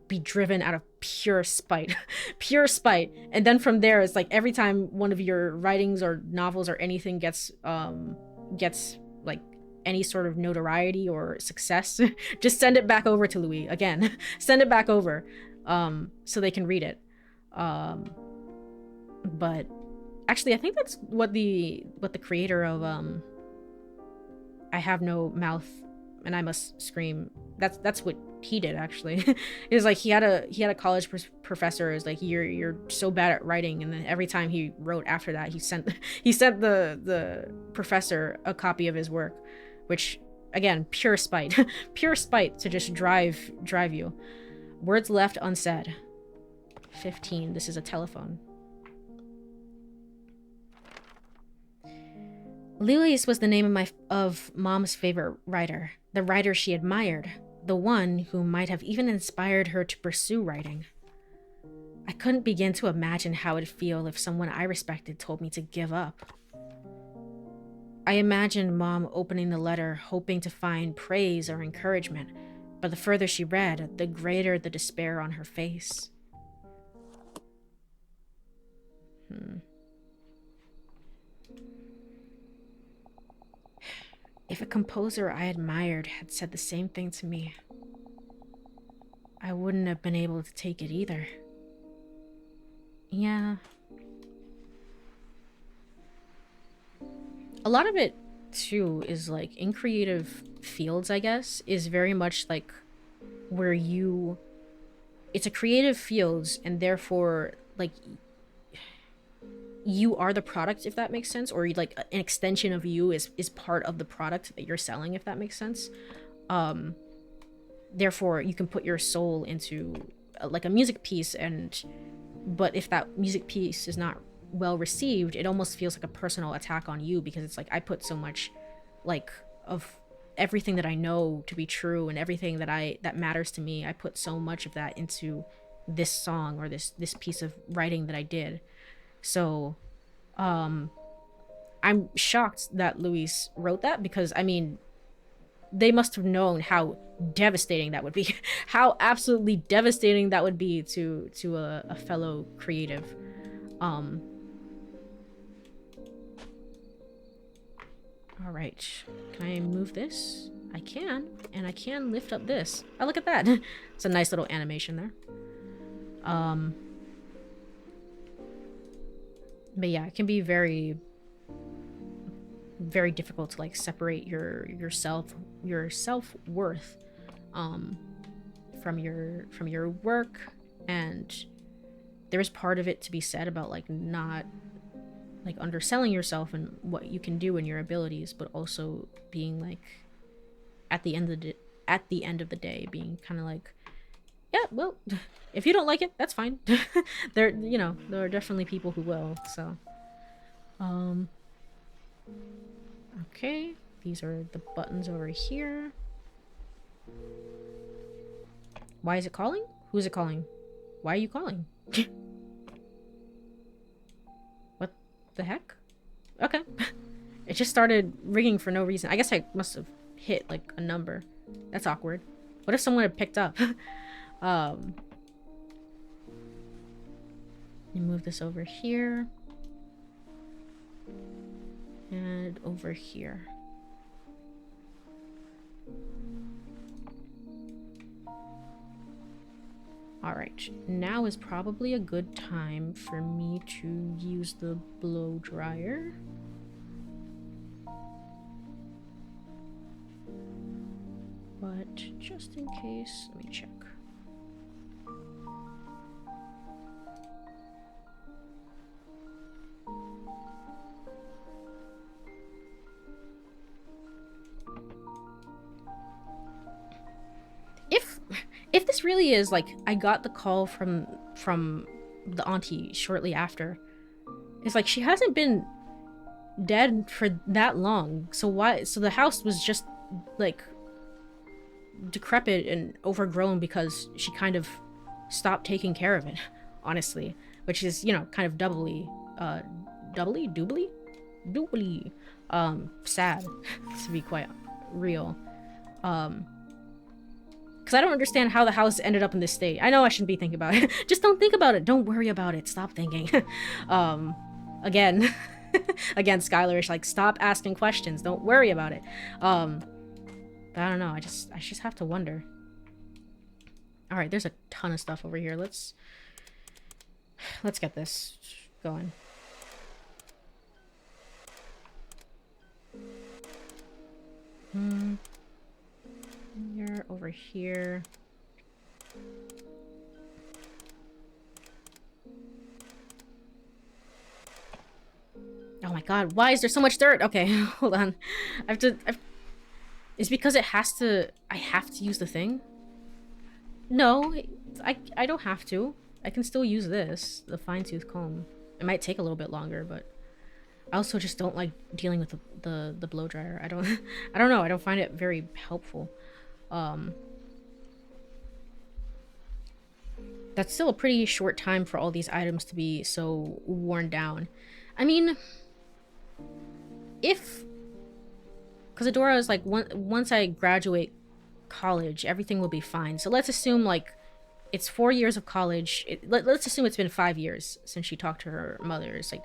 be driven out of pure spite. Pure spite. And then from there, it's like every time one of your writings or novels or anything gets like any sort of notoriety or success, just send it back over to Louis again. Send it back over so they can read it. But actually, I think that's what the creator of I Have No Mouth and I Must Scream, that's what he did, actually. It was like he had a college professor who's like, you're so bad at writing, and then every time he wrote after that, he sent the professor a copy of his work, which, again, pure spite. Pure spite to just drive you. Words left unsaid. 15. This is a telephone. Louise was the name of Mom's favorite writer, the writer she admired, the one who might have even inspired her to pursue writing. I couldn't begin to imagine how it'd feel if someone I respected told me to give up. I imagined Mom opening the letter, hoping to find praise or encouragement, but the further she read, the greater the despair on her face. If a composer I admired had said the same thing to me, I wouldn't have been able to take it either. Yeah. A lot of it, too, is like in creative fields, I guess, is very much like where you. It's a creative fields, and therefore, like, you are the product, if that makes sense, or like an extension of you is part of the product that you're selling, if that makes sense. Therefore, you can put your soul into like a music piece, but if that music piece is not well received, it almost feels like a personal attack on you, because it's like I put so much like of everything that I know to be true and everything that matters to me. I put so much of that into this song or this piece of writing that I did. So I'm shocked that Luis wrote that, because I mean, they must have known how devastating that would be. How absolutely devastating that would be to a fellow creative. All right, can I move this? I can, and I can lift up this. Oh, look at that. It's a nice little animation there. But yeah, it can be very, very difficult to like separate your self-worth from your work, and there's part of it to be said about like not like underselling yourself and what you can do and your abilities, but also being like at the end of the day being kind of like, yeah, well, if you don't like it, that's fine. There are definitely people who will. So okay, these are the buttons over here. Why is it calling? Who's it calling? Why are you calling? What the heck? Okay. It just started ringing for no reason. I guess I must have hit like a number. That's awkward. What if someone had picked up? You move this over here. And over here. Alright, now is probably a good time for me to use the blow dryer. But just in case, let me check. If this really is like, I got the call from the auntie shortly after, it's like she hasn't been dead for that long. So why? So the house was just like decrepit and overgrown because she kind of stopped taking care of it, honestly, which is, you know, kind of doubly sad, to be quite real. Because I don't understand how the house ended up in this state. I know I shouldn't be thinking about it. Just don't think about it. Don't worry about it. Stop thinking. Again, again, Skylar, like, stop asking questions. Don't worry about it. But I don't know. I just have to wonder. All right, there's a ton of stuff over here. Let's get this going. You're over here. Oh my god, why is there so much dirt? Okay, hold on. It's because it has to... I have to use the thing? No, I don't have to. I can still use this, the fine-tooth comb. It might take a little bit longer, but... I also just don't like dealing with the blow dryer. I don't know. I don't find it very helpful. That's still a pretty short time for all these items to be so worn down. I mean, because Adora is like, once I graduate college, everything will be fine. So let's assume like it's 4 years of college. Let's assume it's been 5 years since she talked to her mother. It's like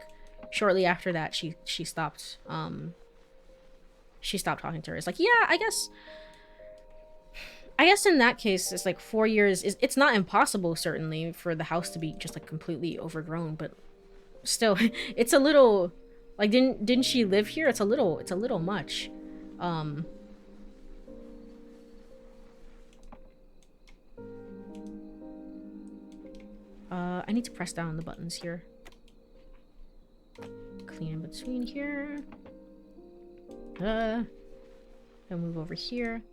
shortly after that, she stopped talking to her. It's like, yeah, I guess in that case, it's like 4 years. It's not impossible, certainly, for the house to be just like completely overgrown, but still, it's a little like didn't she live here? It's a little much. I need to press down the buttons here. Clean in between here. Then move over here.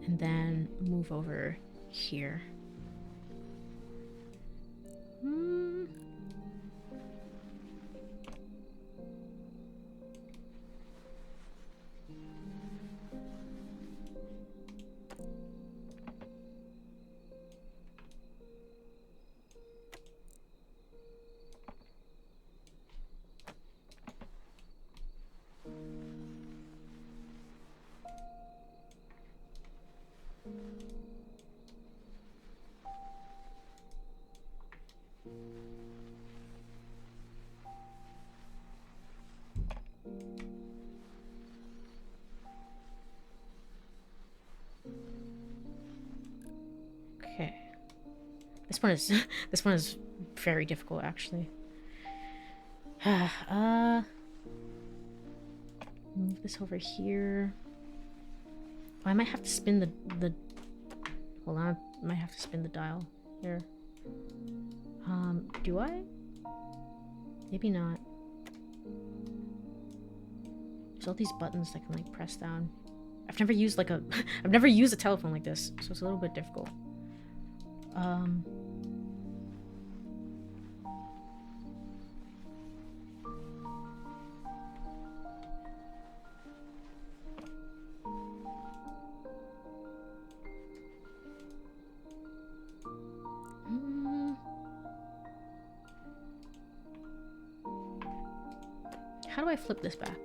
And then move over here. Okay. This one is very difficult, actually. Move this over here. Oh, I might have to spin the hold on, I might have to spin the dial here. Do I? Maybe not. There's all these buttons that can like press down. I've never used like a I've never used a telephone like this, so it's a little bit difficult. How do I flip this back?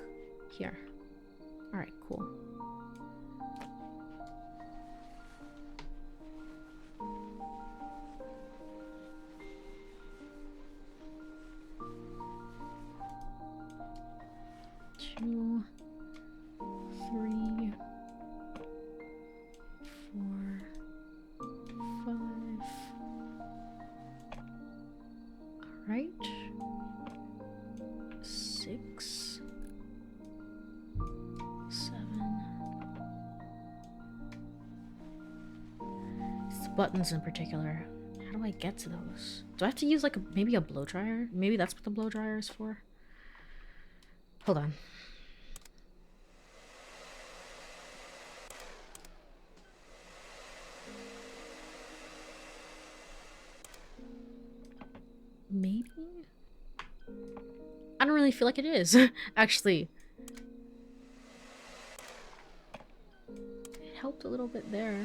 Here. Alright, cool. Two, three, four, five. Alright. 6, 7. It's the buttons in particular. How do I get to those? Do I have to use like maybe a blow dryer? Maybe that's what the blow dryer is for. Hold on. Maybe? I don't really feel like it is, actually. It helped a little bit there.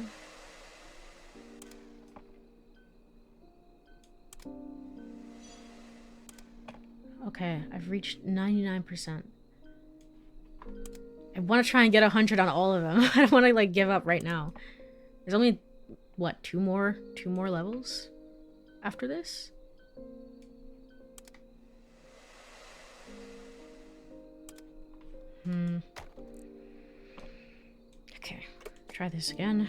Okay, I've reached 99%. I want to try and get 100 on all of them. I don't want to like give up right now. There's only, what, two more levels after this? Okay, try this again.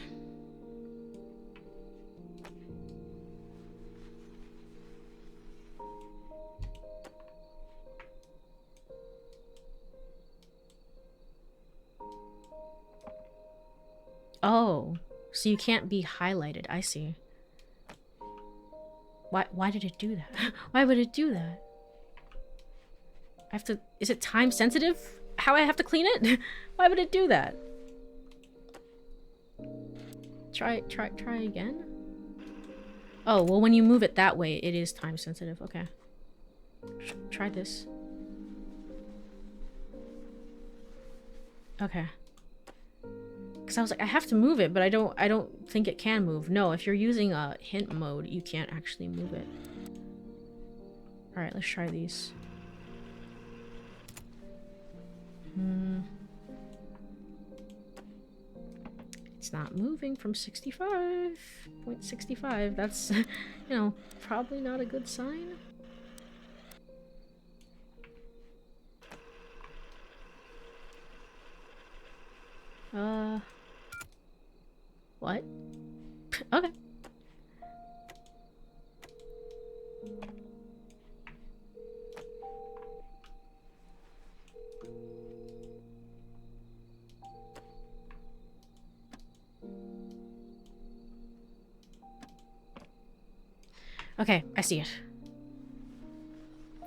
Oh, so you can't be highlighted. I see. Why did it do that? Why would it do that? I have to... Is it time sensitive? How I have to clean it? Why would it do that? Try again? Oh, well, when you move it that way, it is time sensitive. Okay. Try this. Okay. Because I was like, I have to move it, but I don't think it can move. No, if you're using a hint mode, you can't actually move it. Alright, let's try these. It's not moving from 65.65. That's, you know, probably not a good sign. What? Okay. Okay, I see it.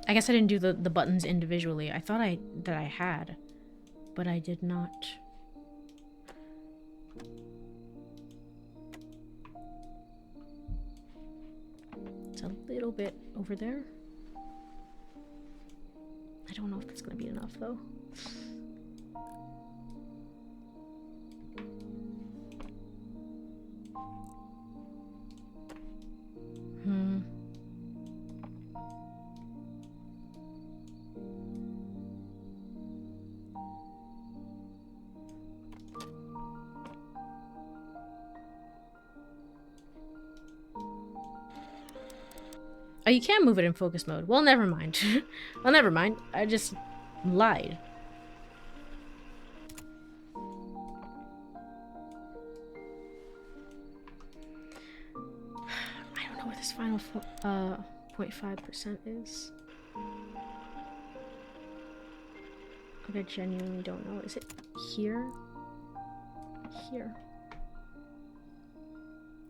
I guess I didn't do the buttons individually. I thought that I had, but I did not. It's a little bit over there. I don't know if that's gonna be enough though. Oh, you can move it in focus mode. Well, never mind. Well, never mind. I just lied. I don't know what this final 0.5% is. Like, I genuinely don't know. Is it here? Here.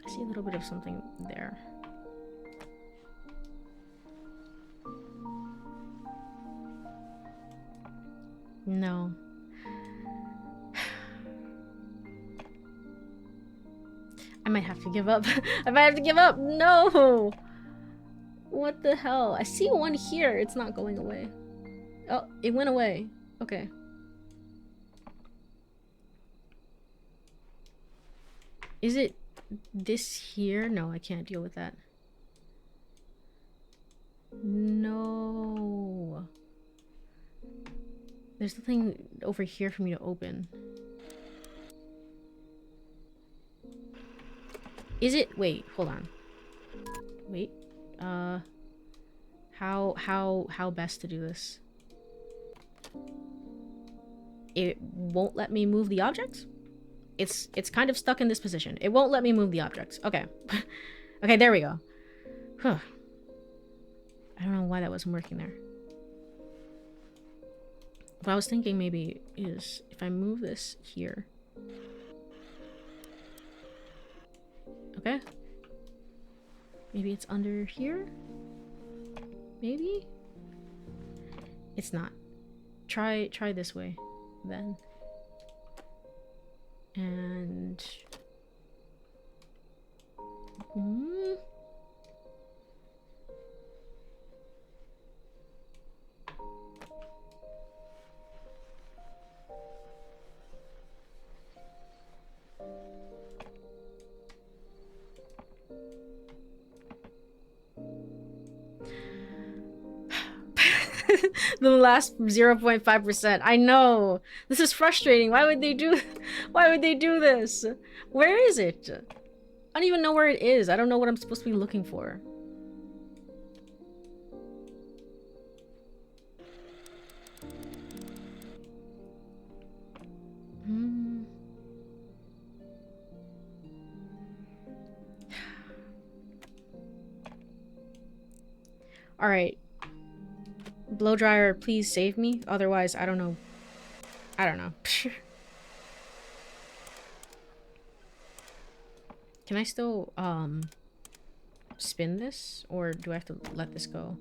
I see a little bit of something there. No. I might have to give up. I might have to give up. No! What the hell? I see one here. It's not going away. Oh, it went away. Okay. Is it this here? No, I can't deal with that. No. There's nothing over here for me to open. Is it? Wait, hold on. Wait. How best to do this? It won't let me move the object? It's kind of stuck in this position. It won't let me move the object. Okay. Okay, there we go. Huh. I don't know why that wasn't working there. What I was thinking maybe is if I move this here. Okay. Maybe it's under here? Maybe? It's not. Try this way then. And the last 0.5%. I know. This is frustrating. Why would they do this? Where is it? I don't even know where it is. I don't know what I'm supposed to be looking for. All right. Blow dryer, please save me. Otherwise, I don't know. I don't know. Can I still spin this, or do I have to let this go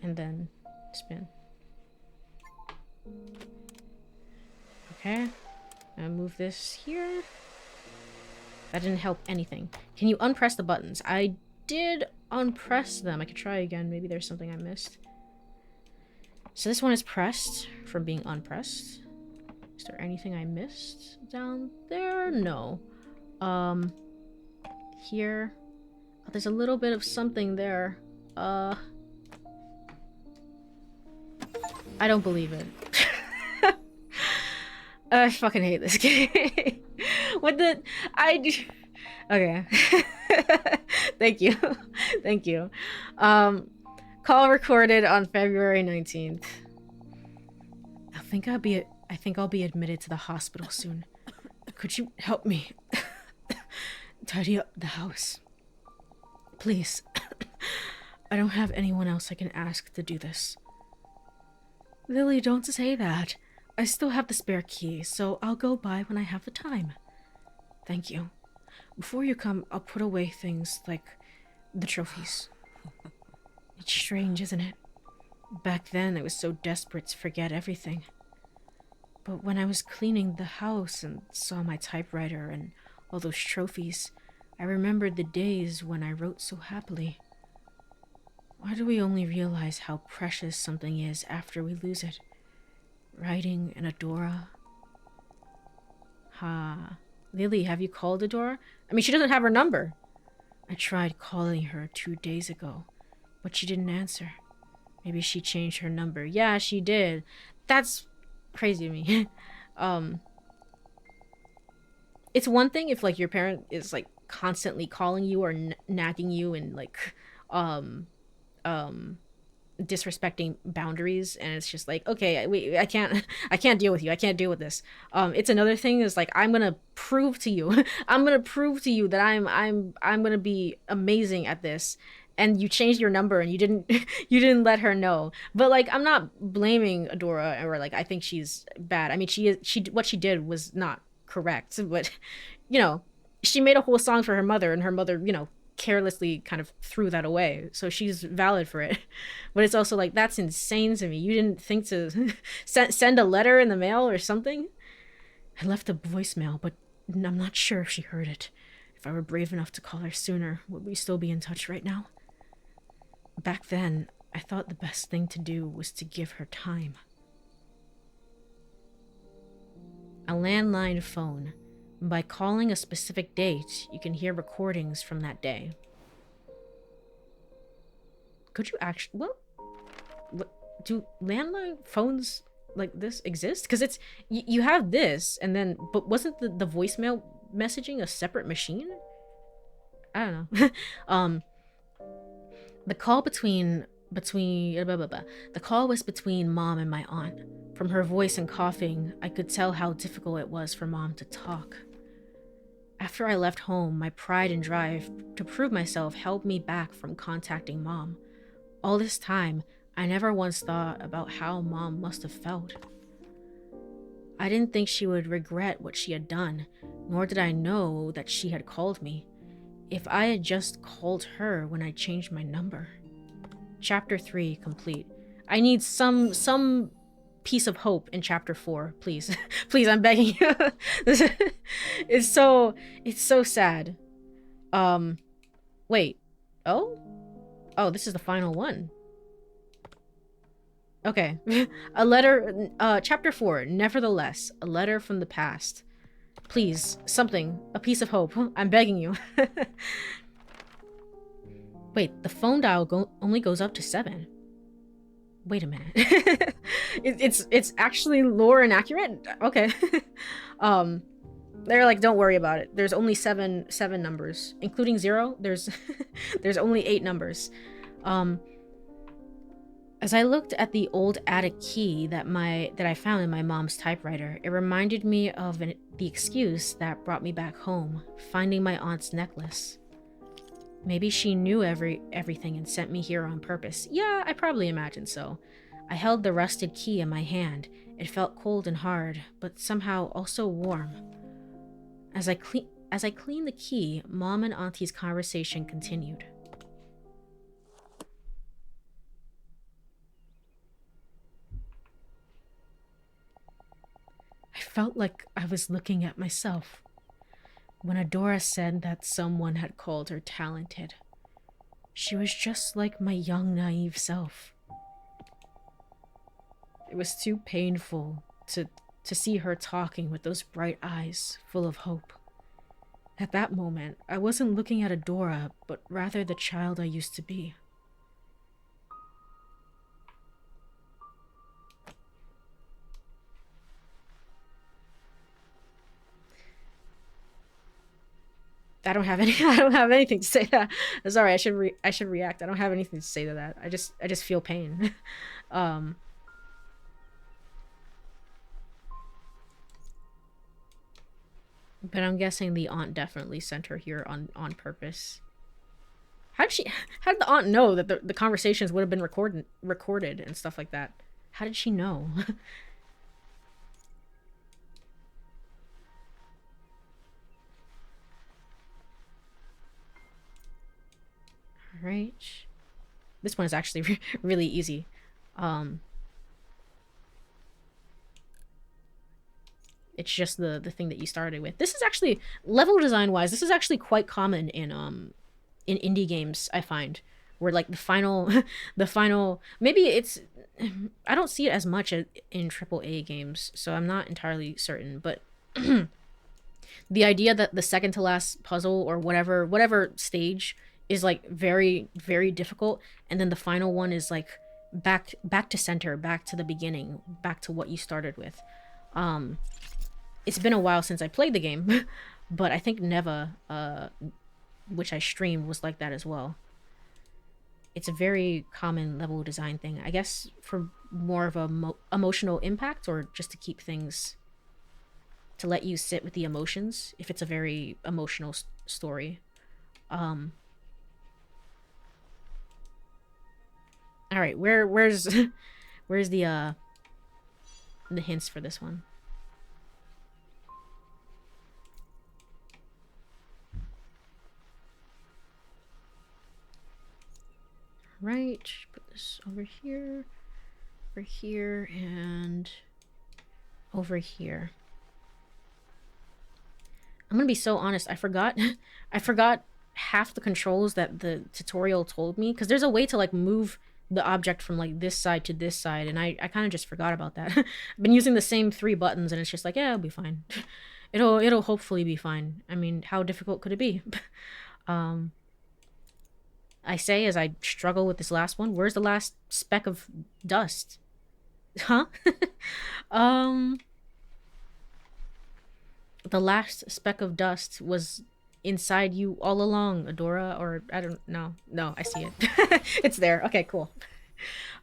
and then spin? Okay. I'll move this here. That didn't help anything. Can you unpress the buttons? I did unpress them. I could try again. Maybe there's something I missed. So this one is pressed from being unpressed. Is there anything I missed down there? No. Here. Oh, there's a little bit of something there. I don't believe it. I fucking hate this game. What the... Okay. Thank you. Thank you. Call recorded on February 19th. I think I'll be admitted to the hospital soon. Could you help me tidy up the house? Please. I don't have anyone else I can ask to do this. Lily, don't say that. I still have the spare key, so I'll go by when I have the time. Thank you. Before you come, I'll put away things like the trophies. It's strange, isn't it? Back then, I was so desperate to forget everything. But when I was cleaning the house and saw my typewriter and all those trophies, I remembered the days when I wrote so happily. Why do we only realize how precious something is after we lose it? Writing and Adora. Lily, have you called Adora? I mean, she doesn't have her number. I tried calling her 2 days ago, but she didn't answer. Maybe she changed her number. Yeah, she did. That's crazy to me. It's one thing if, like, your parent is, like, constantly calling you or nagging you and, like, disrespecting boundaries, and it's just like, okay, I can't deal with you. I can't deal with this. It's another thing is like, I'm gonna prove to you I'm gonna prove to you that I'm gonna be amazing at this, and you changed your number and you didn't you didn't let her know. But like, I'm not blaming Adora, or like I think she's bad. I mean, she what she did was not correct, but you know, she made a whole song for her mother, and her mother, you know, carelessly kind of threw that away, so she's valid for it. But it's also like, that's insane to me. You didn't think to send a letter in the mail or something? I left a voicemail, but I'm not sure if she heard it. If I were brave enough to call her sooner, would we still be in touch right now? Back then, I thought the best thing to do was to give her time. A landline phone. By calling a specific date, you can hear recordings from that day. Could you actually... What do landline phones like this exist? Because it's... You have this, and then... But wasn't the voicemail messaging a separate machine? I don't know. The call the call was between Mom and my aunt. From her voice and coughing, I could tell how difficult it was for Mom to talk. After I left home, my pride and drive to prove myself held me back from contacting Mom. All this time, I never once thought about how Mom must have felt. I didn't think she would regret what she had done, nor did I know that she had called me. If I had just called her when I changed my number. Chapter 3 complete. I need some piece of hope in chapter 4, please. Please, I'm begging you. It's so sad. Wait. Oh, this is the final one. Okay. A letter, chapter 4, nevertheless, a letter from the past. Please, something, a piece of hope. I'm begging you. Wait, the phone dial only goes up to 7. Wait a minute. it's actually lore inaccurate? Okay. They're like, don't worry about it. There's only seven numbers, including 0. There's only 8 numbers. As I looked at the old attic key that I found in my mom's typewriter, it reminded me of the excuse that brought me back home, finding my aunt's necklace. Maybe she knew everything and sent me here on purpose. Yeah, I probably imagine so. I held the rusted key in my hand. It felt cold and hard, but somehow also warm. As I cleaned the key, Mom and Auntie's conversation continued. I felt like I was looking at myself. When Adora said that someone had called her talented, she was just like my young, naive self. It was too painful to see her talking with those bright eyes full of hope. At that moment, I wasn't looking at Adora, but rather the child I used to be. I don't have anything to say to that. Sorry, I should react. I don't have anything to say to that. I just feel pain. But I'm guessing the aunt definitely sent her here on purpose. How did the aunt know that the conversations would have been recorded and stuff like that? How did she know? All right. This one is actually really easy. It's just the thing that you started with. This is actually, level design wise, this is actually quite common in indie games, I find, where like the final the final, maybe it's, I don't see it as much in AAA games, so I'm not entirely certain, but the idea that the second to last puzzle or whatever stage is like very very difficult, and then the final one is like back to center, back to the beginning, back to what you started with. um it's been a while since I played the game, but I think Neva, which I streamed, was like that as well. It's a very common level design thing, I guess, for more of a emotional impact, or just to keep things, to let you sit with the emotions if it's a very emotional story. Um, all right, where's where's the hints for this one? Right, put this over here, and over here. I'm gonna be so honest, I forgot I forgot half the controls that the tutorial told me, because there's a way to like move the object from like this side to this side, and I kind of just forgot about that. I've been using the same 3 buttons, and it's just like, yeah, it'll be fine. It'll hopefully be fine. I mean, how difficult could it be? um I say as I struggle with this last one. Where's the last speck of dust? Huh? um, the last speck of dust was inside you all along, Adora, or I don't know. No, I see it. It's there. Okay, cool.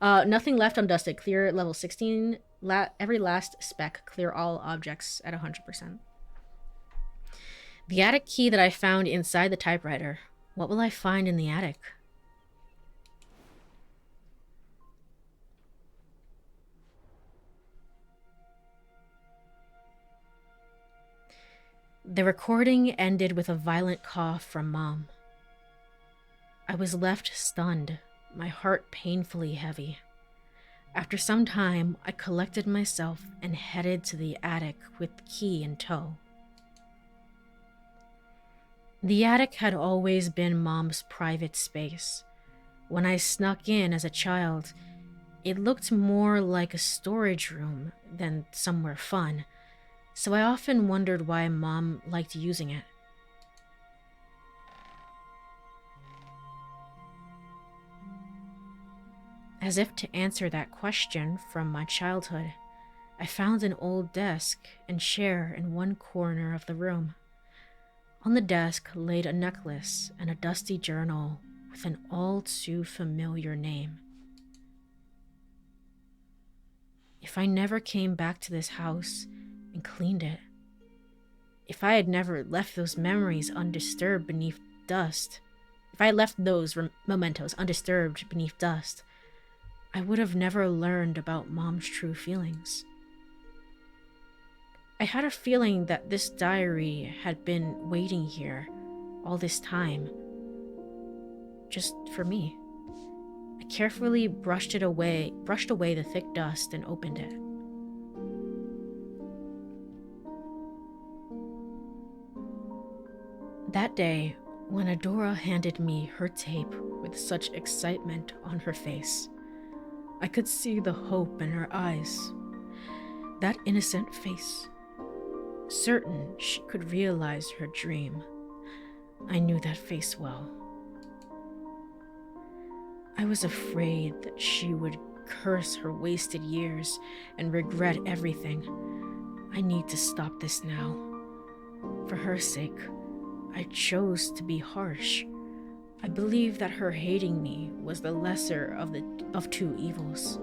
Nothing left undusted. Clear level 16. Every last speck. Clear all objects at 100%. The attic key that I found inside the typewriter. What will I find in the attic? The recording ended with a violent cough from Mom. I was left stunned, my heart painfully heavy. After some time, I collected myself and headed to the attic with the key in tow. The attic had always been Mom's private space. When I snuck in as a child, it looked more like a storage room than somewhere fun, so I often wondered why Mom liked using it. As if to answer that question from my childhood, I found an old desk and chair in one corner of the room. On the desk laid a necklace and a dusty journal with an all too familiar name. If I never came back to this house and cleaned it, if I had never left those memories undisturbed beneath dust, if I had left those mementos undisturbed beneath dust, I would have never learned about Mom's true feelings. I had a feeling that this diary had been waiting here all this time, just for me. I carefully brushed away the thick dust and opened it. That day, when Adora handed me her tape with such excitement on her face, I could see the hope in her eyes. That innocent face. Certain she could realize her dream. I knew that face well. I was afraid that she would curse her wasted years and regret everything. I need to stop this now. For her sake, I chose to be harsh. I believe that her hating me was the lesser of 2 evils.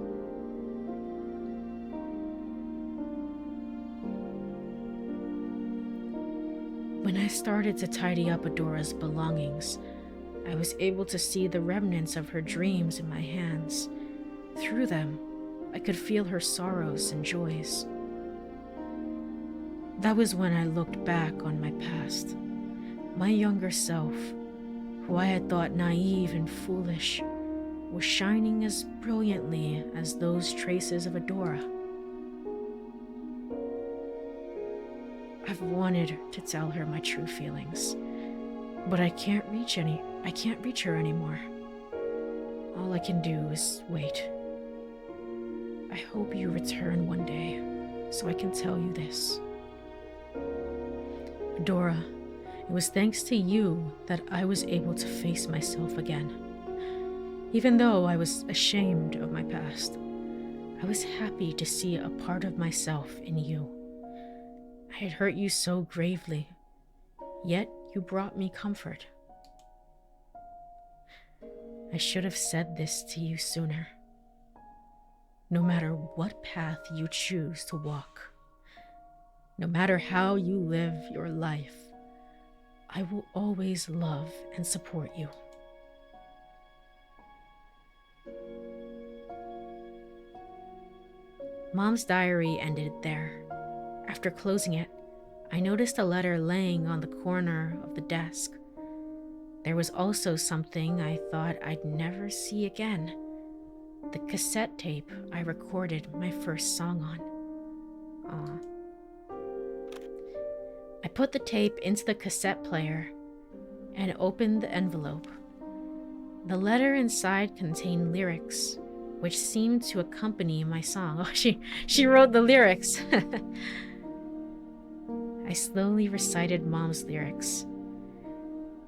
When I started to tidy up Adora's belongings, I was able to see the remnants of her dreams in my hands. Through them, I could feel her sorrows and joys. That was when I looked back on my past. My younger self, who I had thought naive and foolish, was shining as brilliantly as those traces of Adora. I've wanted to tell her my true feelings, but I can't reach her anymore. All I can do is wait. I hope you return one day so I can tell you this. Adora, it was thanks to you that I was able to face myself again. Even though I was ashamed of my past, I was happy to see a part of myself in you. I had hurt you so gravely, yet you brought me comfort. I should have said this to you sooner. No matter what path you choose to walk, no matter how you live your life, I will always love and support you. Mom's diary ended there. After closing it, I noticed a letter laying on the corner of the desk. There was also something I thought I'd never see again. The cassette tape I recorded my first song on. I put the tape into the cassette player and opened the envelope. The letter inside contained lyrics, which seemed to accompany my song. Oh, she wrote the lyrics. I slowly recited Mom's lyrics.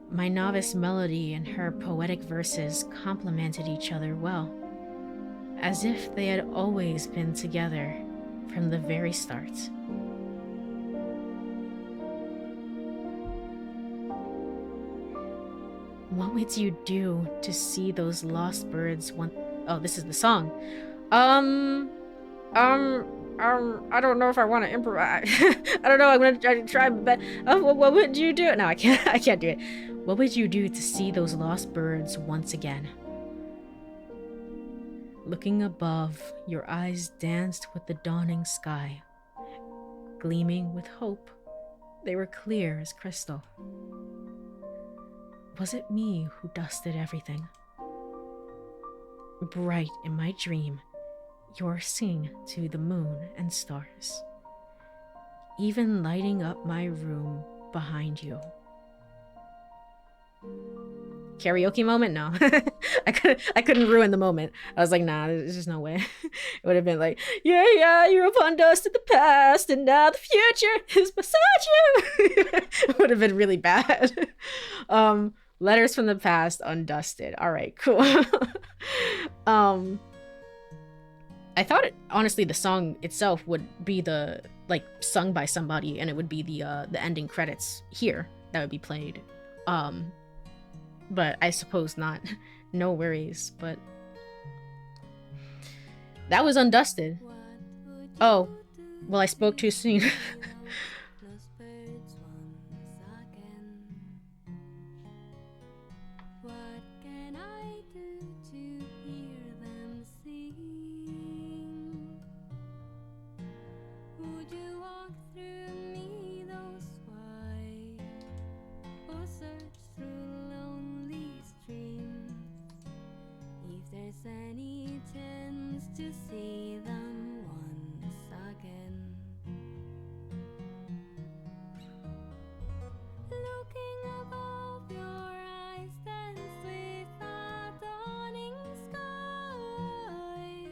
My novice melody and her poetic verses complemented each other well, as if they had always been together from the very start. What would you do to see those lost birds Oh, this is the song. I don't know if I want to improvise. I don't know. I'm gonna try, but what would you do? No, I can't. I can't do it. What would you do to see those lost birds once again? Looking above, your eyes danced with the dawning sky, gleaming with hope. They were clear as crystal. Was it me who dusted everything? Bright in my dream, you're singing to the moon and stars, even lighting up my room behind you. Karaoke moment? No. I couldn't ruin the moment. I was like, nah, there's just no way. It would have been like, yeah, you're upon dust in the past, and now the future is beside you. It would have been really bad. Letters from the past, Undusted. All right, cool. I thought honestly the song itself would be the sung by somebody, and it would be the ending credits here that would be played. But I suppose not. No worries. But that was Undusted. Oh, well, I spoke too soon. Any chance to see them once again? Looking above, your eyes dance with a dawning sky,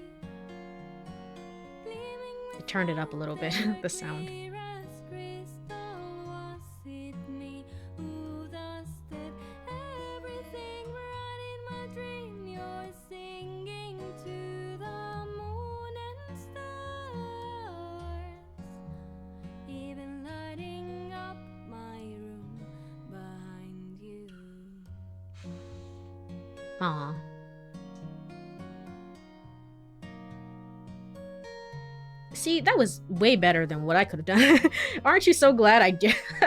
gleaming I with turned it up a little bit, the sound. clear as crystal. Was it me who dusted everything right in my dream? You're singing to the moon and stars, even lighting up my room behind you. Aw. See, that was way better than what I could have done. Aren't you so glad I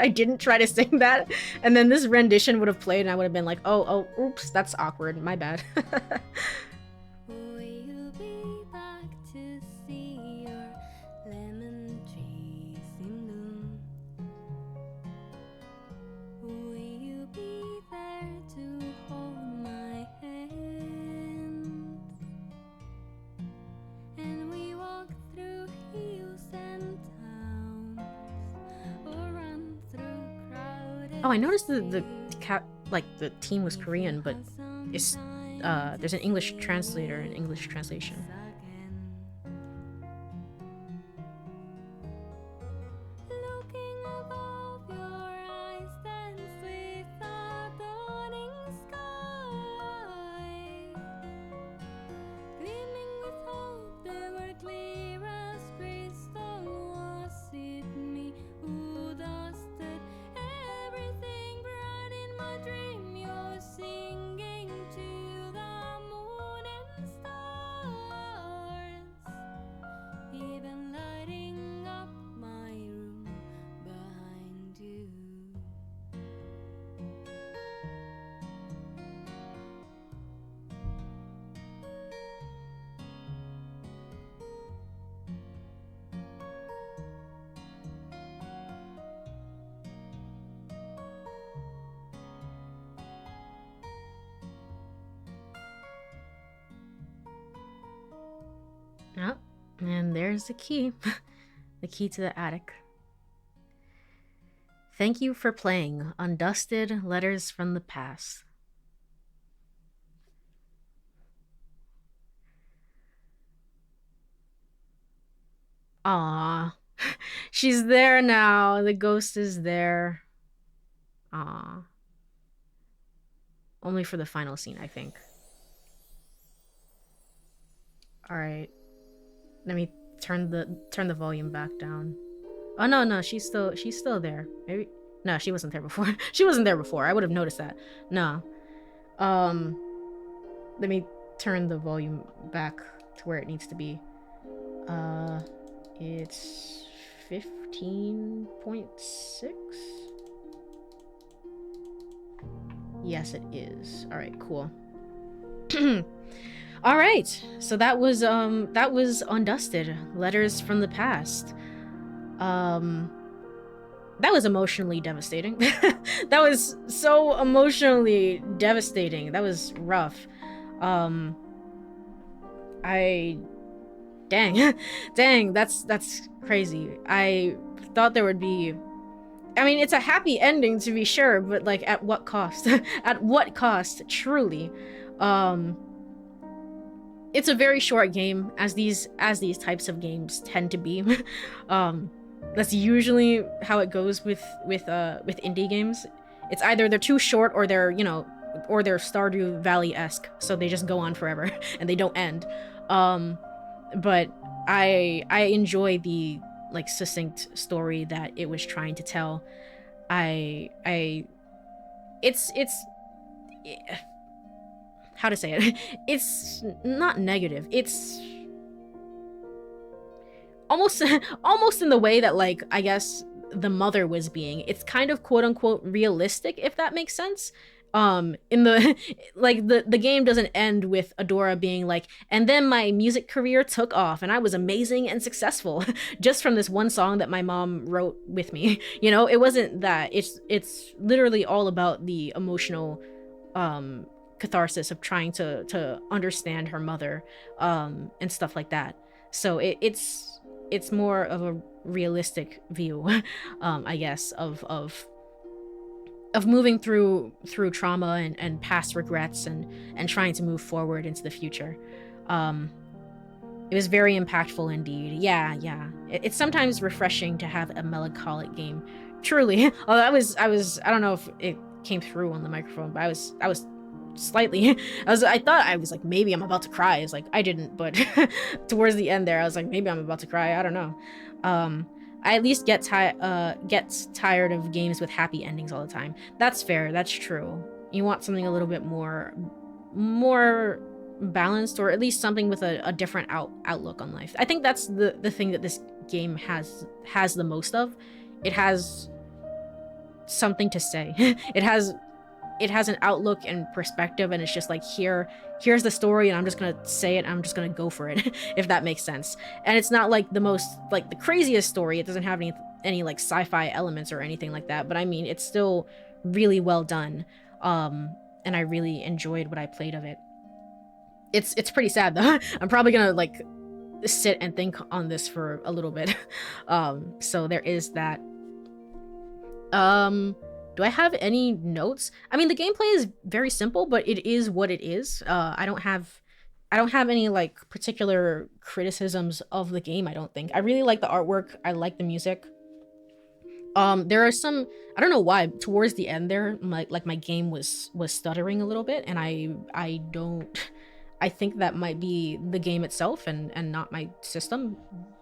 didn't try to sing that? And then this rendition would have played and I would have been like, oh, oops, that's awkward. My bad. Will you be back to see your lemon trees in bloom? Will you be there to hold my hand? And we walk through hills and towns, or run through crowded Oh, I noticed the team was Korean, but it's there's an English translator and English translation. Looking above, your eyes dance with the dawning sky, gleaming with hope. They were clear as crystal. Was it me who dusted everything bright in my dream? You're singing to the moon and stars, even lighting up my room behind you. Oh, and there's the key. The key to the attic. Thank you for playing Undusted Letters from the Past. Aw. She's there now. The ghost is there. Aw. Only for the final scene, I think. Alright. Let me turn the volume back down. Oh no, she's still there. Maybe no, she wasn't there before. She wasn't there before. I would have noticed that. No. Let me turn the volume back to where it needs to be. It's 15.6. Yes, it is. All right, cool. All right, so that was Undusted, Letters from the Past. That was emotionally devastating. That was so emotionally devastating. That was rough. Dang, that's crazy. I thought there would be, I mean, it's a happy ending to be sure, but like at what cost? At what cost, truly? It's a very short game, as these types of games tend to be. That's usually how it goes with indie games. It's either they're too short or they're, you know, or they're Stardew Valley-esque, so they just go on forever and they don't end. But I enjoy the like succinct story that it was trying to tell. It's how to say it? It's not negative. It's almost in the way that, like, I guess the mother was being. It's kind of quote unquote realistic, if that makes sense. In the like the game doesn't end with Adora being like, and then my music career took off and I was amazing and successful just from this one song that my mom wrote with me. You know, it wasn't that. It's literally all about the emotional catharsis of trying to understand her mother and stuff like that. So it's more of a realistic view, I guess, of moving through trauma and past regrets and trying to move forward into the future. It was very impactful indeed. Yeah. It's sometimes refreshing to have a melancholic game. Truly. Although I don't know if it came through on the microphone, but I was slightly, I thought I was like, maybe I'm about to cry. It's like, I didn't, but towards the end there, I was like, maybe I'm about to cry. I don't know. I at least get tired of games with happy endings all the time. That's fair. That's true. You want something a little bit more balanced, or at least something with a different outlook on life. I think that's the thing that this game has the most of. It has something to say. it has an outlook and perspective, and it's just like, here's the story, and I'm just gonna say it, I'm just gonna go for it. If that makes sense. And it's not like the craziest story. It doesn't have any like sci-fi elements or anything like that, but I mean, it's still really well done. And I really enjoyed what I played of it. It's pretty sad though. I'm probably gonna like sit and think on this for a little bit. So there is that. Do I have any notes? I mean, the gameplay is very simple, but it is what it is. I don't have any like particular criticisms of the game, I don't think. I really like the artwork. I like the music. There are some, I don't know why, towards the end there, my game was stuttering a little bit, and I think that might be the game itself and not my system,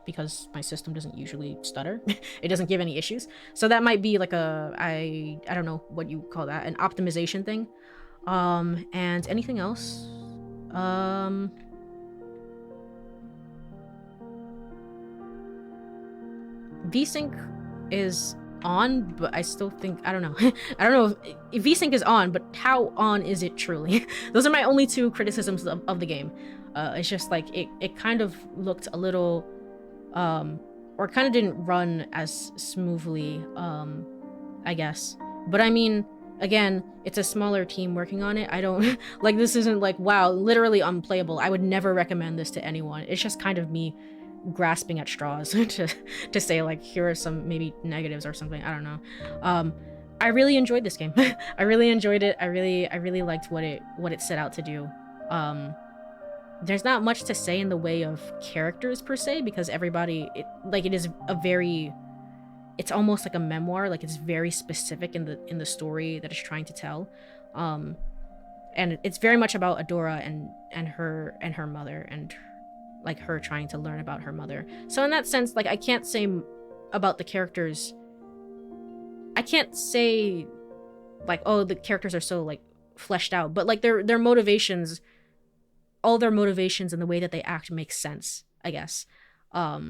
because my system doesn't usually stutter. It doesn't give any issues. So that might be like I don't know what you call that, an optimization thing. And anything else? VSync is on, but I still think, I don't know. I don't know if VSync is on, but how on is it truly? Those are my only two criticisms of the game. It's just like it kind of looked a little or kind of didn't run as smoothly, I guess. But I mean, again, it's a smaller team working on it. I don't like, this isn't like, wow, literally unplayable. I would never recommend this to anyone. It's just kind of me grasping at straws to say like, here are some maybe negatives or something. I don't know. I really enjoyed this game. I really enjoyed it. I really liked what it set out to do. There's not much to say in the way of characters per se, because everybody, it is a very, it's almost like a memoir. Like, it's very specific in the story that it's trying to tell. And it's very much about Adora and her mother, and like her trying to learn about her mother. So in that sense, like, I can't say about the characters, I can't say like, oh, the characters are so like fleshed out, but like their motivations, all their motivations and the way that they act makes sense, I guess. Yeah,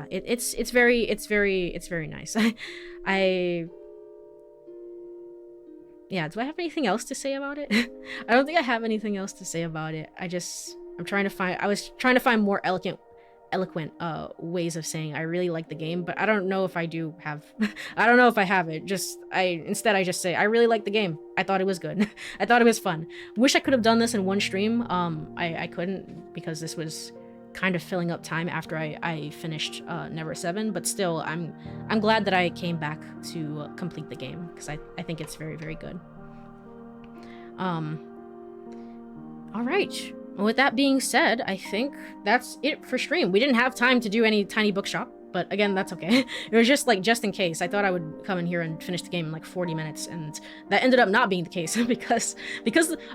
it's very nice. Yeah, do I have anything else to say about it? I don't think I have anything else to say about it. I was trying to find more eloquent ways of saying I really like the game, but I don't know if I do have I don't know if I have it. Instead I just say I really like the game. I thought it was good. I thought it was fun. Wish I could have done this in one stream. I couldn't, because this was kind of filling up time after I finished Never 7, but still I'm glad that I came back to complete the game, because I think it's very, very good. All right. With that being said, I think that's it for stream. We didn't have time to do any tiny bookshop, but again, that's okay. It was just like, just in case. I thought I would come in here and finish the game in like 40 minutes, and that ended up not being the case because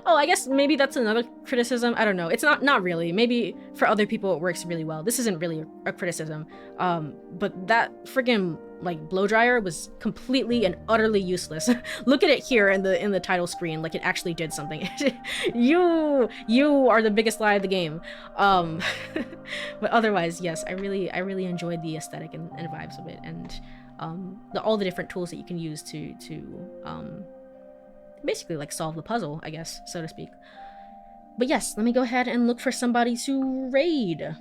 oh, I guess maybe that's another criticism. I don't know. It's not really. Maybe for other people it works really well. This isn't really a criticism. But that freaking like blow dryer was completely and utterly useless. Look at it here in the title screen, like it actually did something. you are the biggest lie of the game. But otherwise, yes, I really enjoyed the aesthetic and vibes of it, and all the different tools that you can use to basically like solve the puzzle, I guess, so to speak. But yes, let me go ahead and look for somebody to raid.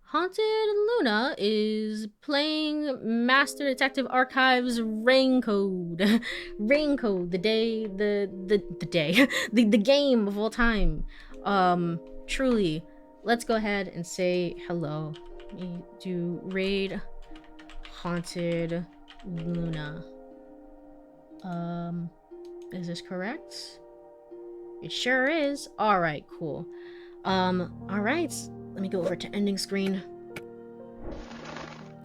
Haunted Luna is playing Master Detective Archives Raincode. Raincode, the game of all time. Truly, let's go ahead and say hello. We do raid Haunted Luna. Is this correct? It sure is. Alright, cool. Alright. Let me go over to ending screen.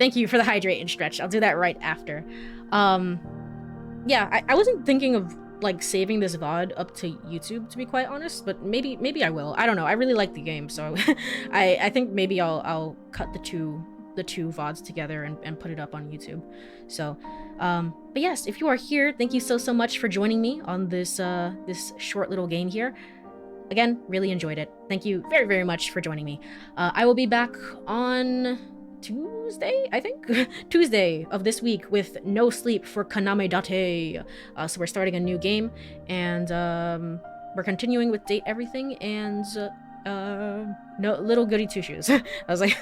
Thank you for the hydrate and stretch. I'll do that right after. Yeah, I wasn't thinking of like saving this VOD up to YouTube, to be quite honest, but maybe I will. I don't know. I really like the game, so I think maybe I'll cut the two VODs together and put it up on YouTube. So but yes, if you are here, thank you so much for joining me on this this short little game here. Again, really enjoyed it. Thank you very much for joining me. I will be back on Tuesday, I think? Tuesday of this week with No Sleep for Kaname Date. So we're starting a new game, and we're continuing with Date Everything, and no Little Goody Two Shoes. I was like,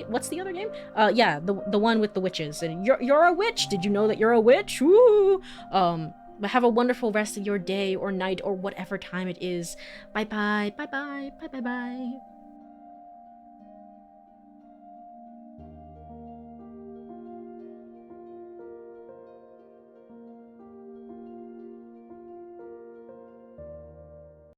what's the other game? Yeah, the one with the witches. And you're a witch. Did you know that you're a witch? Woo! But have a wonderful rest of your day or night or whatever time it is. Bye bye.